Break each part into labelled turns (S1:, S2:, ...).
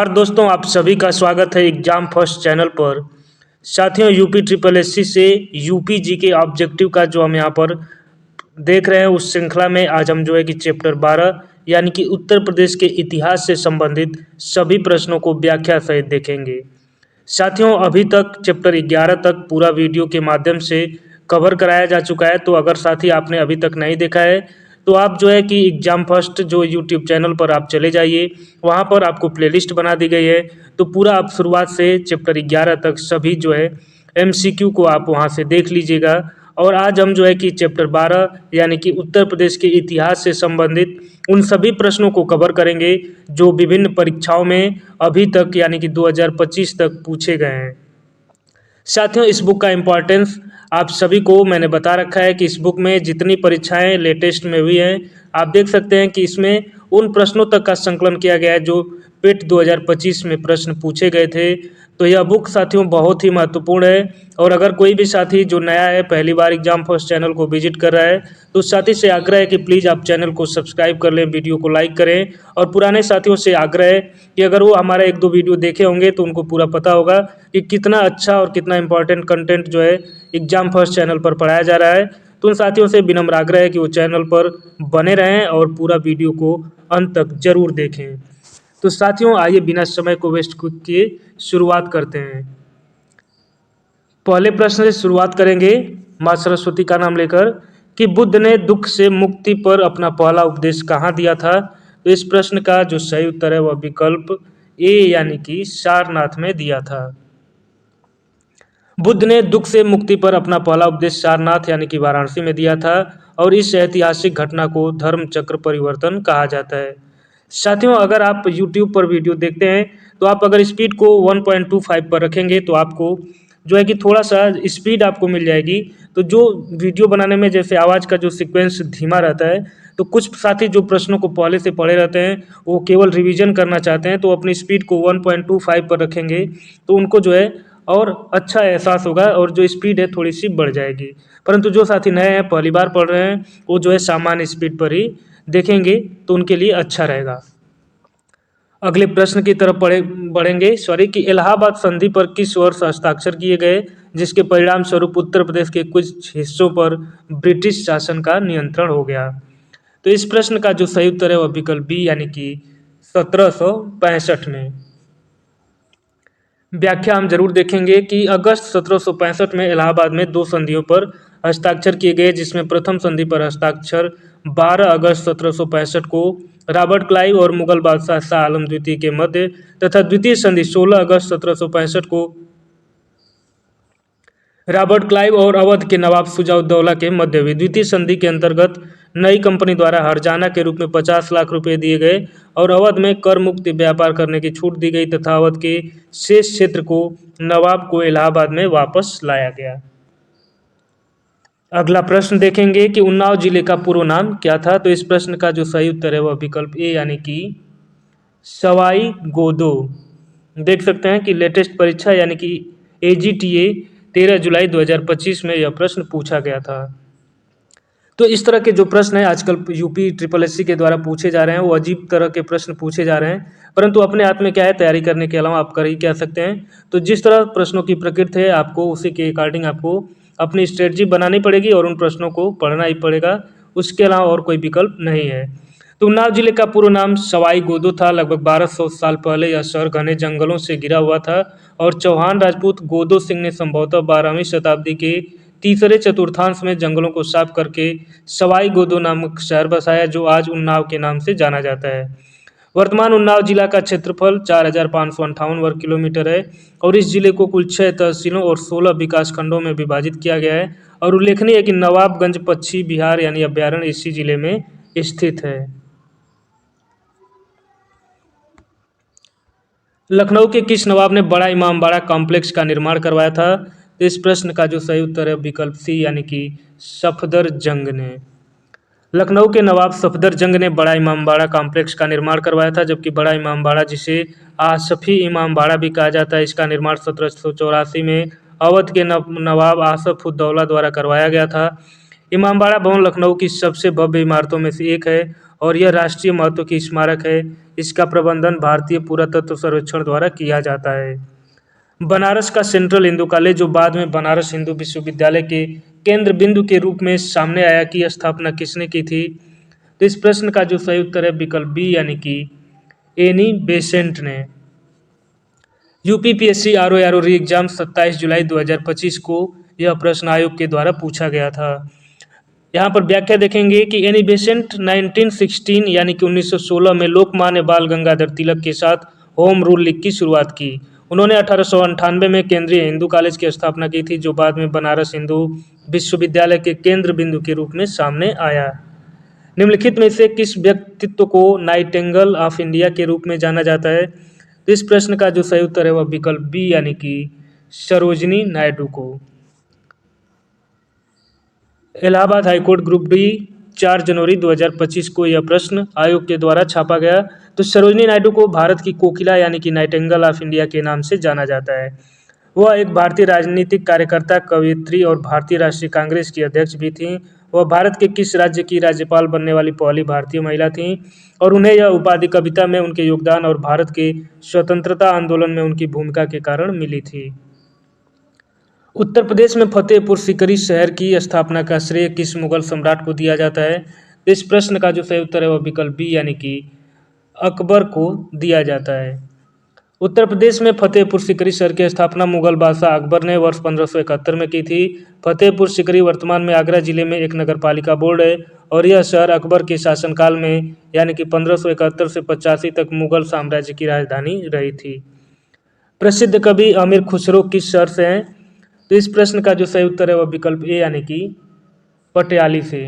S1: नमस्कार दोस्तों, आप सभी का स्वागत है एग्जाम फर्स्ट चैनल पर। साथियों, यूपी ट्रिपल एससी से यूपी जी के ऑब्जेक्टिव का जो हम यहाँ पर देख रहे हैं, उस श्रृंखला में आज हम जो है कि चैप्टर 12 यानी कि उत्तर प्रदेश के इतिहास से संबंधित सभी प्रश्नों को व्याख्या सहित देखेंगे। साथियों, अभी तक चैप्टर 11 तक पूरा वीडियो के माध्यम से कवर कराया जा चुका है। तो अगर साथी आपने अभी तक नहीं देखा है तो आप जो है कि एग्जाम फर्स्ट जो यूट्यूब चैनल पर आप चले जाइए, वहाँ पर आपको प्लेलिस्ट बना दी गई है। तो पूरा आप शुरुआत से चैप्टर 11 तक सभी जो है एमसीक्यू को आप वहाँ से देख लीजिएगा। और आज हम जो है कि चैप्टर 12 यानी कि उत्तर प्रदेश के इतिहास से संबंधित उन सभी प्रश्नों को कवर करेंगे जो विभिन्न परीक्षाओं में अभी तक यानी कि 2025 तक पूछे गए हैं। साथियों, इस बुक का इम्पोर्टेंस आप सभी को मैंने बता रखा है कि इस बुक में जितनी परीक्षाएं लेटेस्ट में हुई हैं, आप देख सकते हैं कि इसमें उन प्रश्नों तक का संकलन किया गया है जो पेट 2025 में प्रश्न पूछे गए थे। तो यह बुक साथियों बहुत ही महत्वपूर्ण है। और अगर कोई भी साथी जो नया है, पहली बार एग्जाम फर्स्ट चैनल को विजिट कर रहा है, तो उस साथी से आग्रह है कि प्लीज़ आप चैनल को सब्सक्राइब कर लें, वीडियो को लाइक करें। और पुराने साथियों से आग्रह है कि अगर वो हमारा 1-2 वीडियो देखे होंगे तो उनको पूरा पता होगा कि कितना अच्छा और कितना इंपॉर्टेंट कंटेंट जो है एग्जाम फर्स्ट चैनल पर पढ़ाया जा रहा है। तो उन साथियों से विनम्र आग्रह है कि वो चैनल पर बने रहें और पूरा वीडियो को अंत तक जरूर देखें। तो साथियों, आइए बिना समय को वेस्ट किए शुरुआत करते हैं। पहले प्रश्न से शुरुआत करेंगे माँ सरस्वती का नाम लेकर कि बुद्ध ने दुख से मुक्ति पर अपना पहला उपदेश कहाँ दिया था। तो इस प्रश्न का जो सही उत्तर है वह विकल्प ए यानी कि सारनाथ में दिया था। बुद्ध ने दुख से मुक्ति पर अपना पहला उपदेश सारनाथ यानी कि वाराणसी में दिया था और इस ऐतिहासिक घटना को धर्म चक्र परिवर्तन कहा जाता है। साथियों, अगर आप YouTube पर वीडियो देखते हैं तो आप अगर स्पीड को 1.25 पर रखेंगे तो आपको जो है कि थोड़ा सा स्पीड आपको मिल जाएगी। तो जो वीडियो बनाने में जैसे आवाज़ का जो सीक्वेंस धीमा रहता है, तो कुछ साथी जो प्रश्नों को पहले से पढ़े रहते हैं वो केवल रिवीजन करना चाहते हैं, तो अपनी स्पीड को 1.25 पर रखेंगे तो उनको जो है और अच्छा एहसास होगा और जो स्पीड है थोड़ी सी बढ़ जाएगी। परंतु जो साथी नए हैं, पहली बार पढ़ रहे हैं, वो जो है सामान्य स्पीड पर ही देखेंगे तो उनके लिए अच्छा रहेगा। अगले प्रश्न की तरफ बढ़ेंगे कि इलाहाबाद संधि पर किस वर्ष हस्ताक्षर किए गए जिसके परिणाम स्वरूप उत्तर प्रदेश के कुछ हिस्सों पर ब्रिटिश शासन का नियंत्रण हो गया। तो इस प्रश्न का जो सही उत्तर है वह विकल्प बी यानी कि 1765 में। व्याख्या हम जरूर देखेंगे कि अगस्त 1765 में इलाहाबाद में 2 संधियों पर हस्ताक्षर किए गए, जिसमें प्रथम संधि पर हस्ताक्षर 12 अगस्त 1765 को रॉबर्ट क्लाइव और मुगल बादशाह शाह आलम द्वितीय के मध्य तथा द्वितीय संधि 16 अगस्त 1765 को रॉबर्ट क्लाइव और अवध के नवाब शुजा-उद-दौला के मध्य हुई। द्वितीय संधि के अंतर्गत नई कंपनी द्वारा हर्जाना के रूप में 50 लाख रुपए दिए गए और अवध में कर मुक्त व्यापार करने की छूट दी गई तथा अवध के शेष क्षेत्र को नवाब को इलाहाबाद में वापस लाया गया। अगला प्रश्न देखेंगे कि उन्नाव जिले का पूर्व नाम क्या था। तो इस प्रश्न का जो सही उत्तर है वह विकल्प ए यानी कि सवाई गोदो। देख सकते हैं कि लेटेस्ट परीक्षा यानी कि AGTA 13 जुलाई 2025 में यह प्रश्न पूछा गया था। तो इस तरह के जो प्रश्न हैं आजकल यूपी ट्रिपल एससी के द्वारा पूछे जा रहे हैं, वो अजीब तरह के प्रश्न पूछे जा रहे हैं, परंतु अपने हाथ में क्या है, तैयारी करने के अलावा आप कर ही क्या सकते हैं। तो जिस तरह प्रश्नों की प्रकृति है आपको उसी के अकॉर्डिंग आपको अपनी स्ट्रेटजी बनानी पड़ेगी और उन प्रश्नों को पढ़ना ही पड़ेगा, उसके अलावा और कोई विकल्प नहीं है। तो उन्नाव जिले का पूर्व नाम सवाई गोदो था। लगभग 1200 साल पहले यह शहर घने जंगलों से घिरा हुआ था और चौहान राजपूत गोदो सिंह ने संभवतः 12वीं शताब्दी के तीसरे चतुर्थांश में जंगलों को साफ करके सवाई गोदो नामक शहर बसाया, जो आज उन्नाव के नाम से जाना जाता है। वर्तमान उन्नाव जिला का क्षेत्रफल 4558 वर्ग किलोमीटर है और इस जिले को कुल 6 तहसीलों और 16 विकास खंडों में विभाजित किया गया है। और उल्लेखनीय है कि नवाबगंज पक्षी बिहार यानी अभ्यारण्य इसी जिले में स्थित है। लखनऊ के किस नवाब ने बड़ा इमामबाड़ा कॉम्प्लेक्स का निर्माण करवाया था। तो इस प्रश्न का जो सही उत्तर है विकल्प सी यानी कि सफदरजंग ने। लखनऊ के नवाब सफदरजंग ने बड़ा इमामबाड़ा कॉम्प्लेक्स का निर्माण करवाया था, जबकि बड़ा इमामबाड़ा जिसे आसफी इमामबाड़ा भी कहा जाता है, इसका निर्माण 1784 में अवध के नवाब आसफ उद्दौला द्वारा करवाया गया था। इमामबाड़ा भवन लखनऊ की सबसे भव्य इमारतों में से एक है और यह राष्ट्रीय महत्व की स्मारक है। इसका प्रबंधन भारतीय पुरातत्व सर्वेक्षण द्वारा किया जाता है। बनारस का सेंट्रल हिंदू कॉलेज, जो बाद में बनारस हिंदू विश्वविद्यालय के केंद्र बिंदु के रूप में सामने आया, की स्थापना किसने की थी? तो इस प्रश्न का जो सही उत्तर है विकल्प बी यानी कि एनी बेसेंट ने। यूपीपीएससी आरओ री एग्जाम 27 जुलाई 2025 को यह प्रश्न आयोग के द्वारा पूछा गया था। यहाँ पर व्याख्या देखेंगे कि एनी बेसेंट 1916 यानी कि 1916 में लोकमान्य बाल गंगाधर तिलक के साथ होम रूल लीग की शुरुआत की। उन्होंने 1898 में केंद्रीय हिंदू कॉलेज की स्थापना की थी, जो बाद में बनारस हिंदू विश्वविद्यालय के केंद्र बिंदु के रूप में सामने आया। निम्नलिखित में से किस व्यक्तित्व को नाइटिंगेल ऑफ इंडिया के रूप में जाना जाता है? तो इस प्रश्न का जो सही उत्तर है वह विकल्प बी यानी कि सरोजिनी नायडू को। इलाहाबाद हाईकोर्ट ग्रुप डी 4 जनवरी 2025 को यह प्रश्न आयोग के द्वारा छापा गया। तो सरोजिनी नायडू को भारत की कोकिला यानी कि नाइटिंगेल ऑफ इंडिया के नाम से जाना जाता है। वह एक भारतीय राजनीतिक कार्यकर्ता, कवयित्री और भारतीय राष्ट्रीय कांग्रेस की अध्यक्ष भी थीं। वह भारत के किस राज्य की राज्यपाल बनने वाली पहली भारतीय महिला थीं और उन्हें यह उपाधि कविता में उनके योगदान और भारत के स्वतंत्रता आंदोलन में उनकी भूमिका के कारण मिली थी। उत्तर प्रदेश में फतेहपुर सीकरी शहर की स्थापना का श्रेय किस मुगल सम्राट को दिया जाता है? इस प्रश्न का जो सही उत्तर है वह विकल्प बी यानी कि अकबर को दिया जाता है। उत्तर प्रदेश में फतेहपुर सीकरी शहर की स्थापना मुगल बादशाह अकबर ने वर्ष 1571 में की थी। फतेहपुर सीकरी वर्तमान में आगरा जिले में एक नगरपालिका बोर्ड है और यह शहर अकबर के शासनकाल में यानी कि 1571 से 85 तक मुगल साम्राज्य की राजधानी रही थी। प्रसिद्ध कवि अमीर खुसरो किस शहर से हैं? तो इस प्रश्न का जो सही उत्तर है वह विकल्प ए यानी कि पटियाली से।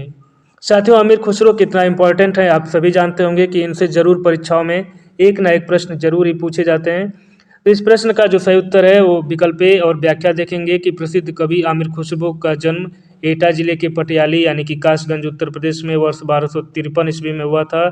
S1: साथियों, अमीर खुसरो कितना इंपॉर्टेंट है आप सभी जानते होंगे कि इनसे जरूर परीक्षाओं में एक ना एक प्रश्न जरूर ही पूछे जाते हैं। तो इस प्रश्न का जो सही उत्तर है वो विकल्प ए, और व्याख्या देखेंगे कि प्रसिद्ध कवि आमिर खुसरो का जन्म एटा जिले के पटियाली यानी कि कासगंज उत्तर प्रदेश में वर्ष 1253 ईस्वी में हुआ था।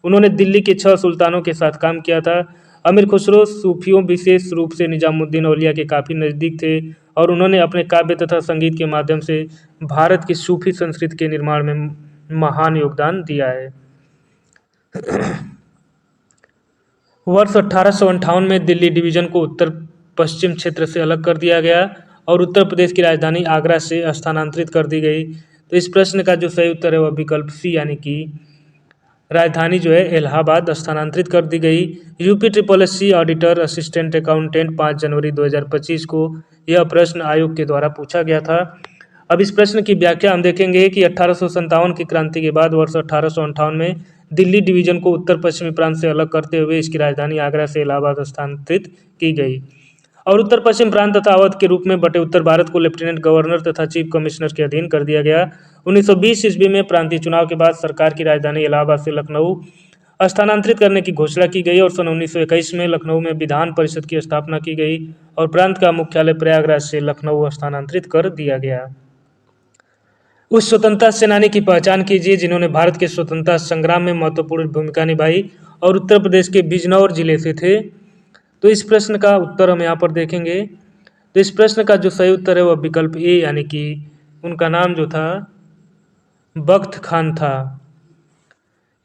S1: उन्होंने दिल्ली के 6 सुल्तानों के साथ काम किया था। अमीर खुसरो सूफियों, विशेष रूप से निजामुद्दीन औलिया के काफ़ी नज़दीक थे और उन्होंने अपने काव्य तथा संगीत के माध्यम से भारत की सूफी संस्कृति के निर्माण में महान योगदान दिया है। वर्ष 1858 में दिल्ली डिवीजन को उत्तर पश्चिम क्षेत्र से अलग कर दिया गया और उत्तर प्रदेश की राजधानी आगरा से स्थानांतरित कर दी गई। तो इस प्रश्न का जो सही उत्तर है वह विकल्प सी यानी कि राजधानी जो है इलाहाबाद स्थानांतरित कर दी गई। यूपी ऑडिटर असिस्टेंट अकाउंटेंट 5 जनवरी 2025 को यह प्रश्न आयोग के द्वारा पूछा गया था। अब इस प्रश्न की व्याख्या हम देखेंगे कि 1857 की क्रांति के बाद वर्ष 1858 में दिल्ली डिवीजन को उत्तर पश्चिमी प्रांत से अलग करते हुए इसकी राजधानी आगरा से इलाहाबाद स्थानांतरित की गई और उत्तर पश्चिम प्रांत तथा अवध के रूप में बटे उत्तर भारत को लेफ्टिनेंट गवर्नर तथा चीफ कमिश्नर के अधीन कर दिया गया। 1920 ईस्वी में प्रांतीय चुनाव के बाद सरकार की राजधानी इलाहाबाद से लखनऊ स्थानांतरित करने की घोषणा की गई और सन 1921 में लखनऊ में विधान परिषद की स्थापना की गई और प्रांत का मुख्यालय प्रयागराज से लखनऊ स्थानांतरित कर दिया गया। उस स्वतंत्रता सेनानी की पहचान कीजिए जिन्होंने भारत के स्वतंत्रता संग्राम में महत्वपूर्ण भूमिका निभाई और उत्तर प्रदेश के बिजनौर जिले से थे। तो इस प्रश्न का उत्तर हम यहाँ पर देखेंगे। तो इस प्रश्न का जो सही उत्तर है वह विकल्प ए यानी कि उनका नाम जो था बख्त खान था।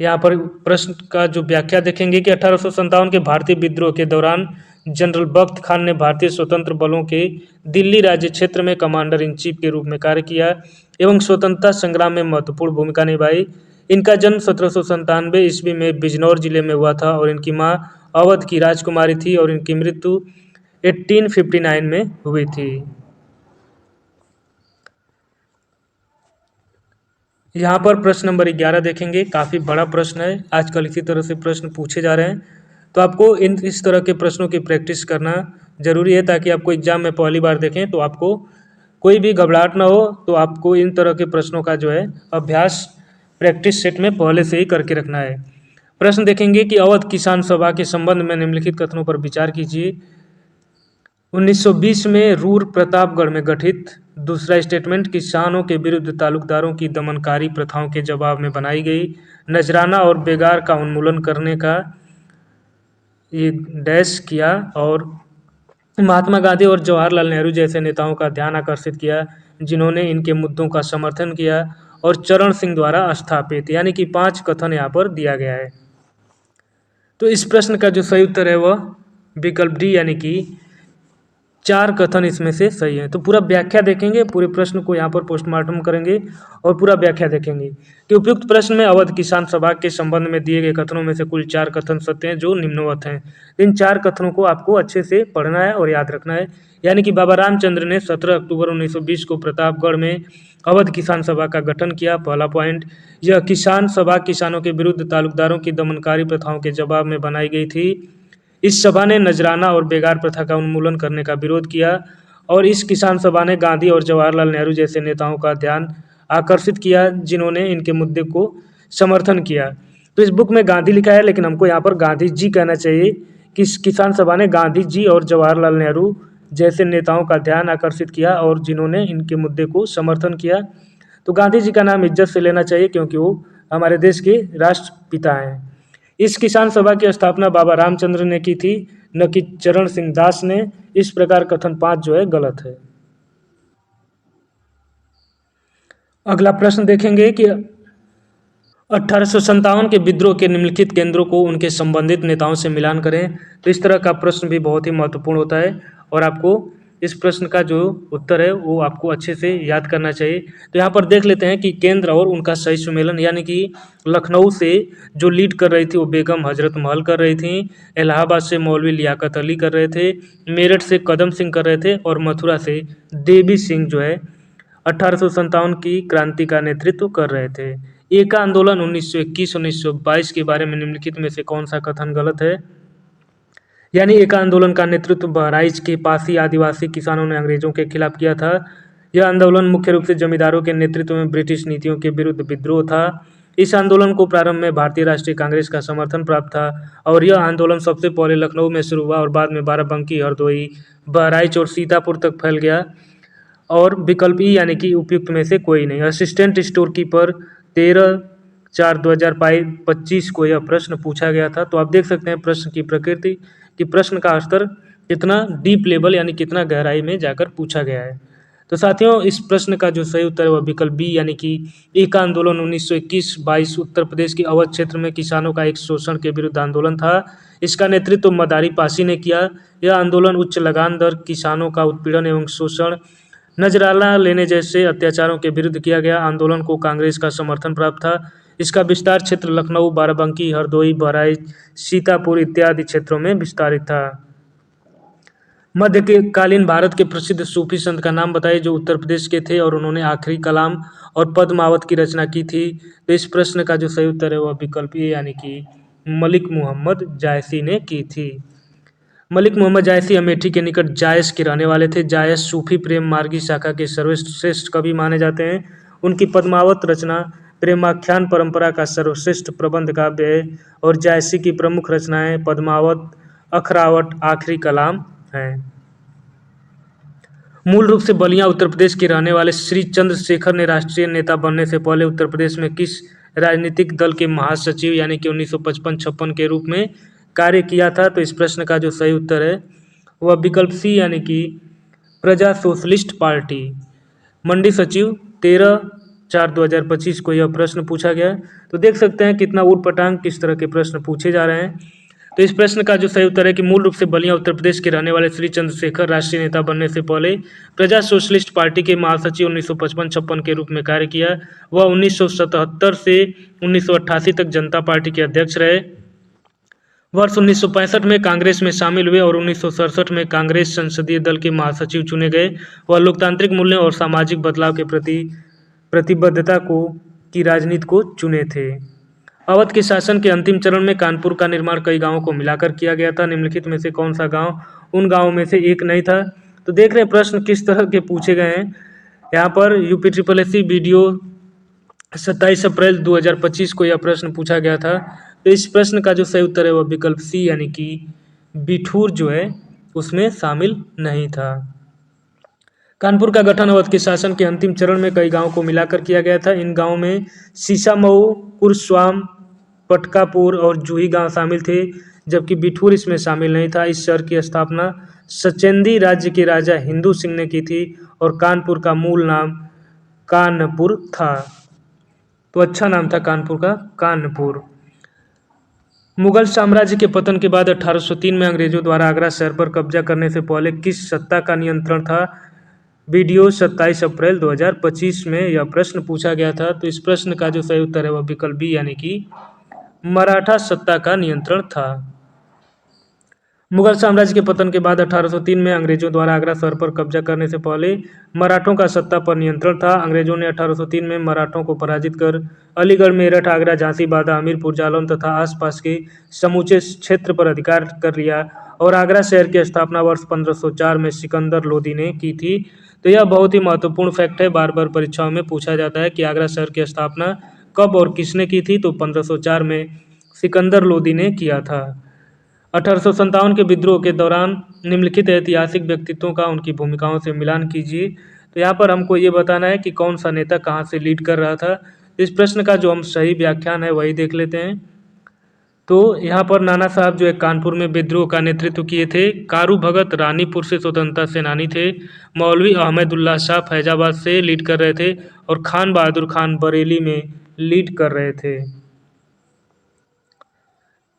S1: यहाँ पर प्रश्न का जो व्याख्या देखेंगे कि 1857 के भारतीय विद्रोह के दौरान जनरल बख्त खान ने भारतीय स्वतंत्र बलों के दिल्ली राज्य क्षेत्र में कमांडर इन चीफ के रूप में कार्य किया एवं स्वतंत्रता संग्राम में महत्वपूर्ण भूमिका निभाई। इनका जन्म 1797 ईस्वी में बिजनौर जिले में हुआ था और इनकी मां अवध की राजकुमारी थी और इनकी मृत्यु 1859 में हुई थी। यहाँ पर प्रश्न नंबर 11 देखेंगे, काफ़ी बड़ा प्रश्न है। आजकल इसी तरह से प्रश्न पूछे जा रहे हैं, तो आपको इस तरह के प्रश्नों की प्रैक्टिस करना जरूरी है ताकि आपको एग्जाम में पहली बार देखें तो आपको कोई भी घबराहट ना हो। तो आपको इन तरह के प्रश्नों का जो है अभ्यास प्रैक्टिस सेट में पहले से ही करके रखना है। प्रश्न देखेंगे कि अवध किसान सभा के संबंध में निम्नलिखित कथनों पर विचार कीजिए। 1920 में रूर प्रतापगढ़ में गठित। दूसरा स्टेटमेंट, किसानों के विरुद्ध तालुकदारों की दमनकारी प्रथाओं के जवाब में बनाई गई। नजराना और बेगार का उन्मूलन करने का ये डैश किया और महात्मा गांधी और जवाहरलाल नेहरू जैसे नेताओं का ध्यान आकर्षित किया जिन्होंने इनके मुद्दों का समर्थन किया और चरण सिंह द्वारा स्थापित, यानी कि 5 कथन यहाँ पर दिया गया है। तो इस प्रश्न का जो सही उत्तर है वह विकल्प डी यानी कि 4 कथन इसमें से सही है। तो पूरा व्याख्या देखेंगे, पूरे प्रश्न को यहाँ पर पोस्टमार्टम करेंगे और पूरा व्याख्या देखेंगे कि उपयुक्त प्रश्न में अवध किसान सभा के संबंध में दिए गए कथनों में से कुल 4 कथन सत्य हैं जो निम्नवत हैं। इन 4 कथनों को आपको अच्छे से पढ़ना है और याद रखना है। यानी कि बाबा रामचंद्र ने 17 अक्टूबर 1920 को प्रतापगढ़ में अवध किसान सभा का गठन किया। पहला पॉइंट, यह किसान सभा किसानों के विरुद्ध तालुकदारों की दमनकारी प्रथाओं के जवाब में बनाई गई थी। इस सभा ने नजराना और बेगार प्रथा का उन्मूलन करने का विरोध किया और इस किसान सभा ने गांधी और जवाहरलाल नेहरू जैसे नेताओं का ध्यान आकर्षित किया जिन्होंने इनके मुद्दे को समर्थन किया। तो इस बुक में गांधी लिखा है लेकिन हमको यहाँ पर गांधी जी कहना चाहिए कि इस किसान सभा ने गांधी जी और जवाहरलाल नेहरू जैसे नेताओं का ध्यान आकर्षित किया और जिन्होंने इनके मुद्दे को समर्थन किया। तो गांधी जी का नाम इज्जत से लेना चाहिए क्योंकि वो हमारे देश के राष्ट्रपिता हैं। इस किसान सभा की स्थापना बाबा रामचंद्र ने की थी, न कि चरण सिंह दास ने। इस प्रकार कथन 5 जो है गलत है। अगला प्रश्न देखेंगे कि 1857 के विद्रोह के निम्नलिखित केंद्रों को उनके संबंधित नेताओं से मिलान करें। तो इस तरह का प्रश्न भी बहुत ही महत्वपूर्ण होता है और आपको इस प्रश्न का जो उत्तर है वो आपको अच्छे से याद करना चाहिए। तो यहाँ पर देख लेते हैं कि केंद्र और उनका सही सुमेलन, यानी कि लखनऊ से जो लीड कर रही थी वो बेगम हजरत महल कर रही थी, इलाहाबाद से मौलवी लियाकत अली कर रहे थे, मेरठ से कदम सिंह कर रहे थे और मथुरा से देवी सिंह जो है 1857 की क्रांति का नेतृत्व कर रहे थे। एका आंदोलन 1921-1922 के बारे में निम्नलिखित में से कौन सा कथन गलत है? यानी एका आंदोलन का नेतृत्व बहराइच के पासी आदिवासी किसानों ने अंग्रेजों के खिलाफ किया था। यह आंदोलन मुख्य रूप से जमींदारों के नेतृत्व में ब्रिटिश नीतियों के विरुद्ध विद्रोह था। इस आंदोलन को प्रारंभ में भारतीय राष्ट्रीय कांग्रेस का समर्थन प्राप्त था और यह आंदोलन सबसे पहले लखनऊ में शुरू हुआ और बाद में बाराबंकी, हरदोई, बहराइच और सीतापुर तक फैल गया। और विकल्प ई यानी कि उपयुक्त में से कोई नहीं। असिस्टेंट स्टोर कीपर 13/4/2025 को यह प्रश्न पूछा गया था। तो आप देख सकते हैं प्रश्न की प्रकृति कि प्रश्न का स्तर कितना डीप लेवल यानी कितना गहराई में जाकर पूछा गया है। तो साथियों, इस प्रश्न का जो सही उत्तर है वह विकल्प बी यानी कि एका आंदोलन 1921-22 उत्तर प्रदेश के अवध क्षेत्र में किसानों का एक शोषण के विरुद्ध आंदोलन था। इसका नेतृत्व मदारी पासी ने किया। यह आंदोलन उच्च लगान दर, किसानों का उत्पीड़न एवं शोषण, नजराला लेने जैसे अत्याचारों के विरुद्ध किया गया। आंदोलन को कांग्रेस का समर्थन प्राप्त था। इसका विस्तार क्षेत्र लखनऊ, बाराबंकी, हरदोई, बहराइच, सीतापुर इत्यादि क्षेत्रों में विस्तारित था। मध्य के कालीन भारत के प्रसिद्ध सूफी संत का नाम बताइए जो उत्तर प्रदेश के थे और उन्होंने आखिरी कलाम और पद्मावत की रचना की थी। तो इस प्रश्न का जो सही उत्तर है वह विकल्प ए यानी कि मलिक मोहम्मद जायसी ने की थी। मलिक मोहम्मद जायसी अमेठी के निकट जायस के रहने वाले थे। जायस सूफी प्रेम मार्गी शाखा के सर्वश्रेष्ठ कवि माने जाते हैं। उनकी पद्मावत रचना प्रेमाख्यान परंपरा का सर्वश्रेष्ठ प्रबंध काव्य है और जायसी की प्रमुख रचनाएं पद्मावत, अखरावट, आखिरी कलाम हैं। मूल रूप से बलिया उत्तर प्रदेश के रहने वाले श्री चंद्रशेखर ने राष्ट्रीय नेता बनने से पहले उत्तर प्रदेश में किस राजनीतिक दल के महासचिव यानी कि 1955-56 के रूप में कार्य किया था? तो इस प्रश्न का जो सही उत्तर है वह विकल्प सी यानी कि प्रजा सोशलिस्ट पार्टी। मंडी सचिव 13/4/2025 को यह प्रश्न पूछा गया। तो देख सकते हैं कितना ऊटपटांग किस तरह के प्रश्न पूछे जा रहे हैं। तो इस प्रश्न का जो सही उत्तर है कि मूल रूप से बलिया उत्तर प्रदेश के रहने वाले श्री चंद्रशेखर राष्ट्रीय नेता बनने से पहले प्रजा सोशलिस्ट पार्टी के महासचिव 1955-56 के रूप में कार्य किया। वह 1977 से 1988 तक जनता पार्टी के अध्यक्ष रहे। वर्ष 1965 में कांग्रेस में शामिल हुए और 1967 में कांग्रेस संसदीय दल के महासचिव चुने गए। वह लोकतांत्रिक मूल्यों और सामाजिक बदलाव के प्रति प्रतिबद्धता की राजनीति को चुने थे। अवध के शासन के अंतिम चरण में कानपुर का निर्माण कई गांवों को मिलाकर किया गया था। निम्नलिखित में से कौन सा गांव उन गांवों में से एक नहीं था? तो देख रहे हैं प्रश्न किस तरह के पूछे गए हैं। यहाँ पर यूपी वीडियो 27 अप्रैल 2025 को यह प्रश्न पूछा गया था। तो इस प्रश्न का जो सही उत्तर है वह विकल्प सी यानी कि बिठूर जो है उसमें शामिल नहीं था। कानपुर का गठन अवध के शासन के अंतिम चरण में कई गांवों को मिलाकर किया गया था। इन गांवों में सीसामऊ, कुरस्वाम, पटकापुर और जूही गांव शामिल थे जबकि बिठूर इसमें शामिल नहीं था। इस शहर की स्थापना सचेंदी राज्य के राजा हिंदू सिंह ने की थी और कानपुर का मूल नाम कानपुर था। तो अच्छा नाम था कानपुर का, कानपुर। मुगल साम्राज्य के पतन के बाद 1803 में अंग्रेजों द्वारा आगरा शहर पर कब्जा करने से पहले किस सत्ता का नियंत्रण था? वीडियो 27 अप्रैल 2025 में यह प्रश्न पूछा गया था। तो इस प्रश्न का जो सही उत्तर है वह विकल्प बी यानी कि मराठा सत्ता का नियंत्रण था। मुगल साम्राज्य के पतन के बाद 1803 में अंग्रेजों द्वारा आगरा शहर पर कब्जा करने से पहले मराठों का सत्ता पर नियंत्रण था। अंग्रेजों ने 1803 में मराठों को पराजित कर अलीगढ़, मेरठ, आगरा, झांसी, बादा, हमीरपुर, जालौन तथा आसपास के समूचे क्षेत्र पर अधिकार कर लिया और आगरा शहर की स्थापना वर्ष 1504 में सिकंदर लोदी ने की थी। तो यह बहुत ही महत्वपूर्ण फैक्ट है, बार बार परीक्षाओं में पूछा जाता है कि आगरा शहर की स्थापना कब और किसने की थी? तो 1504 में सिकंदर लोदी ने किया था। 1857 के विद्रोह के दौरान निम्नलिखित ऐतिहासिक व्यक्तित्वों का उनकी भूमिकाओं से मिलान कीजिए। तो यहाँ पर हमको ये बताना है कि कौन सा नेता कहाँ से लीड कर रहा था। इस प्रश्न का जो हम सही व्याख्यान है वही देख लेते हैं। तो यहाँ पर नाना साहब जो है कानपुर में विद्रोह का नेतृत्व किए थे। कारू भगत रानीपुर से स्वतंत्रता सेनानी थे। मौलवी अहमदुल्ला शाह फैजाबाद से लीड कर रहे थे और खान बहादुर खान बरेली में लीड कर रहे थे।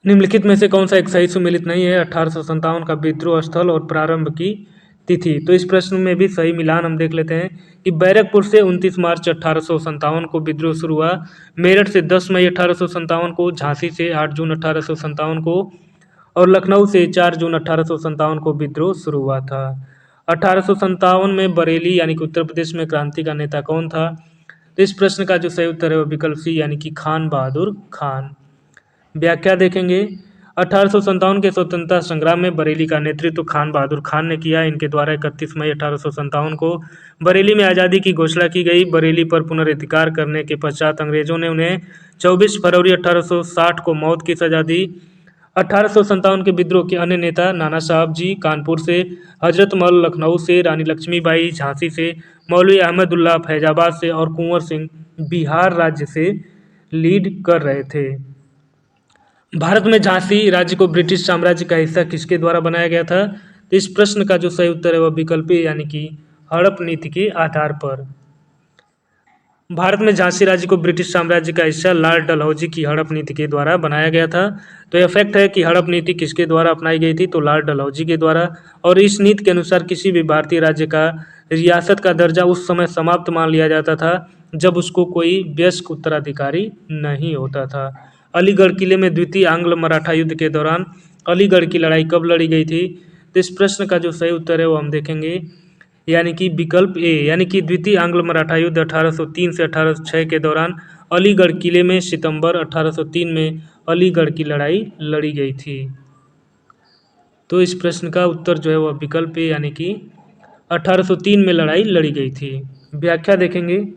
S1: निम्नलिखित में से कौन सा एक सही सुमेलित नहीं है? 1857 का विद्रोह स्थल और प्रारंभ की तिथि। तो इस प्रश्न में भी सही मिलान हम देख लेते हैं कि बैरकपुर से 29 मार्च 1857 को विद्रोह शुरू हुआ, मेरठ से 10 मई 1857 को, झांसी से 8 जून 1857 को और लखनऊ से 4 जून 1857 को विद्रोह शुरू हुआ था। 1857 में बरेली यानी कि उत्तर प्रदेश में क्रांति का नेता कौन था? तो इस प्रश्न का जो सही उत्तर है वह विकल्प सी यानी कि खान बहादुर खान। व्याख्या देखेंगे। 1857 के स्वतंत्रता संग्राम में बरेली का नेतृत्व खान बहादुर खान ने किया। इनके द्वारा 31 मई 1857 को बरेली में आज़ादी की घोषणा की गई। बरेली पर पुनर्धिकार करने के पश्चात अंग्रेजों ने उन्हें 24 फरवरी 1860 को मौत की सजा दी। 1857 के विद्रोह के अन्य नेता नाना साहब जी कानपुर से, हजरत महल लखनऊ से, रानी लक्ष्मीबाई झांसी से, मौलवी अहमदुल्ला फैजाबाद से और कुंवर सिंह बिहार राज्य से लीड कर रहे थे। भारत में झांसी राज्य को ब्रिटिश साम्राज्य का हिस्सा किसके द्वारा बनाया गया था? तो इस प्रश्न का जो सही उत्तर है वह विकल्प यानी कि हड़प नीति के आधार पर। भारत में झांसी राज्य को ब्रिटिश साम्राज्य का हिस्सा लॉर्ड डलहौजी की हड़प नीति के द्वारा बनाया गया था। तो यह फैक्ट है कि हड़प नीति किसके द्वारा अपनाई गई थी? तो लॉर्ड डलहौजी के द्वारा। और इस नीति के अनुसार किसी भी भारतीय राज्य का रियासत का दर्जा उस समय समाप्त मान लिया जाता था जब उसको कोई वयस्क उत्तराधिकारी नहीं होता था। अलीगढ़ किले में द्वितीय आंग्ल मराठा युद्ध के दौरान अलीगढ़ की लड़ाई कब लड़ी गई थी? तो इस प्रश्न का जो सही उत्तर है वो हम देखेंगे यानी कि विकल्प ए यानी कि द्वितीय आंग्ल मराठा युद्ध 1803 से 1806 के दौरान अलीगढ़ किले में सितंबर 1803 में अलीगढ़ की लड़ाई लड़ी गई थी। तो इस प्रश्न का उत्तर जो है वह विकल्प ए यानी कि 1803 में लड़ाई लड़ी गई थी। व्याख्या देखेंगे।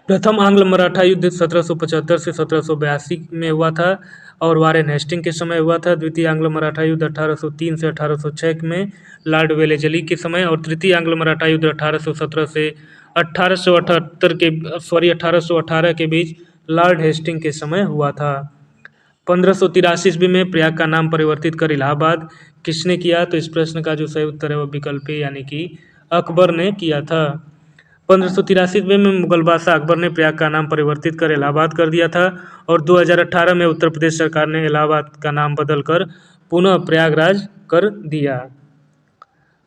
S1: प्रथम आंग्ल मराठा युद्ध 1775 से 1782 में हुआ था और वारेन हेस्टिंग के समय हुआ था। द्वितीय आंग्ल मराठा युद्ध 1803 से 1806 में लॉर्ड वेलेस्ली के समय और तृतीय आंग्ल मराठा युद्ध 1817 से 1818 के बीच लॉर्ड हेस्टिंग के समय हुआ था। 1583 ईस्वी में प्रयाग का नाम परिवर्तित कर इलाहाबाद किसने किया? तो इस प्रश्न का जो सही उत्तर है वह विकल्प है यानी कि अकबर ने किया था। 1583 में मुगल बादशाह अकबर ने प्रयाग का नाम परिवर्तित कर इलाहाबाद कर दिया था और 2018 में उत्तर प्रदेश सरकार ने इलाहाबाद का नाम बदलकर पुनः प्रयागराज कर दिया।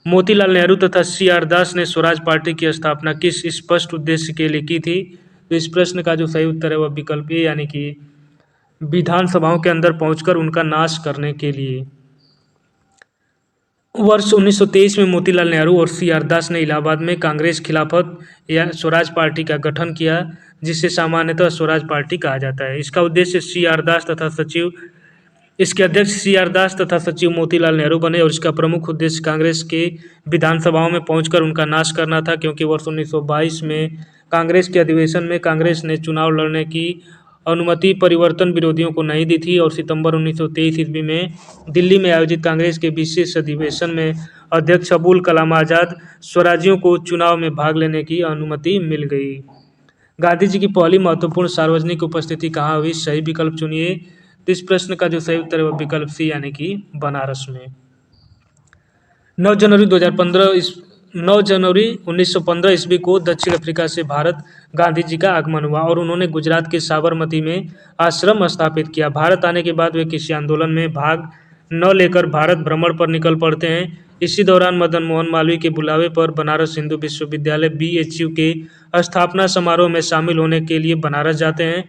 S1: मोतीलाल नेहरू तथा CR दास ने स्वराज पार्टी की स्थापना किस स्पष्ट उद्देश्य के लिए की थी? तो इस प्रश्न का जो सही उत्तर है वह विकल्प ए यानी कि विधानसभाओं के अंदर पहुंचकर उनका नाश करने के लिए। वर्ष 1923 में मोतीलाल नेहरू और CR दास ने इलाहाबाद में कांग्रेस खिलाफत या स्वराज पार्टी का गठन किया जिसे सामान्यतः स्वराज पार्टी कहा जाता है। इसका उद्देश्य इसके अध्यक्ष CR दास तथा सचिव मोतीलाल नेहरू बने और इसका प्रमुख उद्देश्य कांग्रेस के विधानसभाओं में पहुंचकर उनका नाश करना था, क्योंकि वर्ष 1922 में कांग्रेस के अधिवेशन में कांग्रेस ने चुनाव लड़ने की अनुमति परिवर्तन विरोधियों को नहीं दी थी और सितंबर 1923 ईस्वी में दिल्ली में आयोजित कांग्रेस के विशेष अधिवेशन में अध्यक्ष अबुल कलाम आज़ाद स्वराजियों को चुनाव में भाग लेने की अनुमति मिल गई। गांधी जी की पहली महत्वपूर्ण सार्वजनिक उपस्थिति कहाँ हुई? सही विकल्प चुनिए। तो इस प्रश्न का जो सही उत्तर है वह विकल्प सी यानी कि बनारस में। 9 जनवरी 2015 9 जनवरी 1915 ईस्वी को दक्षिण अफ्रीका से भारत गांधी जी का आगमन हुआ और उन्होंने गुजरात के साबरमती में आश्रम स्थापित किया। भारत आने के बाद वे किसी आंदोलन में भाग न लेकर भारत भ्रमण पर निकल पड़ते हैं। इसी दौरान मदन मोहन मालवीय के बुलावे पर बनारस हिंदू विश्वविद्यालय BHU के स्थापना समारोह में शामिल होने के लिए बनारस जाते हैं,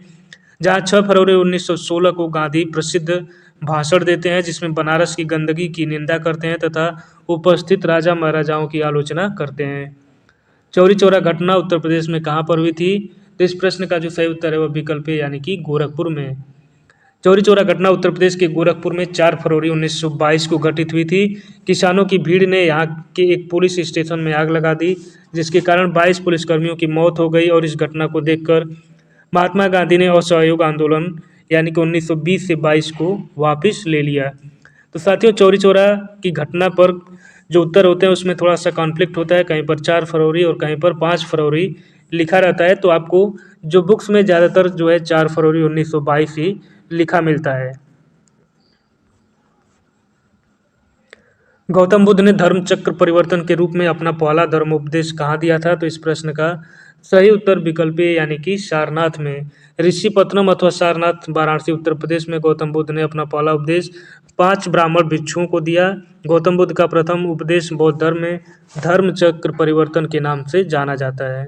S1: जहां 6 फरवरी 1916 को गांधी प्रसिद्ध भाषण देते हैं जिसमें बनारस की गंदगी की निंदा करते हैं तथा उपस्थित राजा महाराजाओं की आलोचना करते हैं। चौरी चौरा घटना उत्तर प्रदेश में कहाँ पर हुई थी? तो इस प्रश्न का जो सही उत्तर है वह विकल्प है, यानी कि गोरखपुर में। चौरी चौरा घटना उत्तर प्रदेश के गोरखपुर में 4 फरवरी 1922 को घटित हुई थी। किसानों की भीड़ ने यहाँ के एक पुलिस स्टेशन में आग लगा दी, जिसके कारण 22 पुलिसकर्मियों की मौत हो गई और इस घटना को देखकर महात्मा गांधी ने असहयोग आंदोलन यानी कि 1920 से 22 को वापस ले लिया। तो साथियों, चौरी चौरा की घटना पर जो उत्तर होते हैं उसमें थोड़ा सा कॉन्फ्लिक्ट होता है, कहीं पर 4 फरवरी और कहीं पर 5 फरवरी लिखा रहता है। तो आपको जो बुक्स में ज़्यादातर जो है 4 फरवरी 1922 ही लिखा मिलता है। गौतम बुद्ध ने धर्म चक्र परिवर्तन के रूप में अपना पहला धर्मोपदेश कहाँ दिया था? तो इस प्रश्न का सही उत्तर विकल्प है, यानी कि सारनाथ में। ऋषिपत्नम अथवा सारनाथ वाराणसी उत्तर प्रदेश में गौतम बुद्ध ने अपना पहला उपदेश 5 ब्राह्मण भिक्षुओं को दिया। गौतम बुद्ध का प्रथम उपदेश बौद्ध धर्म में धर्म चक्र परिवर्तन के नाम से जाना जाता है।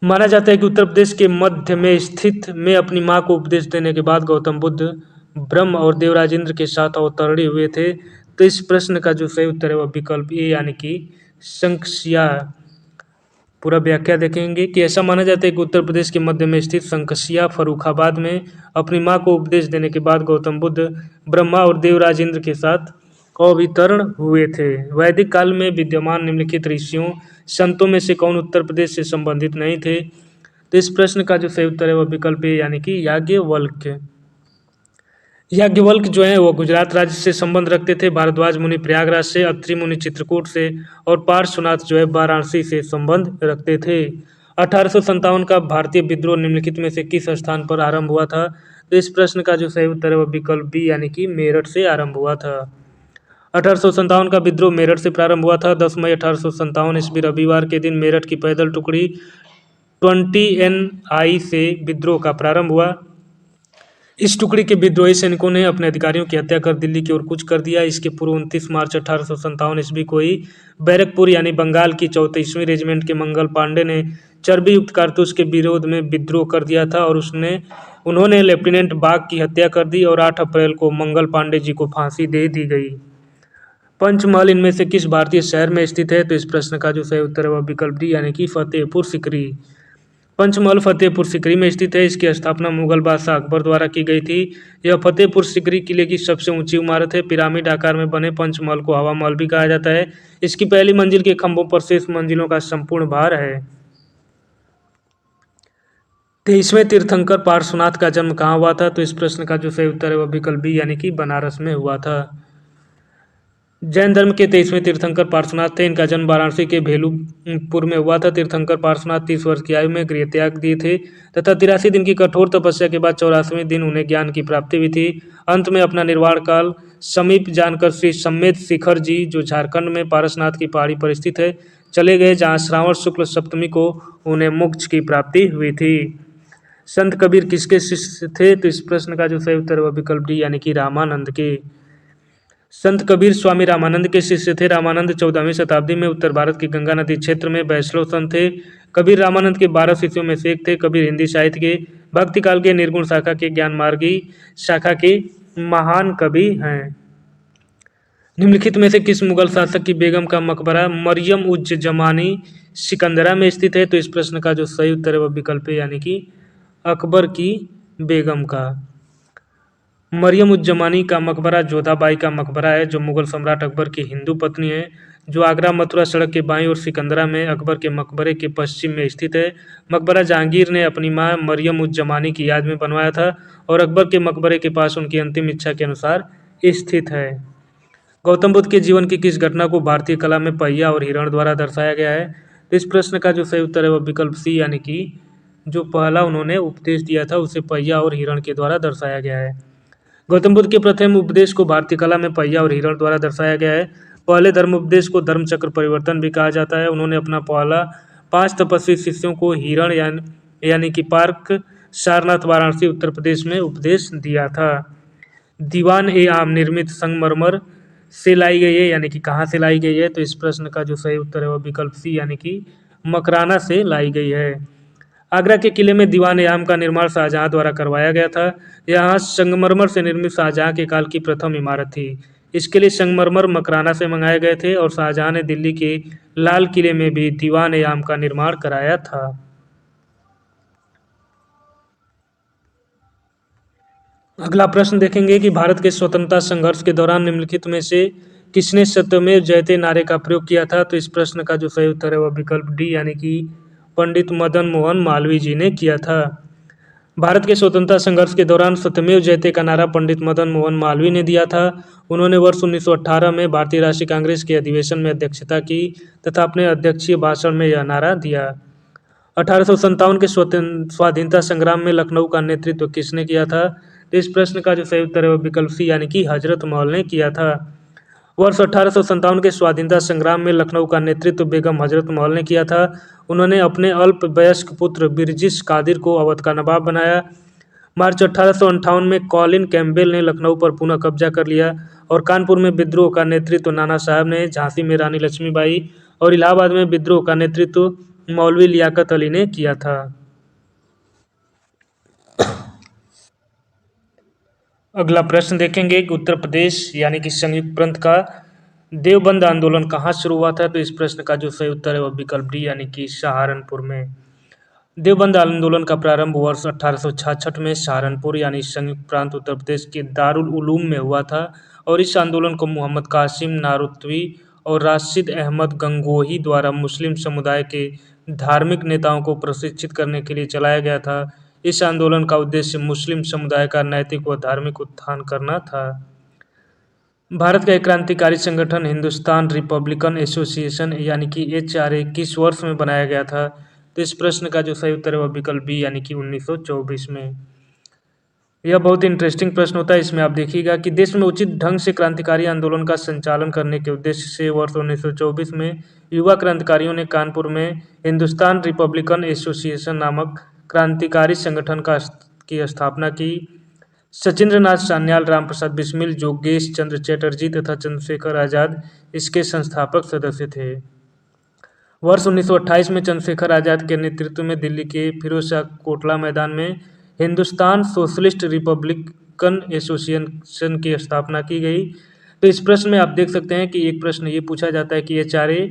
S1: माना जाता है कि उत्तर प्रदेश के मध्य में स्थित में अपनी मां को उपदेश देने के बाद गौतम बुद्ध ब्रह्म और देवराजेंद्र के साथ अवतरणी हुए थे। तो इस प्रश्न का जो सही उत्तर है वह विकल्प ए, यानी कि शंखसिया। पूरा व्याख्या देखेंगे कि ऐसा माना जाता है कि उत्तर प्रदेश के मध्य में स्थित शंखसिया फर्रुखाबाद में अपनी मां को उपदेश देने के बाद गौतम बुद्ध ब्रह्मा और देवराजेंद्र के साथ अवतरण हुए थे। वैदिक काल में विद्यमान निम्नलिखित ऋषियों संतों में से कौन उत्तर प्रदेश से संबंधित नहीं थे? तो इस प्रश्न का जो सही उत्तर है वह विकल्प है, यानी कि याज्ञवल्क्य। याज्ञवल्क्य जो है वो गुजरात राज्य से संबंध रखते थे। भारद्वाज मुनि प्रयागराज से, अत्रि मुनि चित्रकूट से और पार्श्वनाथ जो है वाराणसी से संबंध रखते थे। 1857 का भारतीय विद्रोह निम्नलिखित में से किस स्थान पर आरंभ हुआ था? तो इस प्रश्न का जो सही उत्तर है वह विकल्प बी, यानी कि मेरठ से आरंभ हुआ था। 1857 का विद्रोह मेरठ से प्रारंभ हुआ था। 10 मई 1857 ईस्वी रविवार के दिन मेरठ की पैदल टुकड़ी 20NI से विद्रोह का प्रारंभ हुआ। इस टुकड़ी के विद्रोही सैनिकों ने अपने अधिकारियों की हत्या कर दिल्ली की ओर कूच कर दिया। इसके पूर्व 29 मार्च 1857 ईस्वी को ही बैरकपुर यानी बंगाल की 34वीं रेजिमेंट के मंगल पांडे ने चर्बी युक्त कारतूस के विरोध में विद्रोह कर दिया था और उन्होंने लेफ्टिनेंट बाग की हत्या कर दी और 8 अप्रैल को मंगल पांडे जी को फांसी दे दी गई। पंचमहल इनमें से किस भारतीय शहर में स्थित है? तो इस प्रश्न का जो सही उत्तर है वह विकल्प डी, यानी कि फतेहपुर सिकरी। पंचमहल फतेहपुर सिकरी में स्थित है। इसकी स्थापना मुगल बादशाह अकबर द्वारा की गई थी। यह फतेहपुर सिकरी किले की सबसे ऊंची इमारत है। पिरामिड आकार में बने पंचमहल को हवा महल भी कहा जाता है। इसकी पहली मंजिल के खंभों पर शेष मंजिलों का संपूर्ण भार है। 23वें तीर्थंकर पार्श्वनाथ का जन्म कहाँ हुआ था? तो इस प्रश्न का जो सही उत्तर है वह विकल्प बी, यानी कि बनारस में हुआ था। जैन धर्म के 23वें तीर्थंकर पार्श्वनाथ थे। इनका जन्म वाराणसी के भेलुपुर में हुआ था। तीर्थंकर पार्श्वनाथ 30 वर्ष की आयु में गृह त्याग दिए थे तथा 83 दिन की कठोर तपस्या के बाद 84वें दिन उन्हें ज्ञान की प्राप्ति हुई थी। अंत में अपना निर्वाण काल समीप जानकर श्री सम्मेद शिखर जी, जो झारखंड में पारसनाथ की पहाड़ी पर स्थित है, चले गए, जहाँ श्रावण शुक्ल सप्तमी को उन्हें मोक्ष की प्राप्ति हुई थी। संत कबीर किसके शिष्य थे? तो इस प्रश्न का जो सही उत्तर है वह विकल्प डी, यानी कि रामानंद के। संत कबीर स्वामी रामानंद के शिष्य थे। रामानंद 14वीं शताब्दी में उत्तर भारत की गंगा नदी क्षेत्र में वैष्णव संत थे। कबीर रामानंद के 12 शिष्यों में से एक थे। कबीर हिंदी साहित्य के भक्ति काल के निर्गुण शाखा के ज्ञान मार्गी शाखा के महान कवि हैं। निम्नलिखित में से किस मुगल शासक की बेगम का मकबरा मरियम उज जमानी सिकंदरा में स्थित है? तो इस प्रश्न का जो सही उत्तर है वह विकल्प है, यानी कि अकबर की बेगम का। मरियम उज जमानी का मकबरा जोधाबाई का मकबरा है, जो मुगल सम्राट अकबर की हिंदू पत्नी है, जो आगरा मथुरा सड़क के बाईं ओर सिकंदरा में अकबर के मकबरे के पश्चिम में स्थित है। मकबरा जहांगीर ने अपनी मां मरियम उज जमानी की याद में बनवाया था और अकबर के मकबरे के पास उनकी अंतिम इच्छा के अनुसार स्थित है। गौतम बुद्ध के जीवन की किस घटना को भारतीय कला में पहिया और हिरण द्वारा दर्शाया गया है? तो इस प्रश्न का जो सही उत्तर है वह विकल्प सी, यानी कि जो पहला उन्होंने उपदेश दिया था उसे पहिया और हिरण के द्वारा दर्शाया गया है। गौतम बुद्ध के प्रथम उपदेश को भारतीय कला में पहिया और हिरण द्वारा दर्शाया गया है। पहले धर्मोपदेश को धर्मचक्र परिवर्तन भी कहा जाता है। उन्होंने अपना पहला 5 तपस्वी शिष्यों को हिरण यानी कि पार्क सारनाथ वाराणसी उत्तर प्रदेश में उपदेश दिया था। दीवान ए आम निर्मित संगमरमर से लाई गई है, यानी कि कहाँ से लाई गई है, तो इस प्रश्न का जो सही उत्तर है वह विकल्प सी यानी कि मकराना से लाई गई है। आगरा के किले में दीवान ए आम का निर्माण शाहजहां द्वारा करवाया गया था। यहाँ संगमरमर से निर्मित शाहजहां के काल की प्रथम इमारत थी। इसके लिए संगमरमर मकराना से मंगाए गए थे और शाहजहां ने दिल्ली के लाल किले में भी दीवान ए आम का निर्माण कराया था। अगला प्रश्न देखेंगे कि भारत के स्वतंत्रता संघर्ष के दौरान निम्नलिखित में से किसने सत्यमेव जयते नारे का प्रयोग किया था, तो इस प्रश्न का जो सही उत्तर है वह विकल्प डी यानी कि पंडित मदन मोहन मालवीय जी ने किया था। भारत के स्वतंत्रता संघर्ष के दौरान सत्यमेव जयते का नारा पंडित मदन मोहन मालवीय ने दिया था। उन्होंने वर्ष 1918 में भारतीय राष्ट्रीय कांग्रेस के अधिवेशन में अध्यक्षता की तथा अपने अध्यक्षीय भाषण में यह नारा दिया। 1857 के स्वाधीनता संग्राम में लखनऊ का नेतृत्व किसने किया था, तो इस प्रश्न का जो सही उत्तर है वह विकल्प सी यानी कि हजरत महल ने किया था। वर्ष 1857 के स्वाधीनता संग्राम में लखनऊ का नेतृत्व बेगम हजरत महल ने किया था। उन्होंने अपने अल्पवयस्क पुत्र बिरजिस कादिर को अवध का नवाब बनाया। मार्च 1858 में कॉलिन कैम्पबेल ने लखनऊ पर पुनः कब्जा कर लिया और कानपुर में विद्रोह का नेतृत्व नाना साहब ने, झांसी में रानी लक्ष्मीबाई और इलाहाबाद में विद्रोह का नेतृत्व मौलवी लियाकत अली ने किया था। अगला प्रश्न देखेंगे कि उत्तर प्रदेश यानी कि संयुक्त प्रांत का देवबंद आंदोलन कहाँ शुरू हुआ था, तो इस प्रश्न का जो सही उत्तर है वह विकल्प डी यानी कि सहारनपुर में। देवबंद आंदोलन का प्रारंभ वर्ष 1866 में सहारनपुर यानी संयुक्त प्रांत उत्तर प्रदेश के दारुल उलूम में हुआ था और इस आंदोलन को मोहम्मद कासिम नारुत्वी और राशिद अहमद गंगोही द्वारा मुस्लिम समुदाय के धार्मिक नेताओं को प्रशिक्षित करने के लिए चलाया गया था। इस आंदोलन का उद्देश्य मुस्लिम समुदाय का नैतिक व धार्मिक उत्थान करना था। भारत का एक क्रांतिकारी संगठन हिंदुस्तान रिपब्लिकन एसोसिएशन यानी कि HRA किस वर्ष में बनाया गया था, तो इस प्रश्न का जो सही उत्तर है वह विकल्प बी यानी कि 1924 में। यह बहुत इंटरेस्टिंग प्रश्न होता है। इसमें आप देखिएगा कि देश में उचित ढंग से क्रांतिकारी आंदोलन का संचालन करने के उद्देश्य से वर्ष 1924 में युवा क्रांतिकारियों ने कानपुर में हिंदुस्तान रिपब्लिकन एसोसिएशन नामक क्रांतिकारी संगठन की स्थापना की। सचिंद्र नाथ सान्याल, रामप्रसाद बिस्मिल, जोगेश चंद्र चटर्जी तथा चंद्रशेखर आज़ाद इसके संस्थापक सदस्य थे। वर्ष 1928 में चंद्रशेखर आज़ाद के नेतृत्व में दिल्ली के फिरोजशाह कोटला मैदान में हिंदुस्तान सोशलिस्ट रिपब्लिकन एसोसिएशन की स्थापना की गई। तो इस प्रश्न में आप देख सकते हैं कि एक प्रश्न ये पूछा जाता है कि HRA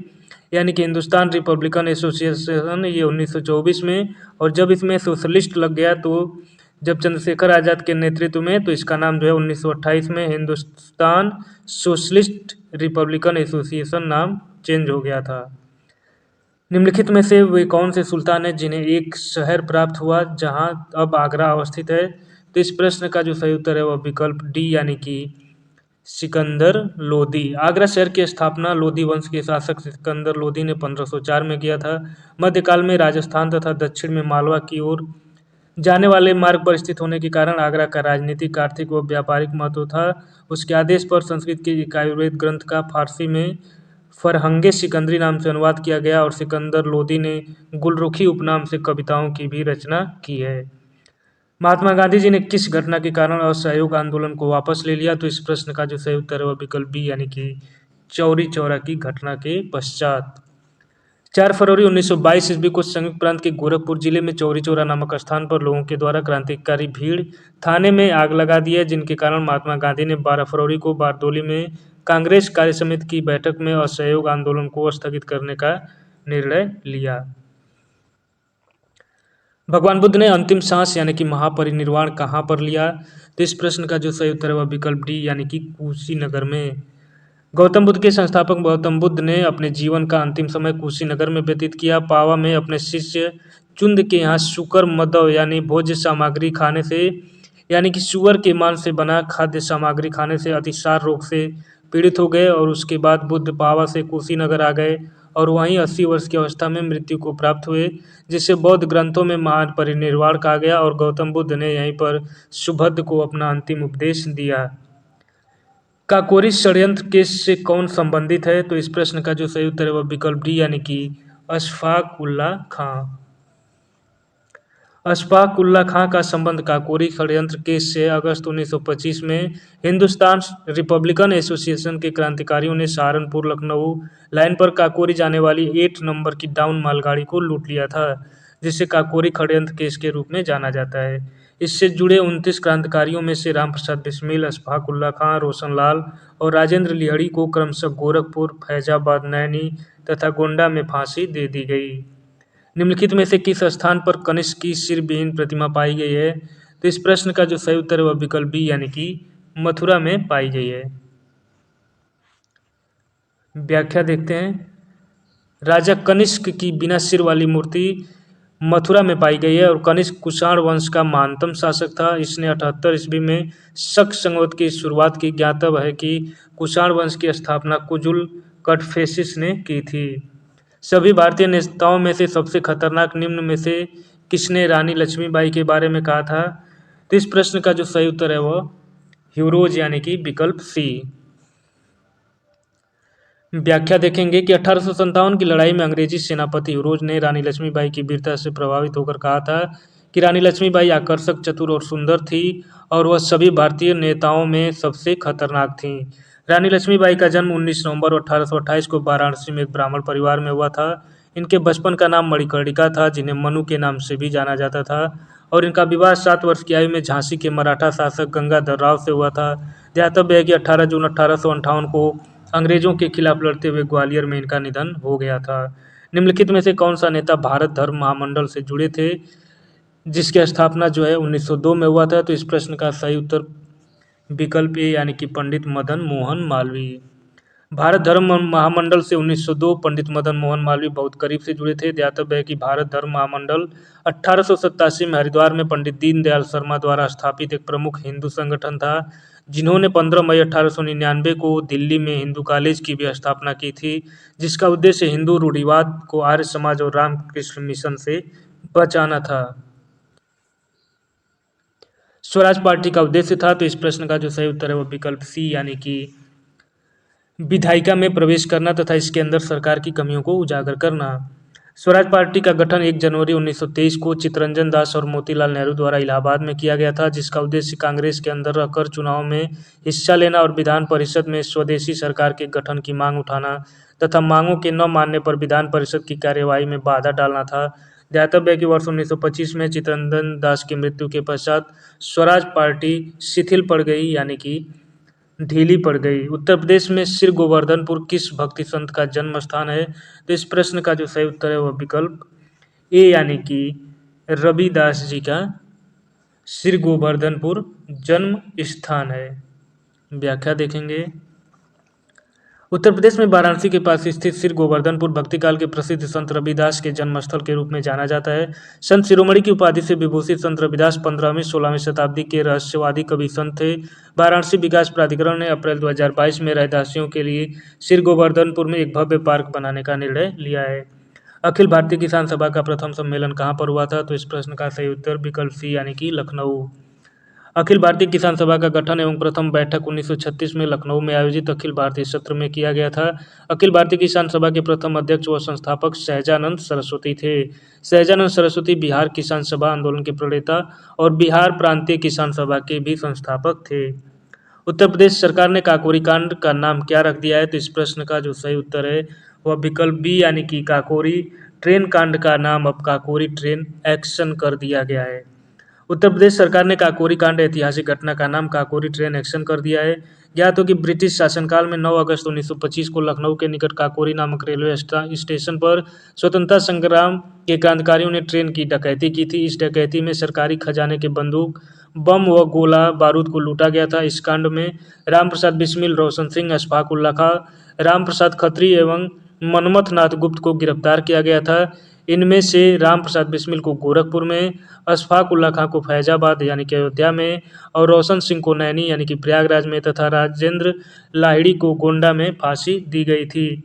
S1: यानी कि हिंदुस्तान रिपब्लिकन एसोसिएशन ये 1924 में, और जब इसमें सोशलिस्ट लग गया तो जब चंद्रशेखर आज़ाद के नेतृत्व में, तो इसका नाम जो है 1928 में हिंदुस्तान सोशलिस्ट रिपब्लिकन एसोसिएशन नाम चेंज हो गया था। निम्नलिखित में से वे कौन से सुल्तान हैं जिन्हें एक शहर प्राप्त हुआ जहां अब आगरा अवस्थित है, तो इस प्रश्न का जो सही उत्तर है वह विकल्प डी यानी कि सिकंदर लोदी। आगरा शहर की स्थापना लोदी वंश के शासक सिकंदर लोदी ने 1504 में किया था। मध्यकाल में राजस्थान तथा दक्षिण में मालवा की ओर जाने वाले मार्ग पर स्थित होने के कारण आगरा का राजनीतिक, आर्थिक व व्यापारिक महत्व था। उसके आदेश पर संस्कृत के एक आयुर्वेद ग्रंथ का फारसी में फरहंगे सिकंदरी नाम से अनुवाद किया गया और सिकंदर लोदी ने गुलरुखी उपनाम से कविताओं की भी रचना की है। महात्मा गांधी जी ने किस घटना के कारण असहयोग आंदोलन को वापस ले लिया, तो इस प्रश्न का जो सही उत्तर है वह विकल्प बी यानी कि चौरी चौरा की घटना के पश्चात। 4 फरवरी 1922 ईस्वी को संयुक्त प्रांत के गोरखपुर जिले में चौरी चौरा नामक स्थान पर लोगों के द्वारा क्रांतिकारी भीड़ थाने में आग लगा दी है, जिनके कारण महात्मा गांधी ने 12 फरवरी को बारदोली में कांग्रेस कार्य समिति की बैठक में असहयोग आंदोलन को स्थगित करने का निर्णय लिया। भगवान बुद्ध ने अंतिम सांस यानी कि महापरिनिर्वाण कहाँ पर लिया, तो इस प्रश्न का जो सही उत्तर है वह विकल्प डी यानी कि कुशीनगर में। गौतम बुद्ध के संस्थापक गौतम बुद्ध ने अपने जीवन का अंतिम समय कुशीनगर में व्यतीत किया। पावा में अपने शिष्य चुंद के यहाँ शुकर मदव यानी भोज्य सामग्री खाने से यानी कि सुअर के मांस से बना खाद्य सामग्री खाने से अतिसार रोग से पीड़ित हो गए और उसके बाद बुद्ध पावा से कुशीनगर आ गए और वहीं 80 वर्ष की अवस्था में मृत्यु को प्राप्त हुए, जिसे बौद्ध ग्रंथों में महापरिनिर्वाण कहा गया और गौतम बुद्ध ने यहीं पर सुभद्र को अपना अंतिम उपदेश दिया। काकोरी षड्यंत्र केस से कौन संबंधित है? तो इस प्रश्न का जो सही उत्तर है वह विकल्प डी यानी कि अशफाक उल्ला खां। अशफाक उल्ला खां का संबंध काकोरी षड्यंत्र केस से अगस्त 1925 में हिंदुस्तान रिपब्लिकन एसोसिएशन के क्रांतिकारियों ने सहारनपुर लखनऊ लाइन पर काकोरी जाने वाली 8 नंबर की डाउन मालगाड़ी को लूट लिया था, जिसे काकोरी षड्यंत्र केस के रूप में जाना जाता है। इससे जुड़े 29 क्रांतिकारियों में से राम प्रसाद बिस्मिल, अशफाक उल्ला खां, रोशन लाल और राजेंद्र लिहड़ी को क्रमशः गोरखपुर, फैजाबाद, नैनी तथा गोंडा में फांसी दे दी गई। निम्नलिखित में से किस स्थान पर कनिष्क की सिर-विहीन प्रतिमा पाई गई है? तो इस प्रश्न का जो सही उत्तर है वह विकल्प बी यानी कि मथुरा में पाई गई है। व्याख्या देखते हैं। राजा कनिष्क की बिना सिर वाली मूर्ति मथुरा में पाई गई है और कनिष्क कुषाण वंश का महानतम शासक था। इसने 78 ईस्वी में शक संवत की शुरुआत की। ज्ञातव्य है कि कुषाण वंश की स्थापना कुजुल कटफेसिस ने की थी। सभी भारतीय नेताओं में से सबसे खतरनाक निम्न में से किसने रानी लक्ष्मीबाई के बारे में कहा था? तो इस प्रश्न का जो सही उत्तर है वह ह्यूरोज यानी कि विकल्प सी। व्याख्या देखेंगे कि 1857 की लड़ाई में अंग्रेजी सेनापति ह्यूरोज ने रानी लक्ष्मीबाई की वीरता से प्रभावित होकर कहा था कि रानी लक्ष्मीबाई आकर्षक, चतुर और सुंदर थी और वह सभी भारतीय नेताओं में सबसे खतरनाक थीं। रानी लक्ष्मीबाई का जन्म 19 नवंबर 1828 को वाराणसी में एक ब्राह्मण परिवार में हुआ था। इनके बचपन का नाम मणिकर्णिका था, जिन्हें मनु के नाम से भी जाना जाता था, और इनका विवाह 7 वर्ष की आयु में झांसी के मराठा शासक गंगाधर राव से हुआ था। ध्यातव्य है कि 18 जून 1858 को अंग्रेजों के खिलाफ लड़ते हुए ग्वालियर में इनका निधन हो गया था। निम्नलिखित में से कौन सा नेता भारत धर्म महामंडल से जुड़े थे, जिसकी स्थापना जो है 1902 में हुआ था? तो इस प्रश्न का सही उत्तर विकल्प ए यानी कि पंडित मदन मोहन मालवीय। भारत धर्म महामंडल से 1902 पंडित मदन मोहन मालवीय बहुत करीब से जुड़े थे। ध्यातव्य है कि भारत धर्म महामंडल 1887 में हरिद्वार में पंडित दीनदयाल शर्मा द्वारा स्थापित एक प्रमुख हिंदू संगठन था, जिन्होंने 15 मई 1899 को दिल्ली में हिंदू कॉलेज की भी स्थापना की थी, जिसका उद्देश्य हिंदू रूढ़िवाद को आर्य समाज और रामकृष्ण मिशन से बचाना था। स्वराज पार्टी का उद्देश्य था। तो इस प्रश्न का जो सही उत्तर है वह विकल्प सी यानी कि विधायिका में प्रवेश करना तथा इसके अंदर सरकार की कमियों को उजागर करना। स्वराज पार्टी का गठन 1 जनवरी 1923 को चित्तरंजन दास और मोतीलाल नेहरू द्वारा इलाहाबाद में किया गया था, जिसका उद्देश्य कांग्रेस के अंदर रहकर चुनाव में हिस्सा लेना और विधान परिषद में स्वदेशी सरकार के गठन की मांग उठाना तथा मांगों के न मानने पर विधान परिषद की कार्यवाही में बाधा डालना था। ध्यातव्य है कि वर्ष 1925 में चित्तरंजन दास की मृत्यु के पश्चात स्वराज पार्टी शिथिल पड़ गई यानी कि ढीली पड़ गई। उत्तर प्रदेश में सिर गोवर्धनपुर किस भक्ति संत का जन्म स्थान है? तो इस प्रश्न का जो सही उत्तर है वह विकल्प ए यानी कि रविदास जी का सिर गोवर्धनपुर जन्म स्थान है। व्याख्या देखेंगे। उत्तर प्रदेश में वाराणसी के पास स्थित सिर गोवर्धनपुर भक्तिकाल के प्रसिद्ध संत रविदास के जन्मस्थल के रूप में जाना जाता है। संत शिरोमणि की उपाधि से विभूषित संत रविदास 15वीं-16वीं शताब्दी के रहस्यवादी कवि संत थे। वाराणसी विकास प्राधिकरण ने अप्रैल 2022 में रहदासियों के लिए सिर गोवर्धनपुर में एक भव्य पार्क बनाने का निर्णय लिया है। अखिल भारतीय किसान सभा का प्रथम सम्मेलन कहाँ पर हुआ था? तो इस प्रश्न का सही उत्तर विकल्प सी यानी कि लखनऊ। अखिल भारतीय किसान सभा का गठन एवं प्रथम बैठक 1936 में लखनऊ में आयोजित अखिल भारतीय सत्र में किया गया था। अखिल भारतीय किसान सभा के प्रथम अध्यक्ष व संस्थापक सहजानंद सरस्वती थे। सहजानंद सरस्वती बिहार किसान सभा आंदोलन के प्रणेता और बिहार प्रांतीय किसान सभा के भी संस्थापक थे। उत्तर प्रदेश सरकार ने काकोरी कांड का नाम क्या रख दिया है? तो इस प्रश्न का जो सही उत्तर है वह विकल्प बी यानी कि काकोरी ट्रेन कांड का नाम अब काकोरी ट्रेन एक्शन कर दिया गया है। उत्तर प्रदेश सरकार ने काकोरी कांड ऐतिहासिक घटना का नाम काकोरी ट्रेन एक्शन कर दिया है। ज्ञात हो कि ब्रिटिश शासनकाल में 9 अगस्त 1925 को लखनऊ के निकट काकोरी नामक रेलवे स्टेशन पर स्वतंत्रता संग्राम के क्रांतिकारियों ने ट्रेन की डकैती की थी। इस डकैती में सरकारी खजाने के बंदूक, बम व गोला बारूद को लूटा गया था। इस कांड में राम प्रसाद बिस्मिल, रोशन सिंह, अशफाक उल्ला खां, राम प्रसाद खत्री एवं मनमथ नाथ गुप्त को गिरफ्तार किया गया था। इनमें से राम प्रसाद बिस्मिल को गोरखपुर में, अशफाक उल्ला खां को फैजाबाद यानी कि अयोध्या में और रोशन सिंह को नैनी यानी कि प्रयागराज में तथा राजेंद्र लाहिड़ी को गोंडा में फांसी दी गई थी।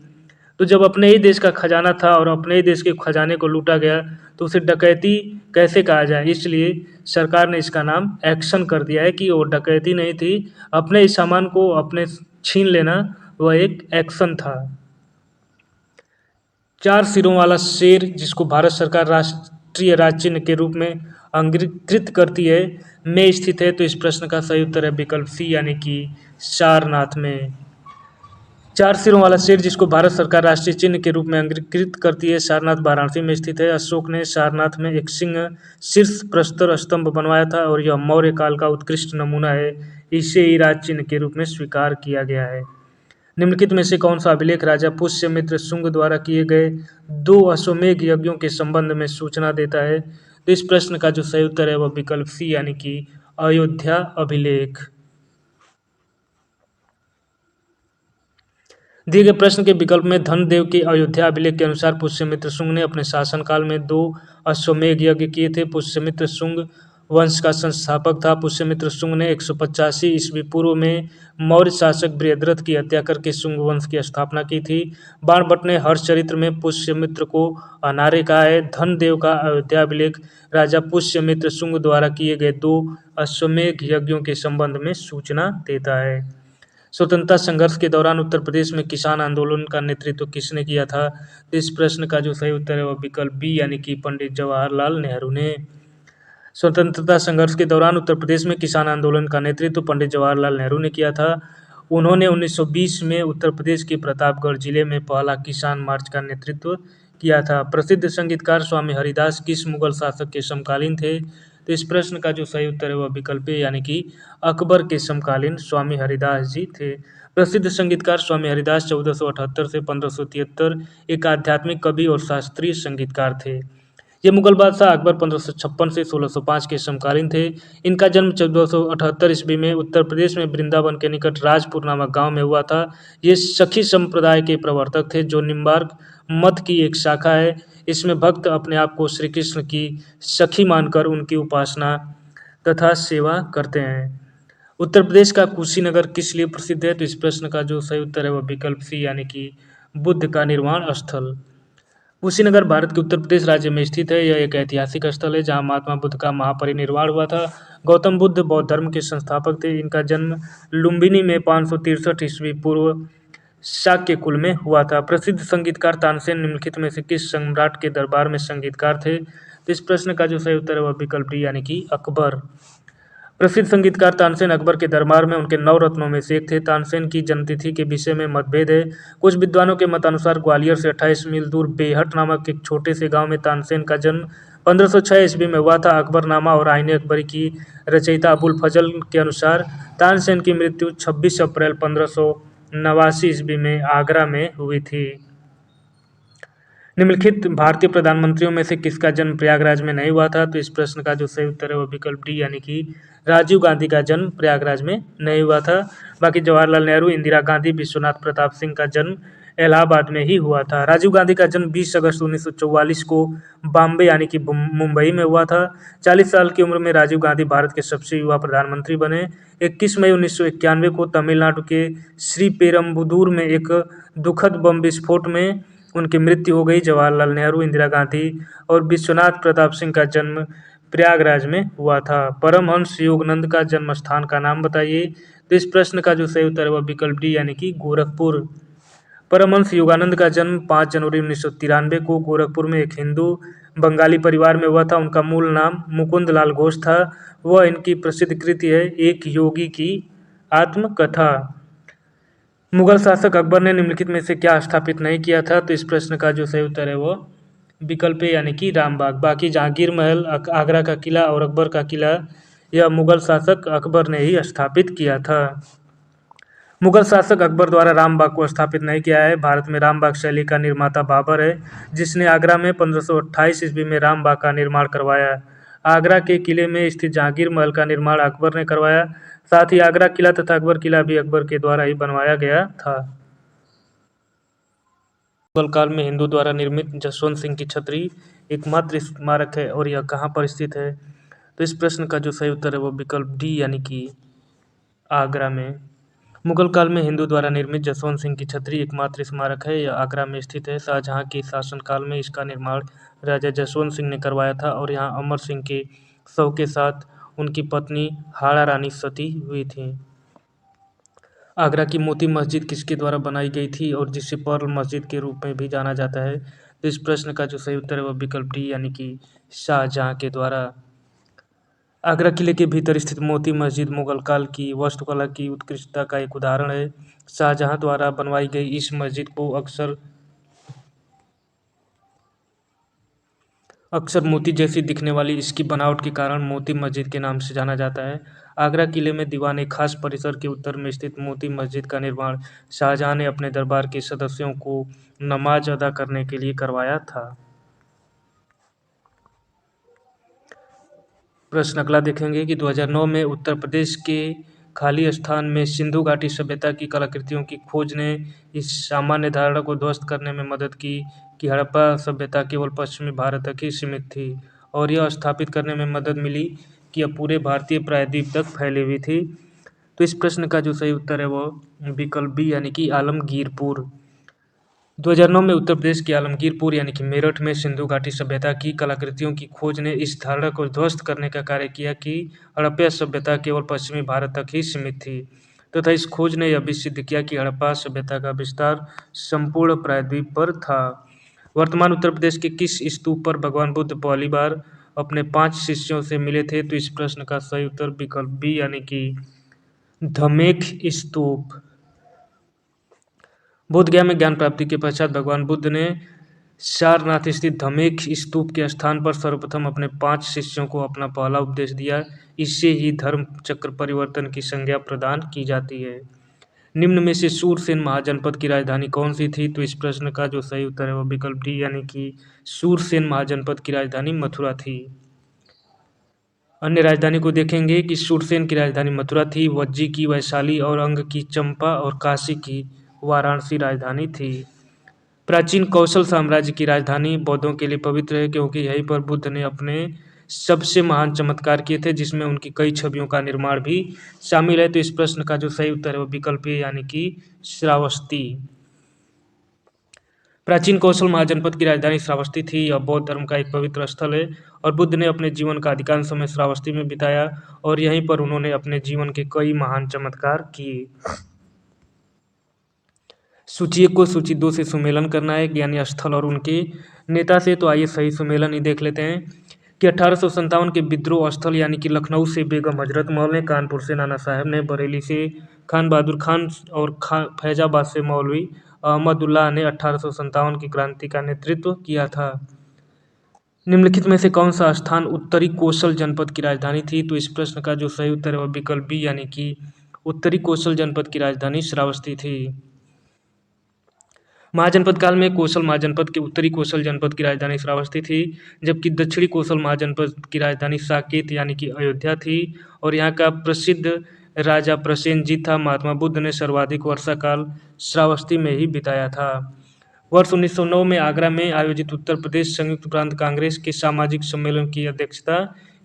S1: तो जब अपने ही देश का खजाना था और अपने ही देश के खजाने को लूटा गया तो उसे डकैती कैसे कहा जाए, इसलिए सरकार ने इसका नाम एक्शन कर दिया है कि वो डकैती नहीं थी, अपने इस सामान को अपने छीन लेना वह एक एक्शन था। 4 सिरों वाला शेर जिसको भारत सरकार राष्ट्रीय राज्य चिह्न के रूप में अंगीकृत करती है में स्थित है। तो इस प्रश्न का सही उत्तर है विकल्प सी यानी कि सारनाथ में। 4 सिरों वाला शेर जिसको भारत सरकार राष्ट्रीय चिन्ह के रूप में अंगीकृत करती है सारनाथ वाराणसी में स्थित है। अशोक ने सारनाथ में एक सिंह शीर्ष प्रस्तर स्तंभ बनवाया था और यह मौर्य काल का उत्कृष्ट नमूना है। इसे ही राज चिन्ह के रूप में स्वीकार किया गया है। निम्नलिखित में से कौन सा अभिलेख राजा पुष्यमित्र शुंग द्वारा किए गए 2 अश्वमेध यज्ञों के संबंध में सूचना देता है। तो इस प्रश्न का जो सही उत्तर है वह विकल्प सी यानी कि अयोध्या अभिलेख। दिए गए प्रश्न के विकल्प में धनदेव के अयोध्या अभिलेख के अनुसार पुष्यमित्र शुंग ने अपने शासनकाल में 2 अश्वमेध यज्ञ किए थे। पुष्यमित्र शुंग वंश का संस्थापक था। पुष्यमित्र शुंग ने 185 ईस्वी पूर्व में मौर्य शासक बृहद्रथ की हत्या करके शुंग वंश की स्थापना की थी। बाणभट्ट ने हर्षचरित्र में पुष्यमित्र को अनार्य कहा है। धनदेव का अयोध्या अभिलेख राजा पुष्यमित्र शुंग द्वारा किए गए 2 अश्वमेध यज्ञों के संबंध में सूचना देता है। स्वतंत्रता संघर्ष के दौरान उत्तर प्रदेश में किसान आंदोलन का नेतृत्व किसने किया था? तो इस प्रश्न का जो सही उत्तर है वह विकल्प बी यानी कि पंडित जवाहरलाल नेहरू ने। स्वतंत्रता संघर्ष के दौरान उत्तर प्रदेश में किसान आंदोलन का नेतृत्व पंडित जवाहरलाल नेहरू ने किया था। उन्होंने 1920 में उत्तर प्रदेश के प्रतापगढ़ जिले में पहला किसान मार्च का नेतृत्व किया था। प्रसिद्ध संगीतकार स्वामी हरिदास किस मुगल शासक के समकालीन थे? तो इस प्रश्न का जो सही उत्तर है वह विकल्प ए यानी कि अकबर के समकालीन स्वामी हरिदास जी थे। प्रसिद्ध संगीतकार स्वामी हरिदास 1478 से 1573 एक आध्यात्मिक कवि और शास्त्रीय संगीतकार थे। ये मुगल बादशाह अकबर 1556 से 1605 के समकालीन थे। इनका जन्म 1478 ईस्वी में उत्तर प्रदेश में वृंदावन के निकट राजपुर नामक गांव में हुआ था। ये सखी संप्रदाय के प्रवर्तक थे जो निम्बार्क मत की एक शाखा है। इसमें भक्त अपने आप को श्री कृष्ण की सखी मानकर उनकी उपासना तथा सेवा करते हैं। उत्तर प्रदेश का कुशीनगर किस लिए प्रसिद्ध है? तो इस प्रश्न का जो सही उत्तर है वह विकल्प सी यानी कि बुद्ध का निर्वाण स्थल। कुशीनगर भारत के उत्तर प्रदेश राज्य में स्थित है। यह एक ऐतिहासिक स्थल है जहां महात्मा बुद्ध का महापरिनिर्वाण हुआ था। गौतम बुद्ध बौद्ध धर्म के संस्थापक थे। इनका जन्म लुम्बिनी में 563 ईस्वी पूर्व शाक्य कुल में हुआ था। प्रसिद्ध संगीतकार तानसेन निम्नलिखित में से किस सम्राट के दरबार में संगीतकार थे? तो इस प्रश्न का जो सही उत्तर है वह विकल्प डी यानी कि अकबर। प्रसिद्ध संगीतकार तानसेन अकबर के दरबार में उनके 9 रत्नों में से एक थे। तानसेन की जन्मतिथि के विषय में मतभेद है। कुछ विद्वानों के मतानुसार ग्वालियर से 28 मील दूर बेहट नामक एक छोटे से गांव में तानसेन का जन्म 1506 ईस्वी में हुआ था। अकबरनामा और आईने अकबरी की रचयिता अबुल फजल के अनुसार तानसेन की मृत्यु 26 अप्रैल 1589 ईस्वी में आगरा में हुई थी। निम्नलिखित भारतीय प्रधानमंत्रियों में से किसका जन्म प्रयागराज में नहीं हुआ था? तो इस प्रश्न का जो सही उत्तर है वह विकल्प डी यानी कि राजीव गांधी का जन्म प्रयागराज में नहीं हुआ था। बाकी जवाहरलाल नेहरू, इंदिरा गांधी, विश्वनाथ प्रताप सिंह का जन्म इलाहाबाद में ही हुआ था। राजीव गांधी का जन्म 20 अगस्त 1944 को बॉम्बे यानी कि मुंबई में हुआ था। 40 साल की उम्र में राजीव गांधी भारत के सबसे युवा प्रधानमंत्री बने। 21 मई 1991 को तमिलनाडु के श्रीपेरम्बुदूर में एक दुखद बम विस्फोट में उनकी मृत्यु हो गई। जवाहरलाल नेहरू, इंदिरा गांधी और विश्वनाथ प्रताप सिंह का जन्म प्रयागराज में हुआ था। परमहंस योगानंद का जन्म स्थान का नाम बताइए। तो इस प्रश्न का जो सही उत्तर है वह विकल्प डी यानी कि गोरखपुर। परमहंस योगानंद का जन्म 5 जनवरी 1993 को गोरखपुर में एक हिंदू बंगाली परिवार में हुआ था। उनका मूल नाम मुकुंद लाल घोष था। वह इनकी प्रसिद्ध कृति है एक योगी की आत्मकथा। मुगल शासक अकबर ने निम्नलिखित में से क्या स्थापित नहीं किया था? तो इस प्रश्न का जो सही उत्तर है वह विकल्प ए यानी कि रामबाग। बाकी जहांगीर महल, आगरा का किला और अकबर का किला यह मुगल शासक अकबर ने ही स्थापित किया था। मुगल शासक अकबर द्वारा रामबाग को स्थापित नहीं किया है। भारत में रामबाग शैली का निर्माता बाबर है जिसने आगरा में 1528 ईस्वी में रामबाग का निर्माण करवाया। आगरा के किले में स्थित जहांगीर महल का निर्माण अकबर ने करवाया। साथ ही आगरा किला तथा अकबर किला भी अकबर के द्वारा ही बनवाया गया था। मुगल काल में हिंदू द्वारा निर्मित जसवंत सिंह की छतरी एकमात्र स्मारक है और यह कहाँ पर स्थित है? तो इस प्रश्न का जो सही उत्तर है वो विकल्प डी यानी कि आगरा में। मुगल काल में हिंदू द्वारा निर्मित जसवंत सिंह की छतरी एकमात्र स्मारक है। यह आगरा में स्थित है। शाहजहां के शासनकाल में इसका निर्माण राजा जसवंत सिंह ने करवाया था और यहाँ अमर सिंह के शव के साथ उनकी पत्नी हाड़ा रानी सती हुई थी। आगरा की मोती मस्जिद किसके द्वारा बनाई गई थी और जिसे पर्ल मस्जिद के रूप में भी जाना जाता है? तो इस प्रश्न का जो सही उत्तर है वह विकल्प डी यानी कि शाहजहां के द्वारा। आगरा किले के भीतर स्थित मोती मस्जिद मुगल काल की वास्तुकला की उत्कृष्टता का एक उदाहरण है। शाहजहां द्वारा बनवाई गई इस मस्जिद को अक्सर मोती जैसी दिखने वाली इसकी बनावट के कारण मोती मस्जिद के नाम से जाना जाता है। आगरा किले में दीवान ए खास परिसर के उत्तर में स्थित मोती मस्जिद का निर्माण शाहजहां ने अपने दरबार के सदस्यों को नमाज अदा करने के लिए करवाया था। प्रश्न अगला देखेंगे कि 2009 में उत्तर प्रदेश के खाली स्थान में सिंधु घाटी सभ्यता की कलाकृतियों की खोज ने इस सामान्य धारणा को ध्वस्त करने में मदद की कि हड़प्पा सभ्यता केवल पश्चिमी भारत तक ही सीमित थी और यह स्थापित करने में मदद मिली कि यह पूरे भारतीय प्रायद्वीप तक फैली हुई थी। तो इस प्रश्न का जो सही उत्तर है वह विकल्प बी यानी कि आलमगीरपुर। 2009 में उत्तर प्रदेश के आलमगीरपुर यानी कि मेरठ में सिंधु घाटी सभ्यता की कलाकृतियों की खोज ने इस धारणा को ध्वस्त करने का कार्य किया कि हड़प्पा सभ्यता केवल पश्चिमी भारत तक ही सीमित थी तथा इस खोज ने यह भी सिद्ध किया कि हड़प्पा सभ्यता का विस्तार संपूर्ण प्रायद्वीप पर था। वर्तमान उत्तर प्रदेश के किस स्तूप पर भगवान बुद्ध पहली बार अपने 5 शिष्यों से मिले थे? तो इस प्रश्न का सही उत्तर विकल्प बी यानी कि धमेख स्तूप। बोधगया में ज्ञान प्राप्ति के पश्चात भगवान बुद्ध ने सारनाथ स्थित धमेख स्तूप के स्थान पर सर्वप्रथम अपने 5 शिष्यों को अपना पहला उपदेश दिया। इससे ही धर्म चक्र परिवर्तन की संज्ञा प्रदान की जाती है। निम्न में से सूरसेन महाजनपद की राजधानी कौन सी थी? तो इस प्रश्न का जो सही उत्तर है वह विकल्प डी यानी कि सूरसेन महाजनपद की राजधानी मथुरा थी। अन्य राजधानी को देखेंगे कि सूरसेन की राजधानी मथुरा थी, वज्जी की वैशाली और अंग की चंपा और काशी की वाराणसी राजधानी थी। प्राचीन कौशल साम्राज्य की राजधानी बौद्धों के लिए पवित्र है क्योंकि यहीं पर बुद्ध ने अपने सबसे महान चमत्कार किए थे जिसमें उनकी कई छवियों का निर्माण भी शामिल है। तो इस प्रश्न का जो सही उत्तर है वो विकल्प ए यानी कि श्रावस्ती। प्राचीन कौशल महाजनपद की राजधानी श्रावस्ती थी। यह बौद्ध धर्म का एक पवित्र स्थल है और बुद्ध ने अपने जीवन का अधिकांश समय श्रावस्ती में बिताया और यहीं पर उन्होंने अपने जीवन के कई महान चमत्कार किए। सूची 1 को सूची 2 से सुमेलन करना है यानी स्थल और उनके नेता से। तो आइए सही सुमेलन ही देख लेते हैं कि 1857 के विद्रोह स्थल यानी कि लखनऊ से बेगम हजरत महल ने, कानपुर से नाना साहब ने, बरेली से खान बहादुर खान और फैजाबाद से मौलवी अहमदुल्लाह ने 1857 की क्रांति का नेतृत्व किया था। निम्नलिखित में से कौन सा स्थान उत्तरी कोसल जनपद की राजधानी थी? तो इस प्रश्न का जो सही उत्तर है वह विकल्प बी यानी कि उत्तरी कोसल जनपद की राजधानी श्रावस्ती थी। महाजनपद काल में कोसल महाजनपद के उत्तरी कोसल जनपद की राजधानी श्रावस्ती थी जबकि दक्षिणी कोसल महाजनपद की राजधानी साकेत यानी कि अयोध्या थी और यहाँ का प्रसिद्ध राजा प्रसेनजीत था। महात्मा बुद्ध ने सर्वाधिक वर्षा काल श्रावस्ती में ही बिताया था। वर्ष 1909 में आगरा में आयोजित उत्तर प्रदेश संयुक्त प्रांत कांग्रेस के सामाजिक सम्मेलन की अध्यक्षता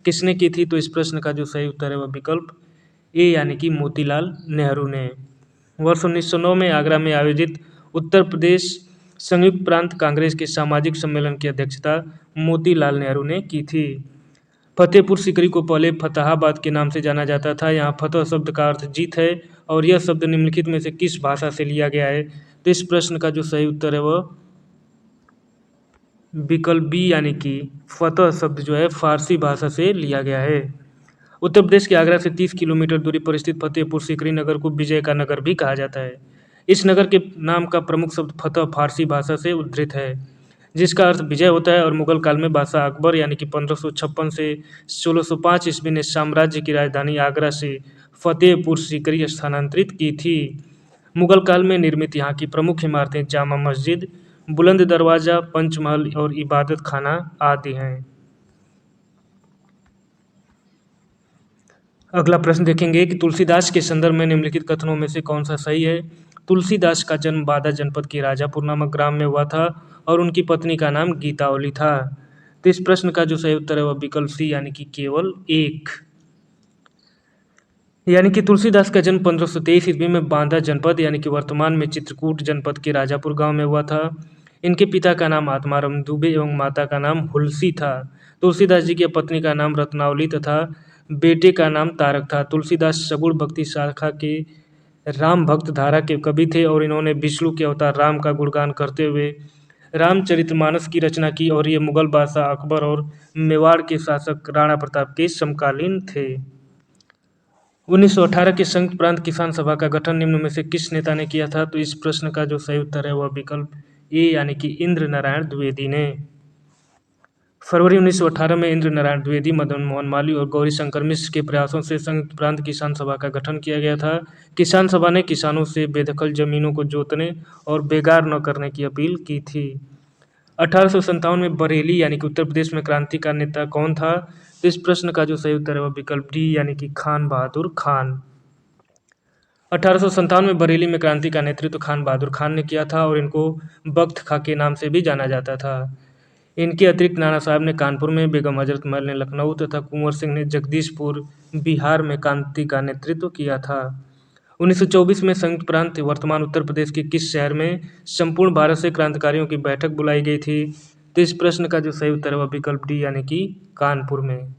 S1: किसने की थी? तो इस प्रश्न का जो सही उत्तर है वह विकल्प ए यानी कि मोतीलाल नेहरू ने। वर्ष 1909 में आगरा में आयोजित उत्तर प्रदेश संयुक्त प्रांत कांग्रेस के सामाजिक सम्मेलन की अध्यक्षता मोतीलाल नेहरू ने की थी। फतेहपुर सीकरी को पहले फतेहाबाद के नाम से जाना जाता था। यहाँ फतह शब्द का अर्थ जीत है और यह शब्द निम्नलिखित में से किस भाषा से लिया गया है? तो इस प्रश्न का जो सही उत्तर है वह विकल्प बी यानी कि फतह शब्द जो है फारसी भाषा से लिया गया है। उत्तर प्रदेश के आगरा से 30 किलोमीटर दूरी पर स्थित फतेहपुर सीकरी नगर को विजय का नगर भी कहा जाता है। इस नगर के नाम का प्रमुख शब्द फतह फारसी भाषा से उद्धृत है जिसका अर्थ विजय होता है और मुगल काल में बादशाह अकबर यानी कि 1556 से 1605 ईस्वी ने साम्राज्य की राजधानी आगरा से फतेहपुर सीकरी स्थानांतरित की थी। मुगल काल में निर्मित यहाँ की प्रमुख इमारतें जामा मस्जिद, बुलंद दरवाजा, पंचमहल और इबादत खाना आदि हैं। अगला प्रश्न देखेंगे कि तुलसीदास के संदर्भ में निम्नलिखित कथनों में से कौन सा सही है? तुलसीदास का जन्म बादा जनपद के राजापुर नामक ग्राम में हुआ था और उनकी पत्नी का नाम गीतावली था। तो इस प्रश्न का जो सही उत्तर है वह विकल्प सी यानी कि केवल एक। यानी कि तुलसीदास का जन्म 1523 ईस्वी में बांदा जनपद यानी कि वर्तमान में चित्रकूट जनपद के राजापुर गांव में हुआ था। इनके पिता का नाम आत्माराम दुबे एवं माता का नाम हुलसी था। तुलसीदास जी की पत्नी का नाम रत्नावली तथा बेटे का नाम तारक था। तुलसीदास सगुण भक्ति शाखा के राम भक्त धारा के कवि थे और इन्होंने विष्णु के अवतार राम का गुणगान करते हुए रामचरितमानस की रचना की और ये मुगल बादशाह अकबर और मेवाड़ के शासक राणा प्रताप के समकालीन थे। 1918 के संयुक्त प्रांत किसान सभा का गठन निम्न में से किस नेता ने किया था? तो इस प्रश्न का जो सही उत्तर है वह विकल्प ए यानी कि इंद्र नारायण द्विवेदी ने। फरवरी 1918 में इंद्र नारायण द्विवेदी, मदन मोहन मालवीय और गौरी शंकर मिश्र के प्रयासों से संयुक्त प्रांत किसान सभा का गठन किया गया था। किसान सभा ने किसानों से बेदखल जमीनों को जोतने और बेगार न करने की अपील की थी। 1857 में बरेली यानी कि उत्तर प्रदेश में क्रांति का नेता कौन था? तो इस प्रश्न का जो सही उत्तर है वह विकल्प डी यानी कि खान बहादुर खान। 1857 में बरेली में क्रांति का नेतृत्व खान बहादुर खान ने किया था और इनको बख्त खां के नाम से भी जाना जाता था। इनके अतिरिक्त नाना साहब ने कानपुर में, बेगम हजरत महल ने लखनऊ तथा कुंवर सिंह ने जगदीशपुर बिहार में क्रांति का नेतृत्व किया था। 1924 में संयुक्त प्रांत वर्तमान उत्तर प्रदेश के किस शहर में संपूर्ण भारत से क्रांतिकारियों की बैठक बुलाई गई थी? तो इस प्रश्न का जो सही उत्तर है वह विकल्प डी यानी कि कानपुर में।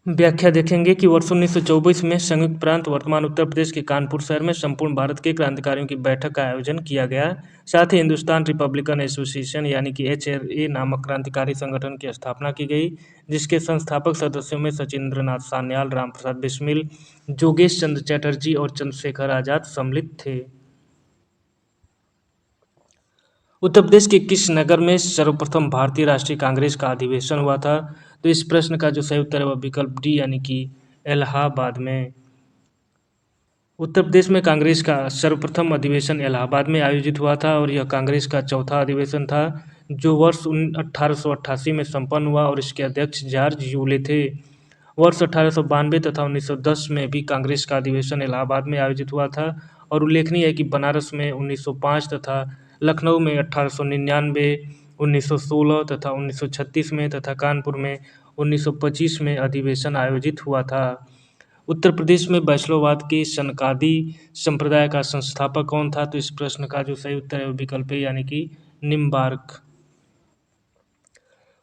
S1: व्याख्या देखेंगे कि वर्ष 1924 में संयुक्त प्रांत वर्तमान उत्तर प्रदेश के कानपुर शहर में संपूर्ण भारत के क्रांतिकारियों की बैठक का आयोजन किया गया। साथ ही हिंदुस्तान रिपब्लिकन एसोसिएशन यानी कि HRA नामक क्रांतिकारी संगठन की स्थापना की गई, जिसके संस्थापक सदस्यों में सचिंद्रनाथ सान्याल, रामप्रसाद बिस्मिल, जोगेश चंद्र चटर्जी और चंद्रशेखर आजाद सम्मिलित थे। उत्तर प्रदेश के किस नगर में सर्वप्रथम भारतीय राष्ट्रीय कांग्रेस का अधिवेशन हुआ था? तो इस प्रश्न का जो सही उत्तर है वह विकल्प डी यानी कि इलाहाबाद में। उत्तर प्रदेश में कांग्रेस का सर्वप्रथम अधिवेशन इलाहाबाद में आयोजित हुआ था और यह कांग्रेस का चौथा अधिवेशन था जो वर्ष 1888 में संपन्न हुआ और इसके अध्यक्ष जॉर्ज यूले थे। वर्ष 1892 तथा 1910 में भी कांग्रेस का अधिवेशन इलाहाबाद में आयोजित हुआ था और उल्लेखनीय है कि बनारस में 1905 तथा लखनऊ में 1899, 1916 तथा 1936 में तथा कानपुर में 1925 में अधिवेशन आयोजित हुआ था। उत्तर प्रदेश में वैष्णववाद के सनकादी संप्रदाय का संस्थापक कौन था? तो इस प्रश्न का जो सही उत्तर है वो विकल्प है यानी कि निम्बार्क।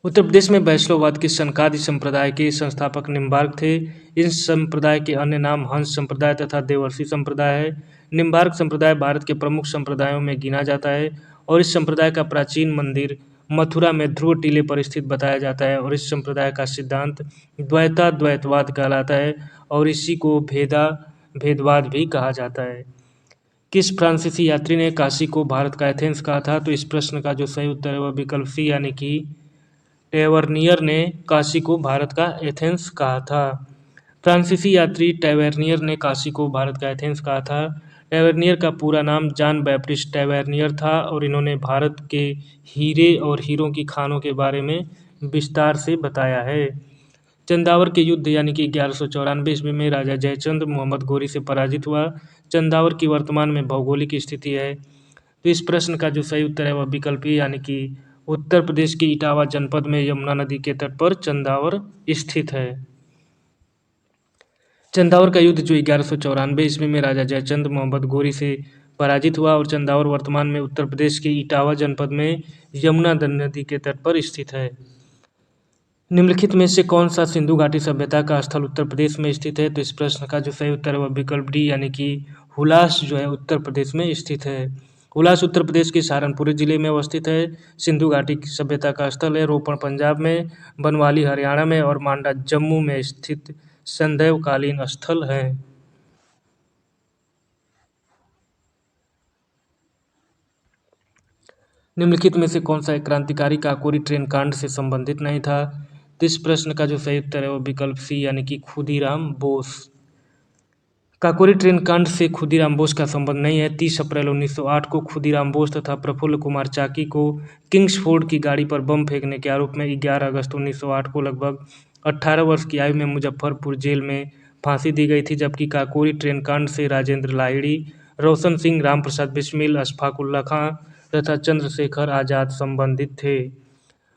S1: उत्तर प्रदेश में वैष्णववाद के सनकादि संप्रदाय के संस्थापक निम्बार्क थे। इस संप्रदाय के अन्य नाम हंस संप्रदाय तथा देवर्षि संप्रदाय है। निम्बार्क संप्रदाय भारत के प्रमुख संप्रदायों में गिना जाता है और इस संप्रदाय का प्राचीन मंदिर मथुरा में ध्रुव टीले पर स्थित बताया जाता है और इस संप्रदाय का सिद्धांत द्वैतवाद कहलाता है और इसी को भेदवाद भी कहा जाता है। किस फ्रांसीसी यात्री ने काशी को भारत का एथेंस कहा था? तो इस प्रश्न का जो सही उत्तर है वह विकल्प सी यानी कि टैवर्नियर ने काशी को भारत का एथेंस कहा था। फ्रांसीसी यात्री टैवर्नियर ने काशी को भारत का एथेंस कहा था। टैवर्नियर का पूरा नाम जॉन बैप्टिस्ट टैवर्नियर था और इन्होंने भारत के हीरे और हीरों की खानों के बारे में विस्तार से बताया है। चंदावर के युद्ध यानी कि 1194 ईस्वी में राजा जयचंद्र मोहम्मद गोरी से पराजित हुआ। चंदावर की वर्तमान में भौगोलिक स्थिति है। तो इस प्रश्न का जो सही उत्तर है वह विकल्प ए यानी कि उत्तर प्रदेश के इटावा जनपद में यमुना नदी के तट पर चंदावर स्थित है। चंदावर का युद्ध जो 1194 ईस्वी में राजा जयचंद्र मोहम्मद गोरी से पराजित हुआ और चंदावर वर्तमान में उत्तर प्रदेश के इटावा जनपद में यमुना नदी के तट पर स्थित है। निम्नलिखित में से कौन सा सिंधु घाटी सभ्यता का स्थल उत्तर प्रदेश में स्थित है? तो इस प्रश्न का जो सही उत्तर है वह विकल्प डी यानी कि हुलास जो है उत्तर प्रदेश में स्थित है। हुलास उत्तर प्रदेश के सहारनपुर जिले में अवस्थित है। सिंधु घाटी की सभ्यता का स्थल है रोपण पंजाब में, बनवाली हरियाणा में और मांडा जम्मू में स्थित संदैवकालीन स्थल है। निम्नलिखित में से कौन सा एक क्रांतिकारी काकोरी ट्रेन कांड से संबंधित नहीं था? तो इस प्रश्न का जो सही उत्तर है वो विकल्प सी यानी कि खुदीराम बोस। काकोरी ट्रेन कांड से खुदीराम बोस का संबंध नहीं है। 30 अप्रैल 1908 को खुदीराम बोस तथा प्रफुल्ल कुमार चाकी को किंग्सफोर्ड की गाड़ी पर बम फेंकने के आरोप में 11 अगस्त 1908 को लगभग 18 वर्ष की आयु में मुजफ्फरपुर जेल में फांसी दी गई थी, जबकि काकोरी ट्रेन कांड से राजेंद्र लाहिड़ी, रोशन सिंह, रामप्रसाद बिस्मिल, अशफाकुल्ला खां तथा चंद्रशेखर आजाद संबंधित थे।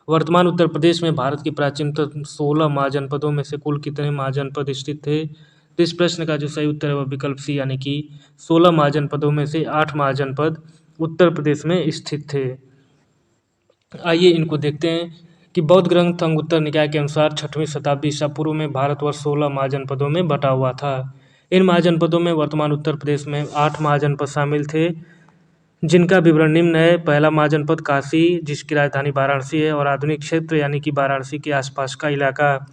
S1: वर्तमान उत्तर प्रदेश में भारत के प्राचीनतम 16 महाजनपदों में से कुल कितने महाजनपद स्थित थे? तो इस प्रश्न का जो सही उत्तर है वह विकल्प सी यानी कि 16 महाजनपदों में से 8 महाजनपद उत्तर प्रदेश में स्थित थे। आइए इनको देखते हैं कि बौद्ध ग्रंथ अंगुत्तर निकाय के अनुसार 6वीं शताब्दी ईसा पूर्व में भारतवर्ष 16 महाजनपदों में बटा हुआ था। इन महाजनपदों में वर्तमान उत्तर प्रदेश में 8 महाजनपद शामिल थे, जिनका विवरण निम्न है। पहला महाजनपद काशी, जिसकी राजधानी वाराणसी है और आधुनिक क्षेत्र यानी कि वाराणसी के आसपास का इलाका।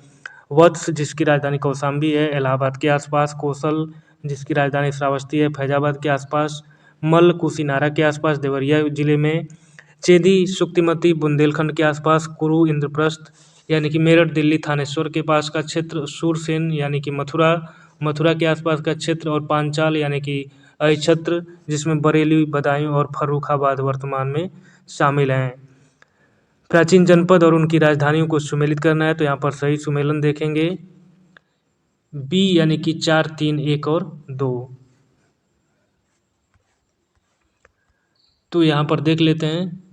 S1: वत्स, जिसकी राजधानी कौशाम्बी है, इलाहाबाद के आसपास। कोसल, जिसकी राजधानी श्रावस्ती है, फैजाबाद के आसपास। मल्ल, कुशीनारा के आसपास, देवरिया जिले में। चेदी, शुक्तिमती, बुंदेलखंड के आसपास। कुरु, इंद्रप्रस्थ यानी कि मेरठ, दिल्ली, थानेश्वर के पास का क्षेत्र। सूरसेन यानी कि मथुरा, मथुरा के आसपास का क्षेत्र। और पांचाल यानी कि अहिच्छत्र, जिसमें बरेली, बदायूं और फर्रुखाबाद वर्तमान में शामिल हैं। प्राचीन जनपद और उनकी राजधानियों को सुमेलित करना है तो यहाँ पर सही सुमेलन देखेंगे बी यानी कि 4, 3, 1 और 2। तो यहाँ पर देख लेते हैं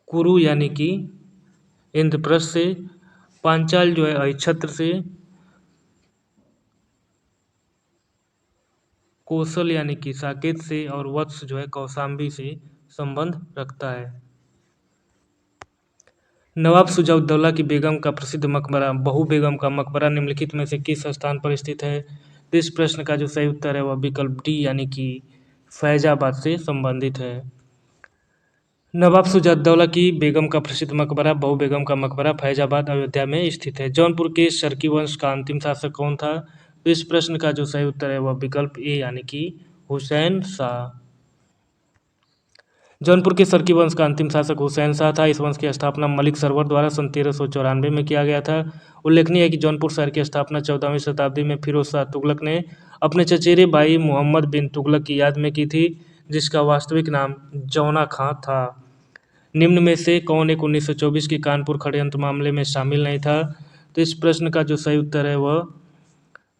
S1: कुरु यानी कि इंद्रप्रस्थ से, पांचाल जो है अहिच्छत्र से, कौशल यानी कि साकेत से और वत्स जो है कौशाम्बी से संबंध रखता है। नवाब शुजा-उद-दौला की बेगम का प्रसिद्ध मकबरा बहू बेगम का मकबरा निम्नलिखित में से किस स्थान पर स्थित है? तो इस प्रश्न का जो सही उत्तर है वह विकल्प डी यानी कि फैजाबाद से संबंधित है। नवाब शुजा-उद-दौला की बेगम का प्रसिद्ध मकबरा बहू बेगम का मकबरा फैजाबाद अयोध्या में स्थित है। जौनपुर के सरकी वंश का अंतिम शासक कौन था? तो इस प्रश्न का जो सही उत्तर है वह विकल्प ए यानी कि हुसैन शाह। जौनपुर के सरकी वंश का अंतिम शासक हुसैन शाह था। इस वंश की स्थापना मलिक सरवर द्वारा सन 1394 में किया गया था। उल्लेखनीय है कि जौनपुर शहर की स्थापना 14वीं शताब्दी में फिरोज शाह तुगलक ने अपने चचेरे भाई मोहम्मद बिन तुगलक की याद में की थी, जिसका वास्तविक नाम जौना खां था। निम्न में से कौन एक 1924 के कानपुर षड्यंत्र मामले में शामिल नहीं था? तो इस प्रश्न का जो सही उत्तर है वह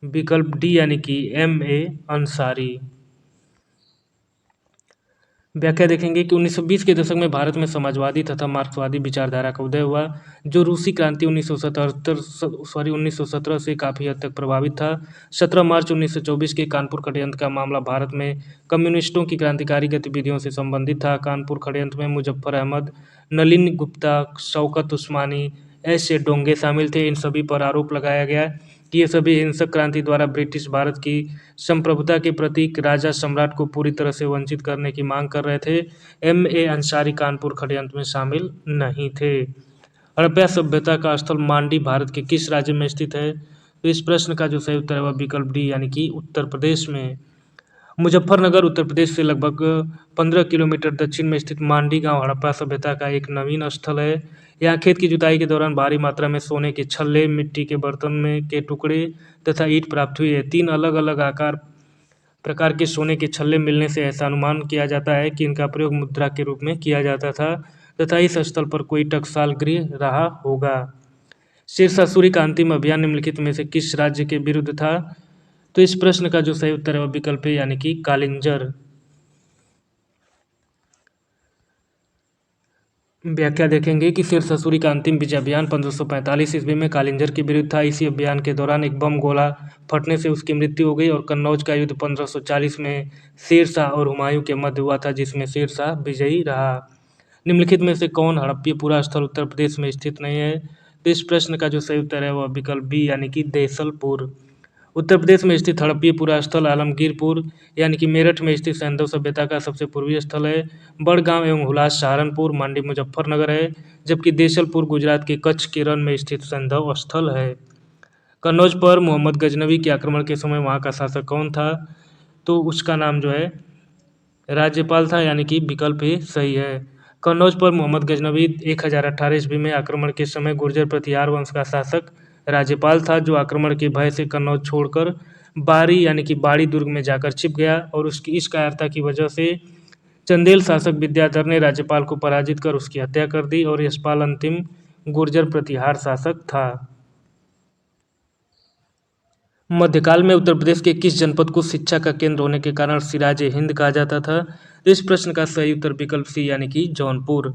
S1: विकल्प डी यानी कि M.A. अंसारी। व्याख्या देखेंगे कि 1920 के दशक में भारत में समाजवादी तथा मार्क्सवादी विचारधारा का उदय हुआ, जो रूसी क्रांति 1917 से काफ़ी हद तक प्रभावित था। 17 मार्च 1924 के कानपुर षड्यंत्र का मामला भारत में कम्युनिस्टों की क्रांतिकारी गतिविधियों से संबंधित था। कानपुर षड्यंत्र में मुजफ्फर अहमद, नलिनी गुप्ता, शौकत उस्मानी, S.A. डोंगे शामिल थे। इन सभी पर आरोप लगाया गया कि ये सभी हिंसक क्रांति द्वारा ब्रिटिश भारत की संप्रभुता के प्रतीक राजा सम्राट को पूरी तरह से वंचित करने की मांग कर रहे थे। M.A. अंसारी कानपुर षड्यंत्र में शामिल नहीं थे। हड़प्पा सभ्यता का स्थल मांडी भारत के किस राज्य में स्थित है? तो इस प्रश्न का जो सही उत्तर है वह विकल्प डी यानी कि उत्तर प्रदेश में। मुजफ्फरनगर उत्तर प्रदेश से लगभग 15 किलोमीटर दक्षिण में स्थित मांडी गांव हड़प्पा सभ्यता का एक नवीन स्थल है। यहाँ खेत की जुताई के दौरान भारी मात्रा में सोने के छल्ले, मिट्टी के बर्तन में के टुकड़े तथा ईंट प्राप्त हुई है। 3 अलग अलग प्रकार के सोने के छल्ले मिलने से ऐसा अनुमान किया जाता है कि इनका प्रयोग मुद्रा के रूप में किया जाता था तथा इस स्थल पर कोई टकसाल गृह रहा होगा। शेरशाह का अंतिम अभियान निम्नलिखित में से किस राज्य के विरुद्ध था? तो इस प्रश्न का जो सही उत्तर है वह विकल्प है यानी कि कालिंजर। व्याख्या देखेंगे कि शेरशाह का अंतिम विजय अभियान 1545 ईस्वी में कालिंजर के विरुद्ध था। इसी अभियान के दौरान एक बम गोला फटने से उसकी मृत्यु हो गई और कन्नौज का युद्ध 1540 में शेरशाह और हुमायूं के मध्य हुआ था, जिसमें शेरशाह विजयी रहा। निम्नलिखित में से कौन हड़प्पीपुरा स्थल उत्तर प्रदेश में स्थित नहीं है? तो इस प्रश्न का जो सही उत्तर है वह विकल्प बी यानी कि देसलपुर। उत्तर प्रदेश में स्थित हड़प्पीपुरा स्थल आलमगीरपुर यानी कि मेरठ में स्थित सैंधव सभ्यता का सबसे पूर्वीय स्थल है। बड़गांव एवं हुलास सहारनपुर, मांडी मुजफ्फरनगर है, जबकि देसलपुर गुजरात के कच्छ के रण में स्थित सैंधव स्थल है। कन्नौज पर मोहम्मद गजनवी के आक्रमण के समय वहाँ का शासक कौन था? तो उसका नाम जो है राज्यपाल था, यानी कि विकल्प ए सही है। कन्नौज पर मोहम्मद गजनवी 1018 ईस्वी में आक्रमण के समय गुर्जर प्रतिहार वंश का शासक राज्यपाल था, जो आक्रमण के भय से कन्नौज छोड़कर बारी यानी कि बाड़ी दुर्ग में जाकर छिप गया और उसकी इस कायरता की वजह से चंदेल शासक विद्याधर ने राज्यपाल को पराजित कर उसकी हत्या कर दी और यशपाल अंतिम गुर्जर प्रतिहार शासक था। मध्यकाल में उत्तर प्रदेश के किस जनपद को शिक्षा का केंद्र होने के कारण सिराज-ए-हिंद कहा जाता था? तो इस प्रश्न का सही उत्तर विकल्प सी यानी कि जौनपुर।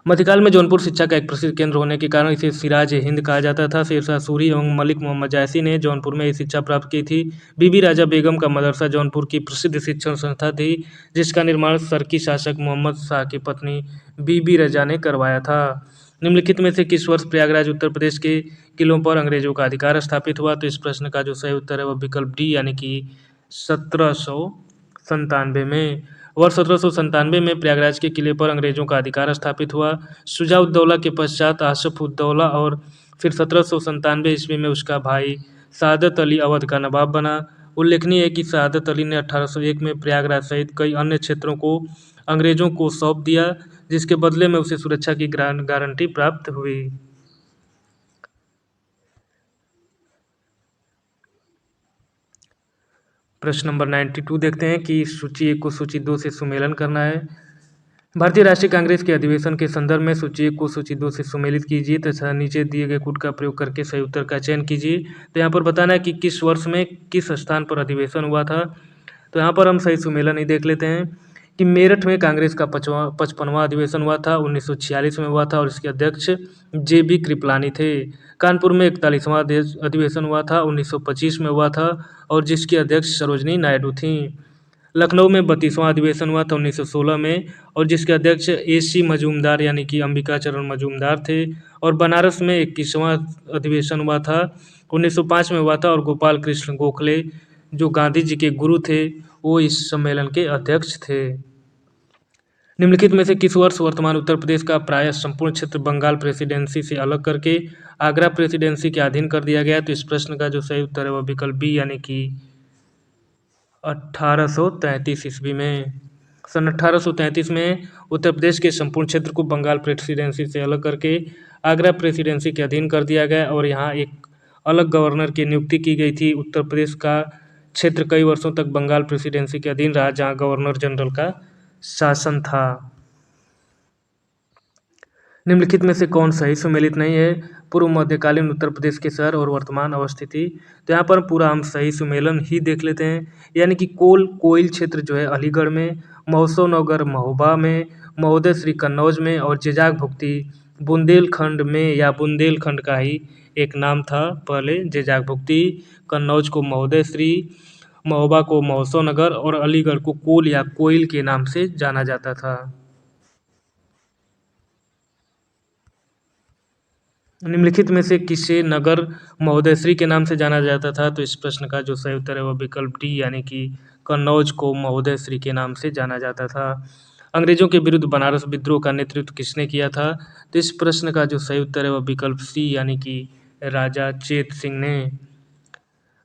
S1: मध्यकाल में जौनपुर शिक्षा का एक प्रसिद्ध केंद्र होने के कारण इसे सिराज ए हिंद कहा जाता था। शेरशाह सूरी एवं मलिक मोहम्मद जायसी ने जौनपुर में ये शिक्षा प्राप्त की थी। बीबी राजा बेगम का मदरसा जौनपुर की प्रसिद्ध शिक्षण संस्था थी, जिसका निर्माण सरकी शासक मोहम्मद शाह की पत्नी बीबी रजा ने करवाया था। निम्नलिखित में से किस वर्ष प्रयागराज उत्तर प्रदेश के किलों पर अंग्रेजों का अधिकार स्थापित हुआ? तो इस प्रश्न का जो सही उत्तर है वह विकल्प डी यानी कि 1797 में। वर्ष 1797 में प्रयागराज के किले पर अंग्रेजों का अधिकार स्थापित हुआ। शुजा-उद-दौला के पश्चात आसफ-उद-दौला और फिर 1797 ईस्वी में उसका भाई सआदत अली अवध का नवाब बना। उल्लेखनीय है कि सआदत अली ने 1801 में प्रयागराज सहित कई अन्य क्षेत्रों को अंग्रेजों को सौंप दिया, जिसके बदले में उसे सुरक्षा की गारंटी प्राप्त हुई। प्रश्न नंबर 92 देखते हैं कि सूची 1 को सूची 2 से सुमेलन करना है। भारतीय राष्ट्रीय कांग्रेस के अधिवेशन के संदर्भ में सूची 1 को सूची 2 से सुमेलित कीजिए तथा नीचे दिए गए कूट का प्रयोग करके सही उत्तर का चयन कीजिए। तो यहाँ पर बताना है कि किस वर्ष में किस स्थान पर अधिवेशन हुआ था। तो यहाँ पर हम सही सुमेलन ही देख लेते हैं कि मेरठ में कांग्रेस का 55वां अधिवेशन हुआ था, 1946 में हुआ था और इसके अध्यक्ष JB कृपलानी थे। कानपुर में 41वां अधिवेशन हुआ था, 1925 में हुआ था और जिसकी अध्यक्ष सरोजनी नायडू थीं। लखनऊ में 32वां अधिवेशन हुआ था 1916 में और जिसके अध्यक्ष AC मजूमदार यानी कि अंबिकाचरण मजूमदार थे। और बनारस में 21वां अधिवेशन हुआ था, 1905 में हुआ था और गोपाल कृष्ण गोखले जो गांधी जी के गुरु थे वो इस सम्मेलन के अध्यक्ष थे। निम्नलिखित में से किस वर्ष वर्तमान उत्तर प्रदेश का प्रायः संपूर्ण क्षेत्र बंगाल प्रेसिडेंसी से अलग करके आगरा प्रेसिडेंसी के अधीन कर दिया गया? तो इस प्रश्न का जो सही उत्तर है वह विकल्प बी यानी कि 1833 ईस्वी में। सन 1833 में उत्तर प्रदेश के संपूर्ण क्षेत्र को बंगाल प्रेसिडेंसी से अलग करके आगरा प्रेसिडेंसी के अधीन कर दिया गया और यहाँ एक अलग गवर्नर की नियुक्ति की गई थी। उत्तर प्रदेश का क्षेत्र कई वर्षों तक बंगाल प्रेसिडेंसी के अधीन रहा, जहाँ गवर्नर जनरल का शासन था। निम्नलिखित में से कौन सही सुमेलित नहीं है? पूर्व मध्यकालीन उत्तर प्रदेश के शहर और वर्तमान अवस्थिति। तो यहाँ पर पूरा हम सही सुमेलन ही देख लेते हैं, यानी कि कोइल क्षेत्र जो है अलीगढ़ में, महोत्सव नगर महोबा में, महोदय श्री कन्नौज में और जेजाग भुक्ति बुंदेलखंड में, या बुंदेलखंड का ही एक नाम था पहले जेजाग भुक्ति, कन्नौज को महोदय श्री, महोबा को महोत्सव नगर और अलीगढ़ को कोल या कोइल के नाम से जाना जाता था। निम्नलिखित में से किसे नगर महोदयश्री के नाम से जाना जाता था? तो इस प्रश्न का जो सही उत्तर है वह विकल्प डी यानी कि कन्नौज को महोदयश्री के नाम से जाना जाता था। अंग्रेजों के विरुद्ध बनारस विद्रोह का नेतृत्व किसने किया था? तो इस प्रश्न का जो सही उत्तर है वह विकल्प सी यानी कि राजा चेत सिंह ने।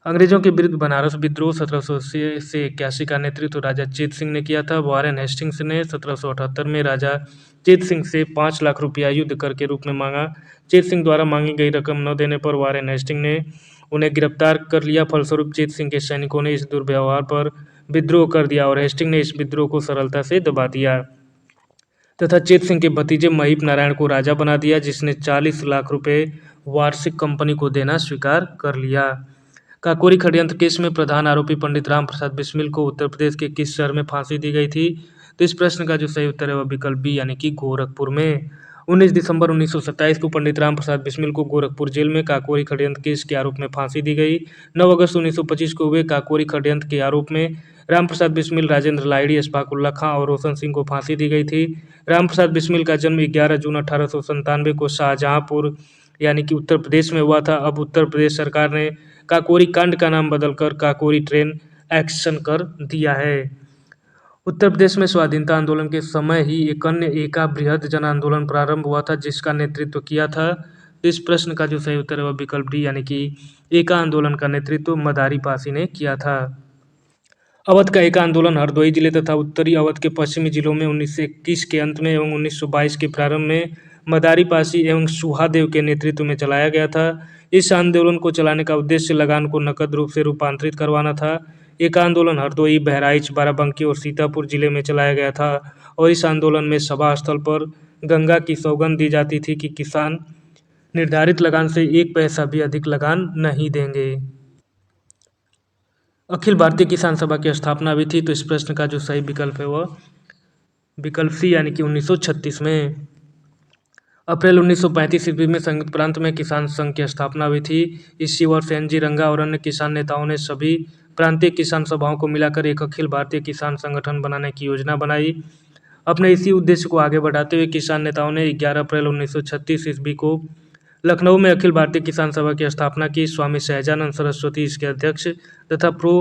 S1: अंग्रेजों के विरुद्ध बनारस विद्रोह 1780 से 81 का नेतृत्व राजा चेत सिंह ने किया था। वारेन हेस्टिंग्स ने 1778 में राजा चेत सिंह से 5 लाख रुपया युद्ध कर के रूप में मांगा। चेत सिंह द्वारा मांगी गई रकम न देने पर वारेन हेस्टिंग ने उन्हें गिरफ्तार कर लिया। फलस्वरूप चेत सिंह के सैनिकों ने इस दुर्व्यवहार पर विद्रोह कर दिया और हेस्टिंग ने इस विद्रोह को सरलता से दबा दिया तथा चेत सिंह के भतीजे महीप नारायण को राजा बना दिया, जिसने 40 लाख रुपए वार्षिक कंपनी को देना स्वीकार कर लिया। काकोरी षड्यंत्र केस में प्रधान आरोपी पंडित राम प्रसाद बिस्मिल को उत्तर प्रदेश के किस शहर में फांसी दी गई थी? तो इस प्रश्न का जो सही उत्तर है वह विकल्प बी यानी कि गोरखपुर में। 19 दिसंबर 1927 को पंडित राम प्रसाद बिस्मिल को गोरखपुर जेल में काकोरी षड्यंत्र केस के आरोप में फांसी दी गई। 9 अगस्त 1925 को हुए काकोरी षड्यंत्र के आरोप में राम प्रसाद बिस्मिल, राजेंद्र लाहिड़ी, अशफाक उल्ला खां और रोशन सिंह को फांसी दी गई थी। राम प्रसाद बिस्मिल का जन्म 11 जून 1897 को शाहजहांपुर यानी कि उत्तर प्रदेश में हुआ था। अब उत्तर प्रदेश सरकार ने काकोरी कांड का नाम बदलकर काकोरी ट्रेन एक्शन कर दिया है। उत्तर प्रदेश में स्वाधीनता आंदोलन के समय ही एक अन्य एका बृहद जन आंदोलन प्रारंभ हुआ था, जिसका नेतृत्व किया था। इस प्रश्न का जो सही उत्तर है वह विकल्प डी यानी कि एका आंदोलन का नेतृत्व मदारी पासी ने किया था। अवध का एका आंदोलन हरदोई जिले तथा उत्तरी अवध के पश्चिमी जिलों में 1921 के अंत में एवं 1922 के प्रारंभ में मदारी पासी एवं सुहादेव के नेतृत्व में चलाया गया था। इस आंदोलन को चलाने का उद्देश्य लगान को नकद रूप से रूपांतरित करवाना था। एक आंदोलन हरदोई, बहराइच, बाराबंकी और सीतापुर जिले में चलाया गया था और इस आंदोलन में सभा स्थल पर गंगा की सौगंध दी जाती थी कि किसान निर्धारित लगान से 1 पैसा भी अधिक लगान नहीं देंगे। अखिल भारतीय किसान सभा की स्थापना हुई थी। तो इस प्रश्न का जो सही विकल्प है वह विकल्प सी यानी कि 1936 में। अप्रैल 1935 ईस्वी में संयुक्त प्रांत में किसान संघ की स्थापना हुई थी। इसी वर्ष एन.जी. रंगा और अन्य किसान नेताओं ने सभी प्रांतीय किसान सभाओं को मिलाकर एक अखिल भारतीय किसान संगठन बनाने की योजना बनाई। अपने इसी उद्देश्य को आगे बढ़ाते हुए किसान नेताओं ने 11 अप्रैल 1936 ईस्वी को लखनऊ में अखिल भारतीय किसान सभा की स्थापना की। स्वामी सहजानंद सरस्वती इसके अध्यक्ष तथा प्रो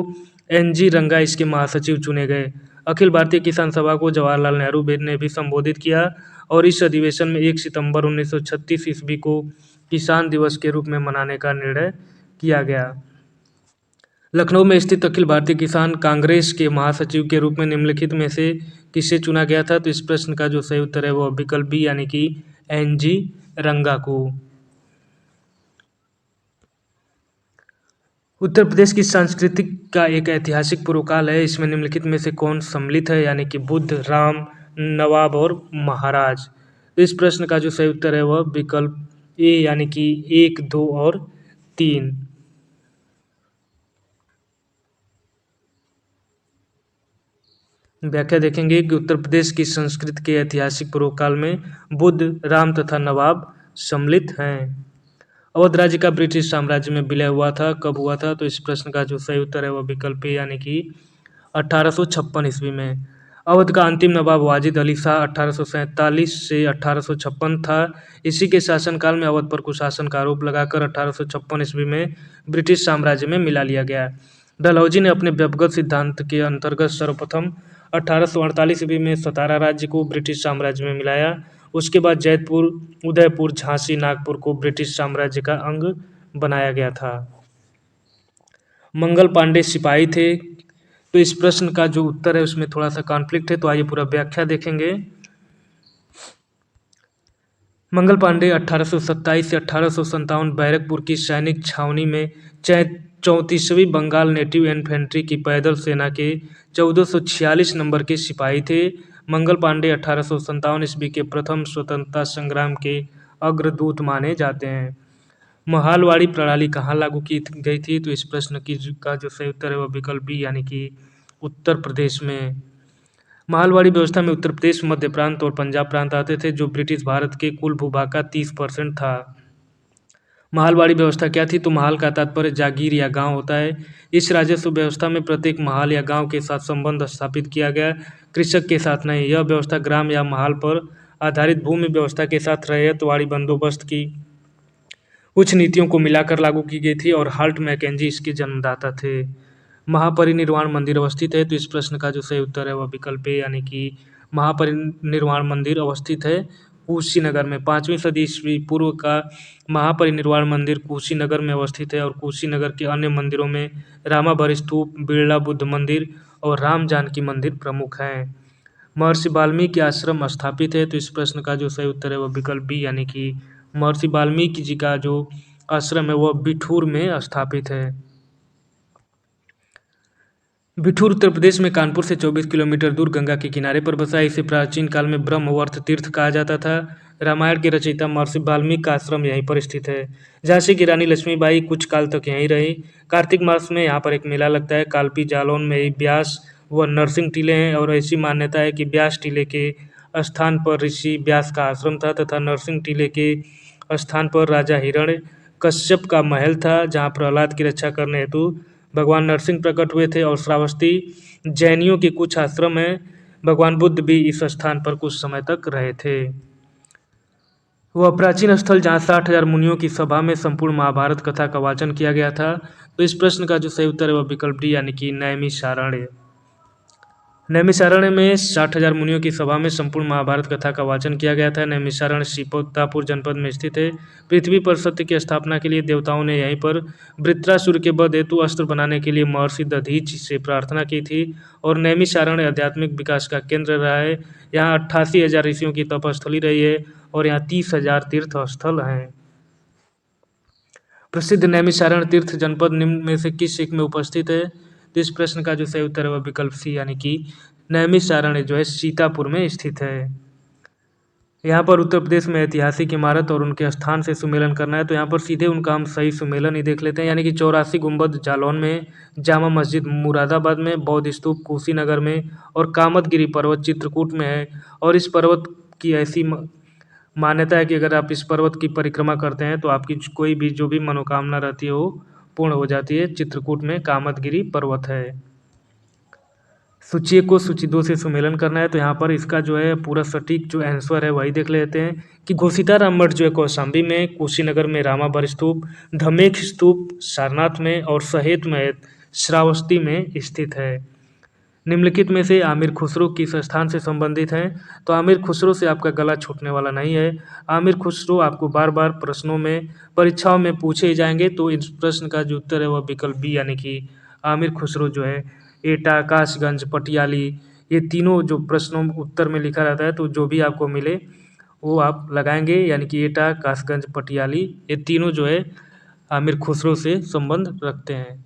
S1: एन.जी. रंगा इसके महासचिव चुने गए। अखिल भारतीय किसान सभा को जवाहरलाल नेहरू ने भी संबोधित किया और इस अधिवेशन में 1 सितंबर 1936 ईस्वी को किसान दिवस के रूप में मनाने का निर्णय किया गया। लखनऊ में स्थित अखिल भारतीय किसान कांग्रेस के महासचिव के रूप में निम्नलिखित में से किसे चुना गया था? तो इस प्रश्न का जो सही उत्तर है वो विकल्प बी यानी कि एन.जी. रंगा को। उत्तर प्रदेश की संस्कृति का एक ऐतिहासिक पूर्वकाल है। इसमें निम्नलिखित में से कौन सम्मिलित है? यानी कि बुद्ध, राम, नवाब और महाराज। तो इस प्रश्न का जो सही उत्तर है वह विकल्प ए यानी कि 1, 2 और 3। व्याख्या देखेंगे कि उत्तर प्रदेश की संस्कृति के ऐतिहासिक पूर्वकाल में बुद्ध, राम तथा नवाब सम्मिलित हैं। अवध राज्य का ब्रिटिश साम्राज्य में विलय हुआ था, कब हुआ था? तो इस प्रश्न का जो सही उत्तर है वह विकल्प ए यानी कि 1856 ईस्वी में। अवध का अंतिम नवाब वाजिद अली शाह 1847 से 1856 था। इसी के शासनकाल में अवध पर कुशासन का आरोप लगाकर 1856 ईस्वी में ब्रिटिश साम्राज्य में मिला लिया गया। डलहौजी ने अपने व्यवगत सिद्धांत के अंतर्गत सर्वप्रथम 1848 ईस्वी में सतारा राज्य को ब्रिटिश साम्राज्य में मिलाया। उसके बाद जैतपुर, उदयपुर, झांसी, नागपुर को ब्रिटिश साम्राज्य का अंग बनाया गया था। मंगल पांडे सिपाही थे। तो इस प्रश्न का जो उत्तर है उसमें थोड़ा सा कॉन्फ्लिक्ट है, तो आइए पूरा व्याख्या देखेंगे। मंगल पांडे 1827 से 1857 बैरकपुर की सैनिक छावनी में 34वीं बंगाल नेटिव इन्फेंट्री की पैदल सेना के 1446 नंबर के सिपाही थे। मंगल पांडे 1857 ईस्वी के प्रथम स्वतंत्रता संग्राम के अग्रदूत माने जाते हैं। महालवाड़ी प्रणाली कहाँ लागू की गई थी? तो इस प्रश्न का जो सही उत्तर है वह विकल्प बी यानी कि उत्तर प्रदेश में। मालवाड़ी व्यवस्था में उत्तर प्रदेश, मध्य प्रांत और पंजाब प्रांत आते थे, जो ब्रिटिश भारत के कुल भूभाग का 30% था। महालवाड़ी व्यवस्था क्या थी? तो महाल का तात्पर्य जागीर या गांव होता है। इस राजस्व व्यवस्था में प्रत्येक महाल या गांव के साथ संबंध स्थापित किया गया, कृषक के साथ नहीं। यह व्यवस्था ग्राम या महाल पर आधारित भूमि व्यवस्था के साथ रैयतवाड़ी बंदोबस्त की कुछ नीतियों को मिलाकर लागू की गई थी और हाल्ट मैकेंजी इसके जन्मदाता थे। महापरिनिर्वाण मंदिर अवस्थित है। तो इस प्रश्न का जो सही उत्तर है वह विकल्प ए यानी कि महापरिनिर्वाण मंदिर अवस्थित है कुशीनगर में। 5वीं सदी ईस्वी पूर्व का महापरिनिर्वाण मंदिर कुशीनगर में अवस्थित है और कुशीनगर के अन्य मंदिरों में रामाभर स्तूप, बिरला बुद्ध मंदिर और राम जानकी मंदिर प्रमुख हैं। महर्षि वाल्मीकि आश्रम स्थापित है। तो इस प्रश्न का जो सही उत्तर है वह विकल्प बी यानी कि महर्षि वाल्मीकि जी का जो आश्रम है वह बिठूर में स्थापित है। बिठूर उत्तर प्रदेश में कानपुर से 24 किलोमीटर दूर गंगा के किनारे पर बसा है। इसे प्राचीन काल में ब्रह्मवर्त तीर्थ कहा जाता था। रामायण के रचयिता महर्षि वाल्मीकि का आश्रम यहीं पर स्थित है। झांसी की रानी लक्ष्मीबाई कुछ काल तक यहीं रही। कार्तिक मास में यहाँ पर एक मेला लगता है। कालपी जालौन में ही व्यास व नरसिंह टीले हैं और ऐसी मान्यता है कि व्यास टीले के स्थान पर ऋषि व्यास का आश्रम था तथा नरसिंह टीले के स्थान पर राजा हिरण्य कश्यप का महल था, जहाँ प्रहलाद की रक्षा करने हेतु भगवान नरसिंह प्रकट हुए थे। और श्रावस्ती जैनियों के कुछ आश्रम हैं। भगवान बुद्ध भी इस स्थान पर कुछ समय तक रहे थे। वह प्राचीन स्थल जहाँ 60,000 मुनियों की सभा में संपूर्ण महाभारत कथा का वाचन किया गया था। तो इस प्रश्न का जो सही उत्तर है वह विकल्प डी यानी कि नैमिषारण्य। नैमिषारण्य में 60,000 मुनियों की सभा में संपूर्ण महाभारत कथा का वाचन किया गया था। नैमिषारण्य सीतापुर जनपद में स्थित है। पृथ्वी पर सत्य की स्थापना के लिए देवताओं ने यहीं पर वृत्रासुर के वध हेतु अस्त्र बनाने के लिए महर्षि दधीच से प्रार्थना की थी और नैमिषारण्य आध्यात्मिक विकास का केंद्र रहा है। यहाँ 88,000 ऋषियों की तपस्थली रही है और यहाँ 30,000 तीर्थ स्थल हैं। प्रसिद्ध नैमिषारण्य तीर्थ जनपद निम्न में से किस एक में उपस्थित है? तो इस प्रश्न का जो सही उत्तर है वह विकल्प सी यानी कि नैमिषारण्य जो है सीतापुर में स्थित है। यहाँ पर उत्तर प्रदेश में ऐतिहासिक इमारत और उनके स्थान से सुमेलन करना है, तो यहाँ पर सीधे उनका हम सही सुमेलन ही देख लेते हैं। यानी कि 84 गुंबद जालौन में, जामा मस्जिद मुरादाबाद में, बौद्ध स्तूप कुशीनगर में और कामतगिरी पर्वत चित्रकूट में है। और इस पर्वत की ऐसी मान्यता है कि अगर आप इस पर्वत की परिक्रमा करते हैं तो आपकी कोई भी जो भी मनोकामना रहती है वो पूर्ण हो जाती है। चित्रकूट में कामदगिरि पर्वत है। सूची 1 को सूची 2 से सुमेलन करना है तो यहाँ पर इसका जो है पूरा सटीक जो आंसर है वही देख लेते हैं कि घोसीताराम मठ जो है कौशाम्बी में, कुशीनगर में रामावर स्तूप, धमेख स्तूप सारनाथ में और सहेत में श्रावस्ती में स्थित है। निम्नलिखित में से आमिर खुसरो किस स्थान से संबंधित हैं? तो आमिर खुसरो से आपका गला छूटने वाला नहीं है। आमिर खुसरो आपको बार बार प्रश्नों में, परीक्षाओं में पूछे ही जाएंगे। तो इस प्रश्न का जो उत्तर है वह विकल्प बी यानी कि आमिर खुसरो जो है एटा, कासगंज, पटियाली, ये तीनों जो प्रश्नों उत्तर में लिखा रहता है तो जो भी आपको मिले वो आप लगाएंगे, यानी कि एटा, कासगंज, पटियाली ये तीनों जो है आमिर खुसरो से संबंध रखते हैं।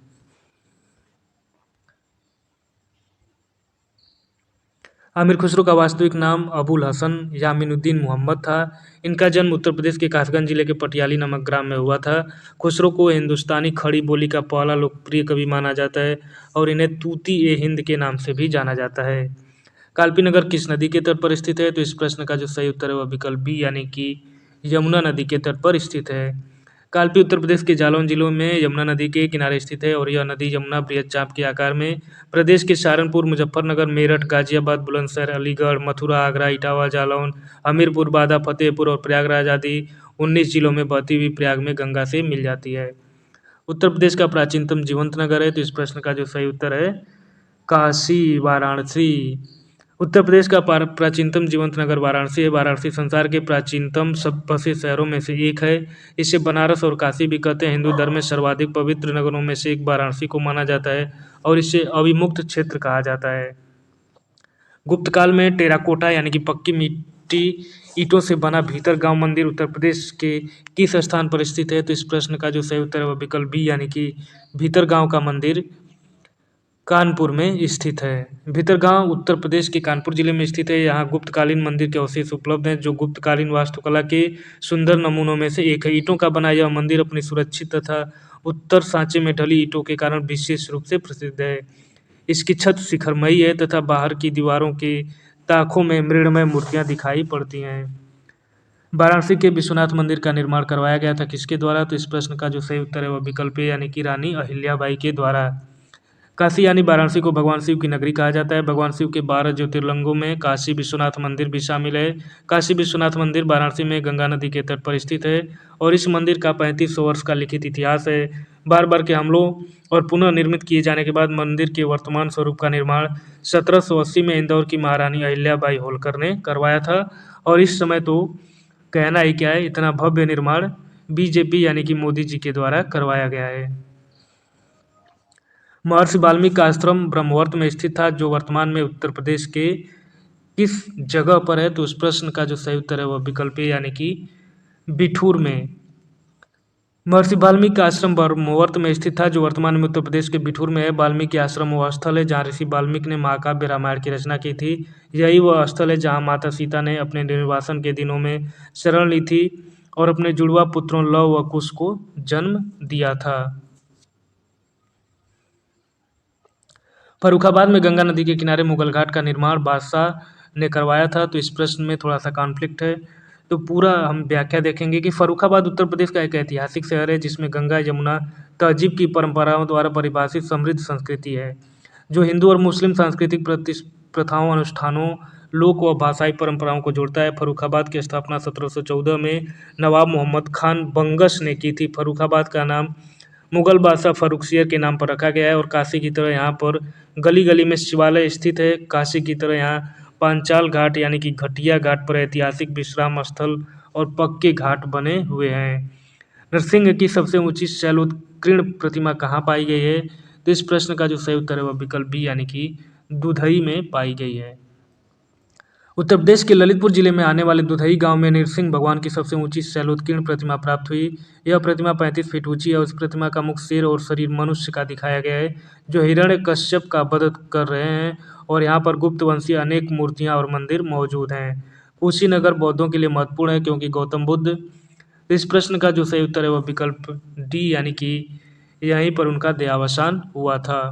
S1: आमिर खुसरो का वास्तविक नाम अबुल हसन यामीनुद्दीन मोहम्मद था। इनका जन्म उत्तर प्रदेश के कासगंज जिले के पटियाली नामक ग्राम में हुआ था। खुसरो को हिंदुस्तानी खड़ी बोली का पहला लोकप्रिय कवि माना जाता है और इन्हें तूती ए हिंद के नाम से भी जाना जाता है। कालपी नगर किस नदी के तट पर स्थित है? तो इस प्रश्न का जो सही उत्तर है वह विकल्प बी यानी कि यमुना नदी के तट पर स्थित है। कालपी उत्तर प्रदेश के जालौन जिलों में यमुना नदी के किनारे स्थित है और यह नदी यमुना बृहद चाप के आकार में प्रदेश के सहारनपुर, मुजफ्फरनगर, मेरठ, गाजियाबाद, बुलंदशहर, अलीगढ़, मथुरा, आगरा, इटावा, जालौन, हमीरपुर, बांदा, फतेहपुर और प्रयागराज आदि 19 जिलों में बहती हुई प्रयाग में गंगा से मिल जाती है। उत्तर प्रदेश का प्राचीनतम जीवंत नगर है तो इस प्रश्न का जो सही उत्तर है काशी वाराणसी। उत्तर प्रदेश का प्राचीनतम जीवंत नगर वाराणसी है। वाराणसी संसार के प्राचीनतम सब बसे शहरों में से एक है। इसे बनारस और काशी भी कहते हैं। हिंदू धर्म में सर्वाधिक पवित्र नगरों में से एक वाराणसी को माना जाता है और इसे अविमुक्त क्षेत्र कहा जाता है। गुप्त काल में टेराकोटा यानी कि पक्की मिट्टी ईंटों से बना भीतर गांव मंदिर उत्तर प्रदेश के किस स्थान पर स्थित है? तो इस प्रश्न का जो सही उत्तर है वह विकल्प बी यानी कि भीतर गांव का मंदिर कानपुर में स्थित है। भीतरगांव उत्तर प्रदेश के कानपुर जिले में स्थित है। यहाँ गुप्तकालीन मंदिर के अवशेष उपलब्ध हैं जो गुप्तकालीन वास्तुकला के सुंदर नमूनों में से एक है। ईंटों का बना यह मंदिर अपनी सुरक्षित तथा उत्तर सांचे में ढली ईंटों के कारण विशेष रूप से प्रसिद्ध है। इसकी छत शिखरमयी है तथा बाहर की दीवारों के ताकों में मृणमय मूर्तियां दिखाई पड़ती हैं। वाराणसी के विश्वनाथ मंदिर का निर्माण करवाया गया था किसके द्वारा? तो इस प्रश्न का जो सही उत्तर है वह विकल्प ए यानी कि रानी अहिल्याबाई के द्वारा। काशी यानी वाराणसी को भगवान शिव की नगरी कहा जाता है। भगवान शिव के 12 ज्योतिर्लिंगों में काशी विश्वनाथ मंदिर भी शामिल है। काशी विश्वनाथ मंदिर वाराणसी में गंगा नदी के तट पर स्थित है और इस मंदिर का 3500 वर्ष का लिखित इतिहास है। बार बार के हमलों और पुनः निर्मित किए जाने के बाद मंदिर के वर्तमान स्वरूप का निर्माण 1780 में इंदौर की महारानी अहिल्याबाई होलकर ने करवाया था और इस समय तो कहना ही क्या है, इतना भव्य निर्माण बीजेपी यानी कि मोदी जी के द्वारा करवाया गया है। महर्षि वाल्मीकि का आश्रम ब्रह्मवर्त में स्थित था जो वर्तमान में उत्तर प्रदेश के किस जगह पर है? तो उस प्रश्न का जो सही उत्तर है वह विकल्प ए यानी कि बिठूर में। महर्षि वाल्मीकि का आश्रम ब्रह्मवर्त में स्थित था जो वर्तमान में उत्तर प्रदेश के बिठूर में है। वाल्मीकि आश्रम वह स्थल है जहाँ ऋषि वाल्मीकि ने महाकाव्य रामायण की रचना की थी। यही वह स्थल है जहाँ माता सीता ने अपने निर्वासन के दिनों में शरण ली थी और अपने जुड़वा पुत्रों लव व कुश को जन्म दिया था। फर्रुखाबाद में गंगा नदी के किनारे मुगल घाट का निर्माण बादशाह ने करवाया था। तो इस प्रश्न में थोड़ा सा कॉन्फ्लिक्ट है तो पूरा हम व्याख्या देखेंगे कि फर्रुखाबाद उत्तर प्रदेश का एक ऐतिहासिक शहर है जिसमें गंगा यमुना तहजीब की परंपराओं द्वारा परिभाषित समृद्ध संस्कृति है जो हिंदू और मुस्लिम सांस्कृतिक प्रथाओं, अनुष्ठानों, लोक व भाषाई परंपराओं को जोड़ता है। फर्रुखाबाद की स्थापना 1714 में नवाब मोहम्मद खान बंगश ने की थी। फर्रुखाबाद का नाम मुगल बादशाह फर्रुखसियर के नाम पर रखा गया है और काशी की तरह यहाँ पर गली गली में शिवालय स्थित है। काशी की तरह यहाँ पांचाल घाट यानी कि घटिया घाट पर ऐतिहासिक विश्राम स्थल और पक्के घाट बने हुए हैं। नरसिंह की सबसे ऊंची शैलोत्कीर्ण प्रतिमा कहाँ पाई गई है? तो इस प्रश्न का जो सही उत्तर है वह विकल्प बी यानी कि दुधई में पाई गई है। उत्तर प्रदेश के ललितपुर जिले में आने वाले दुधई गांव में नरसिंह भगवान की सबसे ऊंची शैलोत्कीर्ण प्रतिमा प्राप्त हुई। यह प्रतिमा 35 फीट ऊंची है और इस प्रतिमा का मुख शेर और शरीर मनुष्य का दिखाया गया है जो हिरण्यकश्यप का वध कर रहे हैं और यहाँ पर गुप्त वंशीय अनेक मूर्तियाँ और मंदिर मौजूद हैं। कुशीनगर बौद्धों के लिए महत्वपूर्ण है क्योंकि गौतम बुद्ध। इस प्रश्न का जो सही उत्तर है वह विकल्प डी यानी कि यहीं पर उनका देहावसान हुआ था।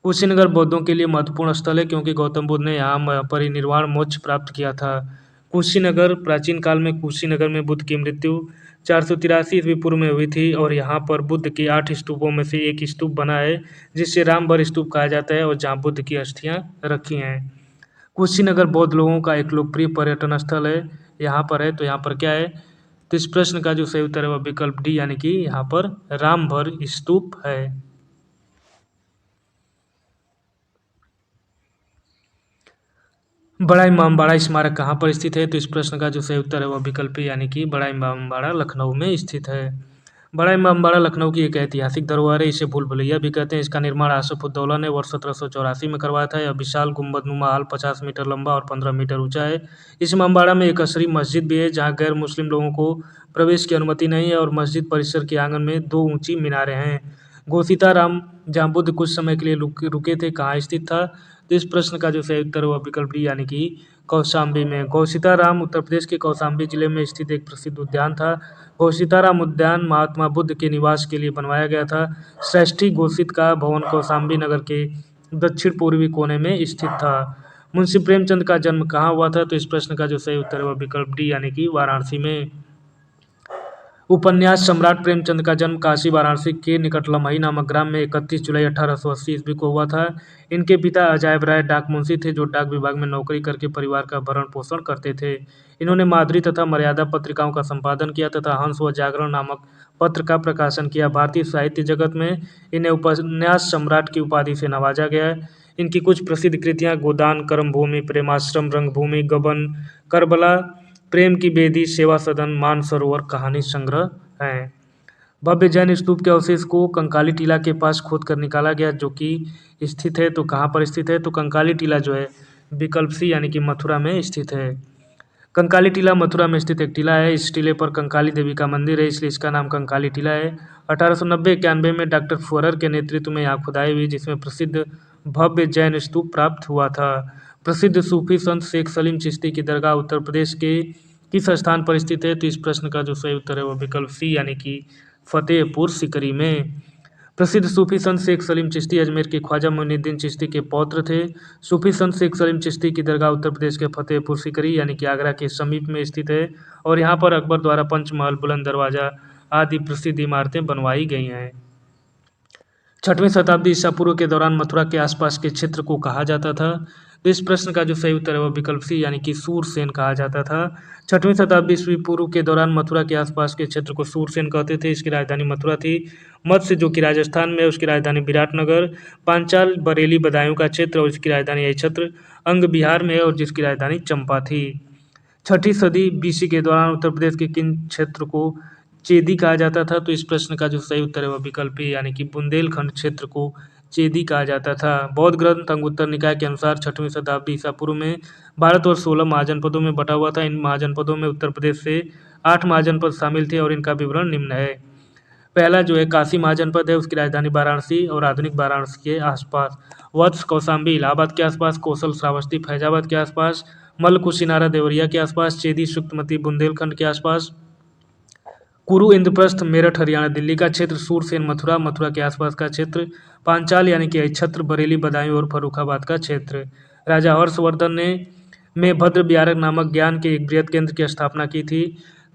S1: कुशीनगर बौद्धों के लिए महत्वपूर्ण स्थल है क्योंकि गौतम बुद्ध ने यहाँ परिनिर्वाण मोक्ष प्राप्त किया था। कुशीनगर, प्राचीन काल में कुशीनगर में बुद्ध की मृत्यु 483 ईस्वी पूर्व में हुई थी और यहाँ पर बुद्ध के 8 स्तूपों में से एक स्तूप बना है जिसे रामबन स्तूप कहा जाता है और जहाँ बुद्ध की अस्थियाँ रखी हैं। कुशीनगर बौद्ध लोगों का एक लोकप्रिय पर्यटन स्थल है, यहाँ पर है, तो यहाँ पर क्या है, तो इस प्रश्न का जो सही उत्तर है वह विकल्प डी यानी कि यहाँ पर रामभर स्तूप है। बड़ा इमामबाड़ा स्मारक कहाँ पर स्थित है, तो इस प्रश्न का जो सही उत्तर है वह विकल्प यानी कि बड़ा इमामबाड़ा लखनऊ में स्थित है। बड़ा इमामबाड़ा लखनऊ की एक ऐतिहासिक धरोहर है, इसे भूल भुलैया भी कहते हैं। इसका निर्माण आसफउद्दौला ने वर्ष 1784 में करवाया था। यह विशाल गुंबदनुमा हाल 50 मीटर लंबा और 15 मीटर ऊंचा है। इस इमामबाड़ा में एक असरी मस्जिद भी है जहाँ गैर मुस्लिम लोगों को प्रवेश की अनुमति नहीं है और मस्जिद परिसर के आंगन में 2 ऊंची मीनारें हैं। गोसीताराम, जहाँ बुद्ध कुछ समय के लिए रुके थे, कहाँ स्थित था, तो इस प्रश्न का जो सही उत्तर हुआ विकल्प डी यानी कि कौशाम्बी में। गौसीताराम उत्तर प्रदेश के कौशाम्बी जिले में स्थित एक प्रसिद्ध उद्यान था। गौसीताराम उद्यान महात्मा बुद्ध के निवास के लिए बनवाया गया था। श्रेष्ठी घोषित का भवन कौशाम्बी नगर के दक्षिण पूर्वी कोने में स्थित था। मुंशी प्रेमचंद का जन्म कहाँ हुआ था, तो इस प्रश्न का जो सही उत्तर है वह विकल्प डी यानी कि वाराणसी में। उपन्यास सम्राट प्रेमचंद का जन्म काशी वाराणसी के निकट लम्हई नामक ग्राम में 31 जुलाई 1880 ईस्वी को हुआ था। इनके पिता अजायब राय डाक मुंशी थे जो डाक विभाग में नौकरी करके परिवार का भरण पोषण करते थे। इन्होंने माधुरी तथा मर्यादा पत्रिकाओं का संपादन किया तथा हंस व जागरण नामक पत्र का प्रकाशन किया। भारतीय साहित्य जगत में इन्हें उपन्यास सम्राट की उपाधि से नवाजा गया है। इनकी कुछ प्रसिद्ध कृतियाँ गोदान, कर्मभूमि, प्रेमाश्रम, रंगभूमि, गबन, करबला, प्रेम की बेदी, सेवा सदन, मानसरोवर कहानी संग्रह हैं। भव्य जैन स्तूप के अवशेष को कंकाली टीला के पास खोद कर निकाला गया जो कि स्थित है, तो कहाँ पर स्थित है, तो कंकाली टीला जो है विकल्प सी यानी कि मथुरा में स्थित है। कंकाली टीला मथुरा में स्थित एक टीला है। इस टीले पर कंकाली देवी का मंदिर है, इसलिए इसका नाम कंकाली टीला है। 1890-91 में डॉक्टर फुहरर के नेतृत्व में यहाँ खुदाई हुई जिसमें प्रसिद्ध भव्य जैन स्तूप प्राप्त हुआ था। प्रसिद्ध सूफी संत शेख सलीम चिश्ती की दरगाह उत्तर प्रदेश के किस स्थान पर स्थित है, तो इस प्रश्न का जो सही उत्तर है वह विकल्प सी यानी कि फतेहपुर सीकरी में। प्रसिद्ध सूफी संत शेख सलीम चिश्ती अजमेर के ख्वाजा मोइनुद्दीन चिश्ती के पौत्र थे। सूफी संत शेख सलीम चिश्ती की दरगाह उत्तर प्रदेश के फतेहपुर सीकरी यानी कि आगरा के समीप में स्थित है और यहाँ पर अकबर द्वारा पंचमहल, बुलंद दरवाजा आदि प्रसिद्ध इमारतें बनवाई गई हैं। 6वीं शताब्दी ईसा पूर्व के दौरान मथुरा के आसपास के क्षेत्र को कहा जाता था, तो इस प्रश्न का जो सही उत्तर है वह विकल्प सी यानी कि सूरसेन कहा जाता था। 6वीं शताब्दी ईस्वी पूर्व के दौरान मथुरा के आसपास के क्षेत्र को सूरसेन कहते थे। इसकी राजधानी मथुरा थी। मत्स्य जो कि राजस्थान में है उसकी राजधानी विराटनगर, पांचाल बरेली बदायूं का क्षेत्र और उसकी राजधानी यक्षत्र, अंग बिहार में है और जिसकी राजधानी चंपा थी। 6ठी सदी बीसी के दौरान उत्तर प्रदेश के किन क्षेत्र को चेदी कहा जाता था, तो इस प्रश्न का जो सही उत्तर है वह विकल्प ए यानी कि बुंदेलखंड क्षेत्र को चेदी कहा जाता था। बौद्ध ग्रंथ अंगुत्तर निकाय के अनुसार 6वीं शताब्दी ईसा पूर्व में भारत और 16 महाजनपदों में बटा हुआ था। इन महाजनपदों में उत्तर प्रदेश से 8 महाजनपद शामिल थे और इनका विवरण निम्न है। पहला जो है काशी महाजनपद है, उसकी राजधानी वाराणसी और आधुनिक वाराणसी के आसपास। वत्स कौशाम्बी इलाहाबाद के आसपास, कौशल श्रावस्ती फैजाबाद के आसपास, मल्ल कुशीनारा देवरिया के आसपास, चेदी सुक्तमती बुंदेलखंड के आसपास, कुरु इंद्रप्रस्थ मेरठ हरियाणा दिल्ली का क्षेत्र, सूरसेन मथुरा मथुरा के आसपास का क्षेत्र, पांचाल यानी कि छत्र बरेली बदायूं और फर्रुखाबाद का क्षेत्र। राजा हर्षवर्धन ने में भद्र बिहारक नामक ज्ञान के एक बृहद केंद्र की स्थापना की थी।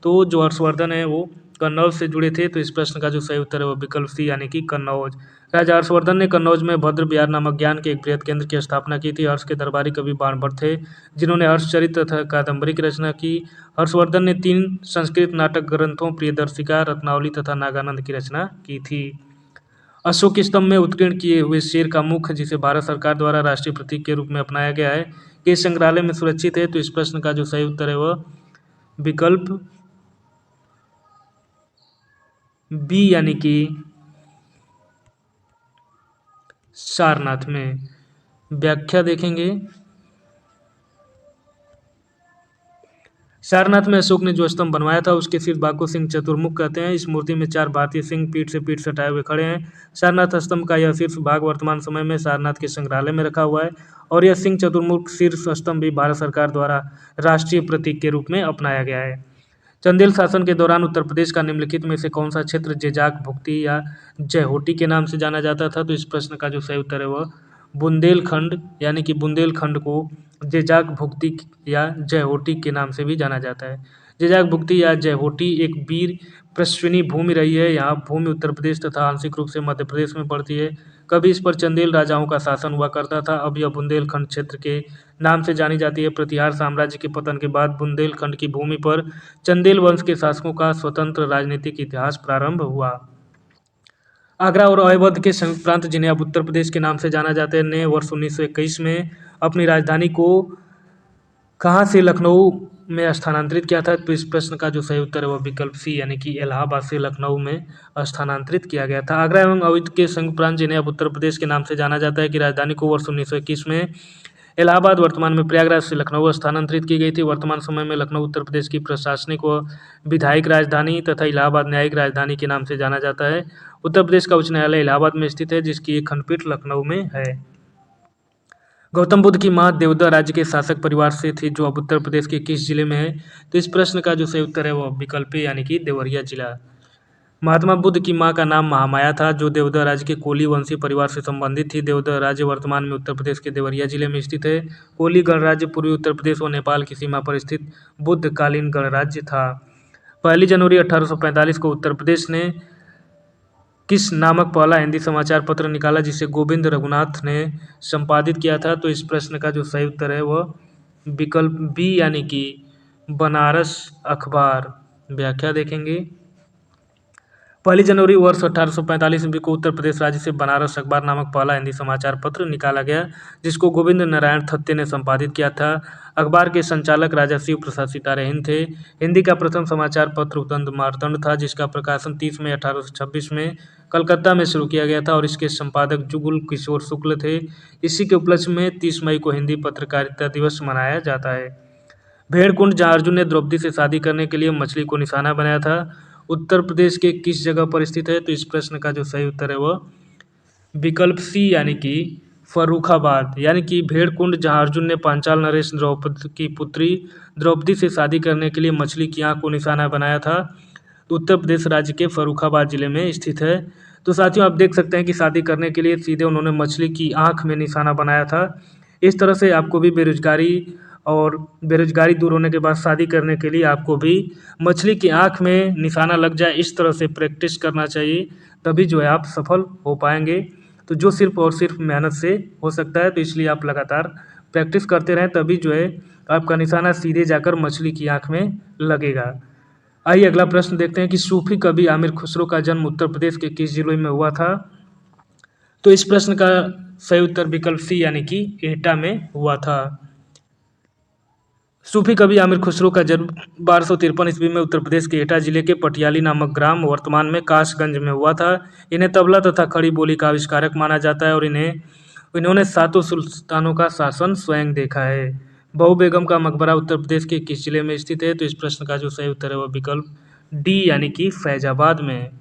S1: तो जो हर्षवर्धन है वो कन्नौज से जुड़े थे, तो इस प्रश्न का जो सही उत्तर है वो विकल्प सी यानी कि कन्नौज। राजा हर्षवर्धन ने कन्नौज में भद्र बिहार नामक ज्ञान के एक बृहद केंद्र की स्थापना की थी। हर्ष के दरबारी कवि बाणभट्ट थे जिन्होंने हर्षचरित तथा कादम्बरी की रचना की। हर्षवर्धन ने 3 संस्कृत नाटक ग्रंथों प्रियदर्शिका, रत्नावली तथा नागानंद की रचना की थी। अशोक स्तंभ में उत्कीर्ण किए हुए शेर का मुख जिसे भारत सरकार द्वारा राष्ट्रीय प्रतीक के रूप में अपनाया गया है, किस संग्रहालय में सुरक्षित है, तो इस प्रश्न का जो सही उत्तर है वह विकल्प बी यानी कि सारनाथ में। व्याख्या देखेंगे। सारनाथ में अशोक ने जो स्तंभ बनवाया था उसके शीर्ष भाग को सिंह चतुर्मुख कहते हैं। इस मूर्ति में 4 भारतीय सिंह पीठ से पीठ सटाए हुए खड़े हैं। सारनाथ स्तंभ का यह शीर्ष भाग वर्तमान समय में सारनाथ के संग्रहालय में रखा हुआ है और यह सिंह चतुर्मुख शीर्ष स्तंभ भी भारत सरकार द्वारा राष्ट्रीय प्रतीक के रूप में अपनाया गया है। चंदेल शासन के दौरान उत्तर प्रदेश का निम्नलिखित में से कौन सा क्षेत्र जेजाक भुक्ति या जयहोटी के नाम से जाना जाता था, तो इस प्रश्न का जो सही उत्तर है वह बुंदेलखंड यानी कि बुंदेलखंड को जेजाक भुक्ति या जयहोटी के नाम से भी जाना जाता है। जेजाक भुक्ति या जयहोटी एक वीर प्रश्विनी भूमि रही है। यहाँ भूमि उत्तर प्रदेश तथा आंशिक रूप से मध्य प्रदेश में पड़ती है। कभी इस पर चंदेल राजाओं का शासन हुआ करता था। अब यह बुंदेलखंड क्षेत्र के नाम से जानी जाती है। प्रतिहार साम्राज्य के पतन के बाद बुंदेलखंड की भूमि पर चंदेल वंश के शासकों का स्वतंत्र राजनीतिक इतिहास प्रारंभ हुआ। आगरा और अवध के संयुक्त प्रांत, जिन्हें अब उत्तर प्रदेश के नाम से जाना जाता है, ने वर्ष 1921 में अपनी राजधानी को कहाँ से लखनऊ में स्थानांतरित किया था। तो इस प्रश्न का जो सही उत्तर है वह विकल्प सी यानी कि इलाहाबाद से लखनऊ में स्थानांतरित किया गया था। आगरा एवं अवध के संयुक्त प्रांत, जिन्हें अब उत्तर प्रदेश के नाम से जाना जाता है, की राजधानी को वर्ष 1921 में इलाहाबाद, वर्तमान में प्रयागराज से लखनऊ स्थानांतरित की गई थी। वर्तमान समय में लखनऊ उत्तर प्रदेश की प्रशासनिक व विधायिक राजधानी तथा इलाहाबाद न्यायिक राजधानी के नाम से जाना जाता है। उत्तर प्रदेश का उच्च न्यायालय इलाहाबाद में स्थित है, जिसकी एक खंडपीठ लखनऊ में है। गौतम बुद्ध की मां देवदा राज्य के शासक परिवार से थी, जो अब उत्तर प्रदेश के किस जिले में है। तो इस प्रश्न का जो सही उत्तर है वह विकल्प ए यानी कि देवरिया जिला। महात्मा बुद्ध की मां का नाम महामाया था, जो देवदा राज्य के कोली वंशी परिवार से संबंधित थी। देवदा राज्य वर्तमान में उत्तर प्रदेश के देवरिया जिले में स्थित है। कोली गणराज्य पूर्वी उत्तर प्रदेश और नेपाल की सीमा पर स्थित बुद्धकालीन गणराज्य था। 1 जनवरी 1845 को उत्तर प्रदेश ने किस नामक पहला हिंदी समाचार पत्र निकाला, जिसे गोविंद रघुनाथ ने संपादित किया था। तो इस प्रश्न का जो सही उत्तर है वह विकल्प बी यानी कि बनारस अखबार। व्याख्या देखेंगे। 1 जनवरी वर्ष 1845 ईस्वी को उत्तर प्रदेश राज्य से बनारस अखबार नामक पहला हिंदी समाचार पत्र निकाला गया, जिसको गोविंद नारायण थत्ते ने संपादित किया था। अखबार के संचालक राजा शिव प्रसाद सितारे हिंद थे। हिंदी का प्रथम समाचार पत्र उदंत मार्तंड था, जिसका प्रकाशन 30 मई 1826 में कलकत्ता में शुरू किया गया था और इसके संपादक जुगुल किशोर शुक्ल थे। इसी के उपलक्ष्य में 30 मई को हिंदी पत्रकारिता दिवस मनाया जाता है। भेड़कुंड, जहाँ अर्जुन ने द्रौपदी से शादी करने के लिए मछली को निशाना बनाया था, उत्तर प्रदेश के किस जगह पर स्थित है। तो इस प्रश्न का जो सही उत्तर है वह विकल्प सी यानी कि फर्रुखाबाद। यानी कि भेड़कुंड, जहाँ अर्जुन ने पांचाल नरेश द्रौपदी की पुत्री द्रौपदी से शादी करने के लिए मछली की आंख को निशाना बनाया था, उत्तर प्रदेश राज्य के फर्रुखाबाद जिले में स्थित है। तो साथियों, आप देख सकते हैं कि शादी करने के लिए सीधे उन्होंने मछली की आंख में निशाना बनाया था। इस तरह से आपको भी बेरोजगारी दूर होने के बाद शादी करने के लिए आपको भी मछली की आंख में निशाना लग जाए, इस तरह से प्रैक्टिस करना चाहिए, तभी जो है आप सफल हो पाएंगे। तो जो सिर्फ और सिर्फ मेहनत से हो सकता है, तो इसलिए आप लगातार प्रैक्टिस करते रहें, तभी जो है आपका निशाना सीधे जाकर मछली की आंख में लगेगा। आइए अगला प्रश्न देखते हैं कि सूफी कवि आमिर खुसरो का जन्म उत्तर प्रदेश के किस जिले में हुआ था। तो इस प्रश्न का सही उत्तर विकल्प सी यानी कि एटा में हुआ था। सूफी कवि आमिर खुसरो का जन्म 1253 ईस्वी में उत्तर प्रदेश के एटा जिले के पटियाली नामक ग्राम, वर्तमान में कासगंज में हुआ था। इन्हें तबला तथा खड़ी बोली का आविष्कारक माना जाता है और इन्होंने 7 सुल्तानों का शासन स्वयं देखा है। बहू बेगम का मकबरा उत्तर प्रदेश के किस जिले में स्थित है। तो इस प्रश्न का जो सही उत्तर है वह विकल्प डी यानी कि फैजाबाद में।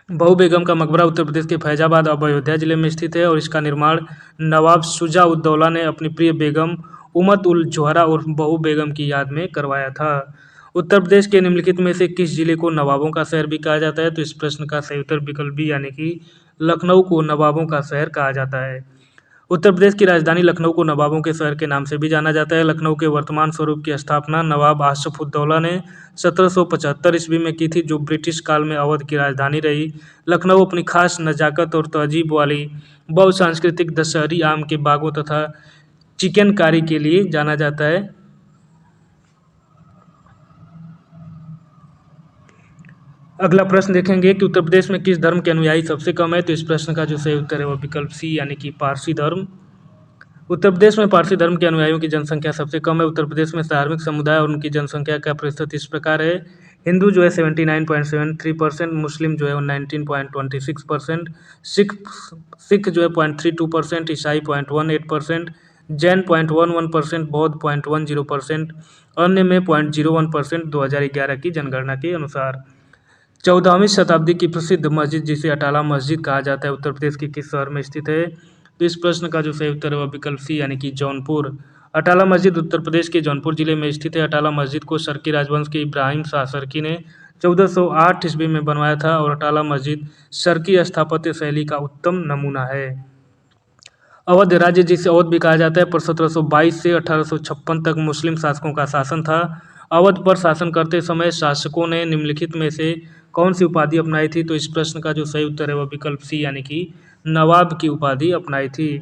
S1: बहू बेगम का मकबरा उत्तर प्रदेश के फैजाबाद अब अयोध्या जिले में स्थित है और इसका निर्माण नवाब शुजा उद दौला ने अपनी प्रिय बेगम उमत उल जोहरा और बहू बेगम की याद में करवाया था। उत्तर प्रदेश के निम्नलिखित में से किस जिले को नवाबों का शहर भी कहा जाता है। तो इस प्रश्न का सही उत्तर विकल्प बी यानी कि लखनऊ को नवाबों का शहर कहा जाता है। उत्तर प्रदेश की राजधानी लखनऊ को नवाबों के शहर के नाम से भी जाना जाता है। लखनऊ के वर्तमान स्वरूप की स्थापना नवाब आसफउद्दौला ने 1775 ईस्वी में की थी, जो ब्रिटिश काल में अवध की राजधानी रही। लखनऊ अपनी खास नज़ाकत और तहजीब वाली बहुसांस्कृतिक दशहरी आम के बागों तथा चिकनकारी के लिए जाना जाता है। अगला प्रश्न देखेंगे कि उत्तर प्रदेश में किस धर्म के अनुयायी सबसे कम है। तो इस प्रश्न का जो सही उत्तर है वह विकल्प सी यानी कि पारसी धर्म। उत्तर प्रदेश में पारसी धर्म के अनुयायियों की जनसंख्या सबसे कम है। उत्तर प्रदेश में धार्मिक समुदाय और उनकी जनसंख्या का प्रतिशत इस प्रकार है। हिंदू जो है 79.73%, मुस्लिम जो है 19.26%, सिख जो है 0.32%, ईसाई 0.18%, जैन 0.11%, बौद्ध 0.10%, अन्य में 0.01%, 2011 की जनगणना के अनुसार। 14वीं शताब्दी की प्रसिद्ध मस्जिद, जिसे अटाला मस्जिद कहा जाता है, उत्तर प्रदेश के किस शहर में स्थित है। तो इस प्रश्न का जो सही उत्तर है वह विकल्प सी यानी कि जौनपुर। अटाला मस्जिद उत्तर प्रदेश के जौनपुर जिले में स्थित है। अटाला मस्जिद को सरकी राजवंश के इब्राहिम शाह सरकी ने 1408 ईस्वी में बनवाया था और अटाला मस्जिद सरकी स्थापत्य शैली का उत्तम नमूना है। अवध राज्य, जिसे अवध भी कहा जाता है, पर 1722 से 1856 तक मुस्लिम शासकों का शासन था। अवध पर शासन करते समय शासकों ने निम्नलिखित में से कौन सी उपाधि अपनाई थी? तो इस प्रश्न का जो सही उत्तर है वह विकल्प सी यानी कि नवाब की उपाधि अपनाई थी।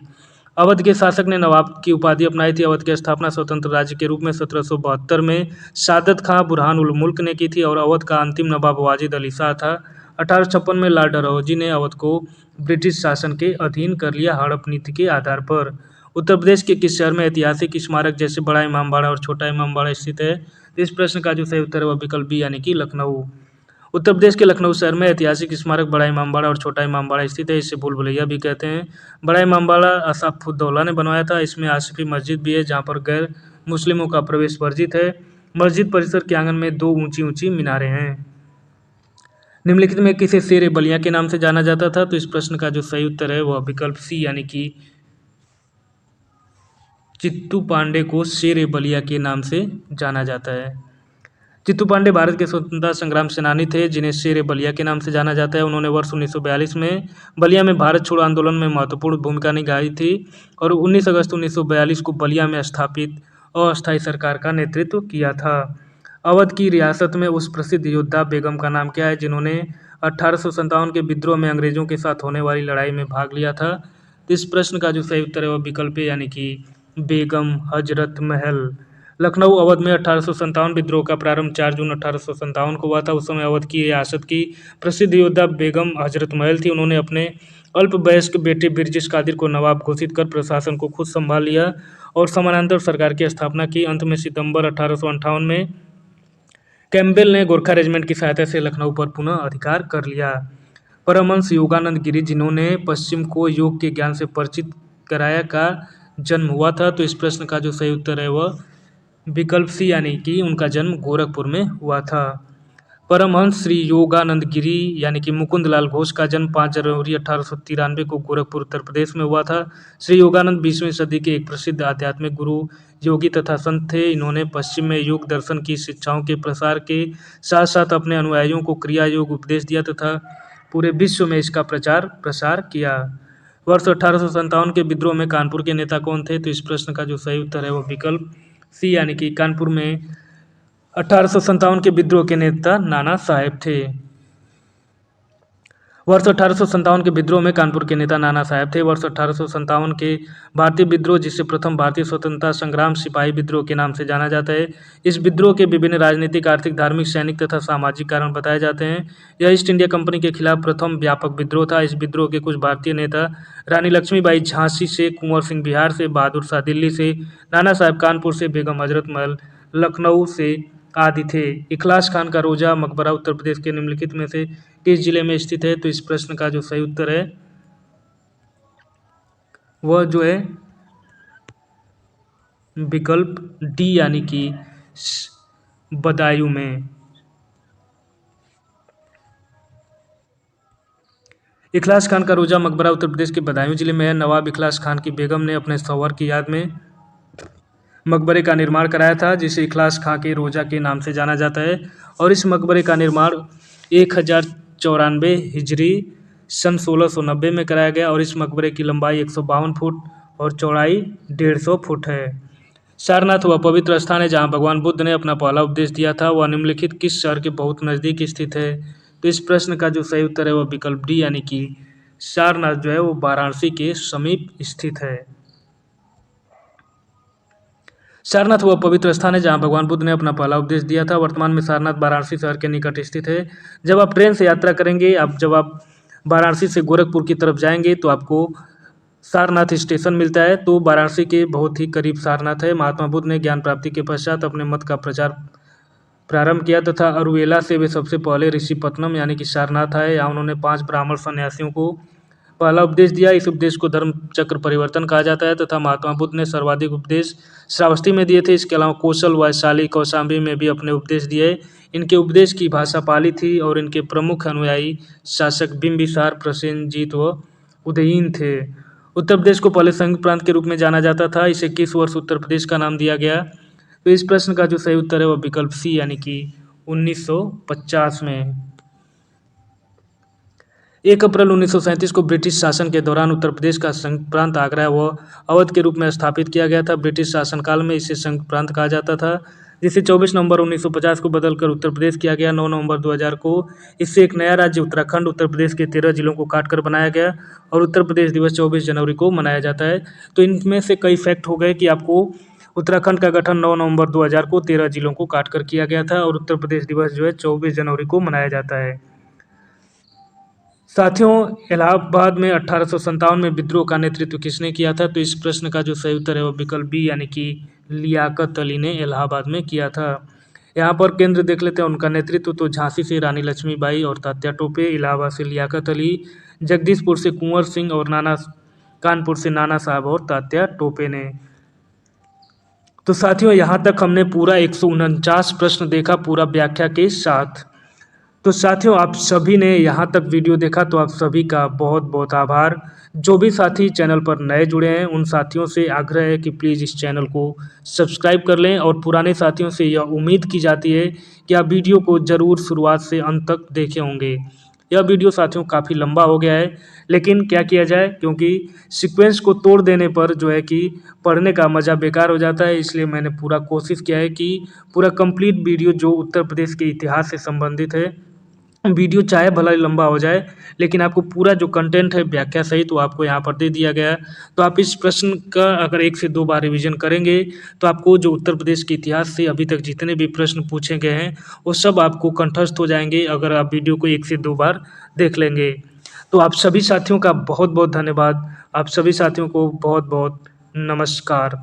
S1: अवध के शासक ने नवाब की उपाधि अपनाई थी। अवध की स्थापना स्वतंत्र राज्य के रूप में 1772 में सादत खां बुरहान उल मुल्क ने की थी और अवध का अंतिम नवाब वाजिद अली शाह था। 1856 में लॉर्ड डलहौजी ने अवध को ब्रिटिश शासन के अधीन कर लिया हड़प नीति के आधार पर। उत्तर प्रदेश के किस शहर में ऐतिहासिक स्मारक जैसे बड़ा इमामबाड़ा और छोटा इमामबाड़ा स्थित है? तो इस प्रश्न का जो सही उत्तर है वह विकल्प बी यानी कि लखनऊ। उत्तर प्रदेश के लखनऊ शहर में ऐतिहासिक स्मारक बड़ा इमामबाड़ा और छोटा इमामबाड़ा स्थित है। इसे भूल भुलैया भी कहते हैं। बड़ा इमामबाड़ा असाफुद्दौला ने बनवाया था। इसमें आसिफी मस्जिद भी है जहाँ पर गैर मुस्लिमों का प्रवेश वर्जित है। मस्जिद परिसर के आंगन में 2 ऊंची ऊंची मीनारें हैं। निम्नलिखित में किसे शेर ए बलिया के नाम से जाना जाता था? तो इस प्रश्न का जो सही उत्तर है वह विकल्प सी यानी कि चित्तू पांडे को शेर ए बलिया के नाम से जाना जाता है। चित्तू पांडे भारत के स्वतंत्रता संग्राम सेनानी थे जिन्हें शेर ए बलिया के नाम से जाना जाता है। उन्होंने वर्ष 1942 में बलिया में भारत छोड़ो आंदोलन में महत्वपूर्ण भूमिका निभाई थी और 19 अगस्त 1942 को बलिया में स्थापित अस्थायी सरकार का नेतृत्व किया था। अवध की रियासत में उस प्रसिद्ध योद्धा बेगम का नाम क्या है जिन्होंने 1857 के विद्रोह में अंग्रेजों के साथ होने वाली लड़ाई में भाग लिया था? तो इस प्रश्न का जो सही उत्तर है वह विकल्प है यानी कि बेगम हजरत महल। लखनऊ अवध में 1857 विद्रोह का प्रारंभ 4 जून 1857 को हुआ था। उस समय अवध की रियासत की प्रसिद्ध योद्धा बेगम हजरत महल थी। उन्होंने अपने अल्पवयस्क बेटे बिरजिश कादिर को नवाब घोषित कर प्रशासन को खुद संभाल लिया और समानांतर सरकार की स्थापना की। अंत में सितंबर 1858 में कैम्पबेल ने गोरखा रेजिमेंट की सहायता से लखनऊ पर पुनः अधिकार कर लिया। परमहंस योगानंद गिरी जिन्होंने पश्चिम को योग के ज्ञान से परिचित कराया का जन्म हुआ था? तो इस प्रश्न का जो सही उत्तर है वह विकल्प सी यानी कि उनका जन्म गोरखपुर में हुआ था। परमहंस श्री योगानंद गिरी यानी कि मुकुंद लाल घोष का जन्म 5 जनवरी 1893 को गोरखपुर उत्तर प्रदेश में हुआ था। श्री योगानंद 20वीं सदी के एक प्रसिद्ध आध्यात्मिक गुरु, योगी तथा संत थे। इन्होंने पश्चिम में योग दर्शन की शिक्षाओं के प्रसार के साथ साथ अपने अनुयायियों को क्रिया योग उपदेश दिया तथा पूरे विश्व में इसका प्रचार प्रसार किया। वर्ष 1857 के विद्रोह में कानपुर के नेता कौन थे? तो इस प्रश्न का जो सही उत्तर है वह विकल्प सी यानी कि कानपुर में 1857 के विद्रोह के नेता नाना साहेब थे। वर्ष 1857 के विद्रोह में कानपुर के नेता नाना साहेब थे। वर्ष 1857 के भारतीय विद्रोह, जिसे प्रथम भारतीय स्वतंत्रता संग्राम सिपाही विद्रोह के नाम से जाना जाता है, इस विद्रोह के विभिन्न राजनीतिक, आर्थिक, धार्मिक, सैनिक तथा सामाजिक कारण बताए जाते हैं। यह ईस्ट इंडिया कंपनी के खिलाफ प्रथम व्यापक विद्रोह था। इस विद्रोह के कुछ भारतीय नेता रानी लक्ष्मीबाई झांसी से, कुंवर सिंह बिहार से, बहादुर शाह दिल्ली से, नाना साहेब कानपुर से, बेगम हजरत महल लखनऊ से आदि थे। इखलास खान का रोजा मकबरा उत्तर प्रदेश के निम्नलिखित में से किस जिले में स्थित है? तो इस प्रश्न का जो सही उत्तर है वह जो है विकल्प डी यानी कि बदायूं में। इखलास खान का रोजा मकबरा उत्तर प्रदेश के बदायूं जिले में है। नवाब इखलास खान की बेगम ने अपने शौहर की याद में मकबरे का निर्माण कराया था जिसे इखलास खां के रोजा के नाम से जाना जाता है और इस मकबरे का निर्माण 1094 हिजरी सन 1690 में कराया गया और इस मकबरे की लंबाई 152 फुट और चौड़ाई 150 फुट है। सारनाथ वह पवित्र स्थान है जहां भगवान बुद्ध ने अपना पहला उपदेश दिया था। वह निम्नलिखित किस शहर के बहुत नज़दीक स्थित है? तो इस प्रश्न का जो सही उत्तर है वह विकल्प डी यानी कि सारनाथ जो है वो वाराणसी के समीप स्थित है। सारनाथ वह पवित्र स्थान है जहां भगवान बुद्ध ने अपना पहला उपदेश दिया था। वर्तमान में सारनाथ वाराणसी शहर के निकट स्थित है। जब आप ट्रेन से यात्रा करेंगे, जब आप वाराणसी से गोरखपुर की तरफ जाएंगे तो आपको सारनाथ स्टेशन मिलता है। तो वाराणसी के बहुत ही करीब सारनाथ है। महात्मा बुद्ध ने ज्ञान प्राप्ति के पश्चात अपने मत का प्रचार प्रारंभ किया तथा अरुवेला से वे सबसे पहले ऋषिपत्तनम यानी कि सारनाथ आए। यहाँ उन्होंने 5 ब्राह्मण सन्यासियों को पहला उपदेश दिया। इस उपदेश को धर्म चक्र परिवर्तन कहा जाता है तथा महात्मा बुद्ध ने सर्वाधिक उपदेश श्रावस्ती में दिए थे। इसके अलावा कौशल, वैशाली, कौशाम्बी में भी अपने उपदेश दिए। इनके उपदेश की भाषा पाली थी और इनके प्रमुख अनुयायी शासक बिंबिसार, प्रसेनजीत व उदयीन थे। उत्तर प्रदेश को पहले संयुक्त प्रांत के रूप में जाना जाता था। इसे किस वर्ष उत्तर प्रदेश का नाम दिया गया? तो इस प्रश्न का जो सही उत्तर है वह विकल्प सी यानी कि 1950 में। 1 अप्रैल 1937 को ब्रिटिश शासन के दौरान उत्तर प्रदेश का संयुक्त प्रांत आगरा व अवध के रूप में स्थापित किया गया था। ब्रिटिश शासनकाल में इसे संयुक्त प्रांत कहा जाता था, जिसे 24 नवंबर 1950 को बदलकर उत्तर प्रदेश किया गया। 9 नवंबर 2000 को इससे एक नया राज्य उत्तराखंड उत्तर प्रदेश के 13 जिलों को काटकर बनाया गया और उत्तर प्रदेश दिवस 24 जनवरी को मनाया जाता है। तो इनमें से कई फैक्ट हो गए कि आपको उत्तराखंड का गठन 9 नवंबर 2000 को 13 जिलों को काटकर किया गया था और उत्तर प्रदेश दिवस जो है 24 जनवरी को मनाया जाता है। साथियों, इलाहाबाद में 1857 में विद्रोह का नेतृत्व किसने किया था? तो इस प्रश्न का जो सही उत्तर है वो विकल्प बी यानी कि लियाकत अली ने इलाहाबाद में किया था। यहाँ पर केंद्र देख लेते हैं उनका नेतृत्व, तो झांसी से रानी लक्ष्मीबाई और तात्या टोपे, इलाहाबाद से लियाकत अली, जगदीशपुर से कुंवर सिंह और कानपुर से नाना साहब और तात्या टोपे ने। तो साथियों, यहाँ तक हमने पूरा 149 प्रश्न देखा पूरा व्याख्या के साथ। तो साथियों, आप सभी ने यहाँ तक वीडियो देखा तो आप सभी का बहुत बहुत आभार। जो भी साथी चैनल पर नए जुड़े हैं उन साथियों से आग्रह है कि प्लीज़ इस चैनल को सब्सक्राइब कर लें और पुराने साथियों से यह उम्मीद की जाती है कि आप वीडियो को ज़रूर शुरुआत से अंत तक देखे होंगे। यह वीडियो साथियों काफ़ी लंबा हो गया है, लेकिन क्या किया जाए, क्योंकि सीक्वेंस को तोड़ देने पर जो है कि पढ़ने का मज़ा बेकार हो जाता है, इसलिए मैंने पूरा कोशिश किया है कि पूरा कंप्लीट वीडियो जो उत्तर प्रदेश के इतिहास से संबंधित है, वीडियो चाहे भला ही लंबा हो जाए लेकिन आपको पूरा जो कंटेंट है व्याख्या सहित वो आपको यहाँ पर दे दिया गया है। तो आप इस प्रश्न का अगर 1 से 2 बार रिवीजन करेंगे तो आपको जो उत्तर प्रदेश के इतिहास से अभी तक जितने भी प्रश्न पूछे गए हैं वो सब आपको कंठस्थ हो जाएंगे अगर आप वीडियो को 1 से 2 बार देख लेंगे। तो आप सभी साथियों का बहुत बहुत धन्यवाद। आप सभी साथियों को बहुत बहुत नमस्कार।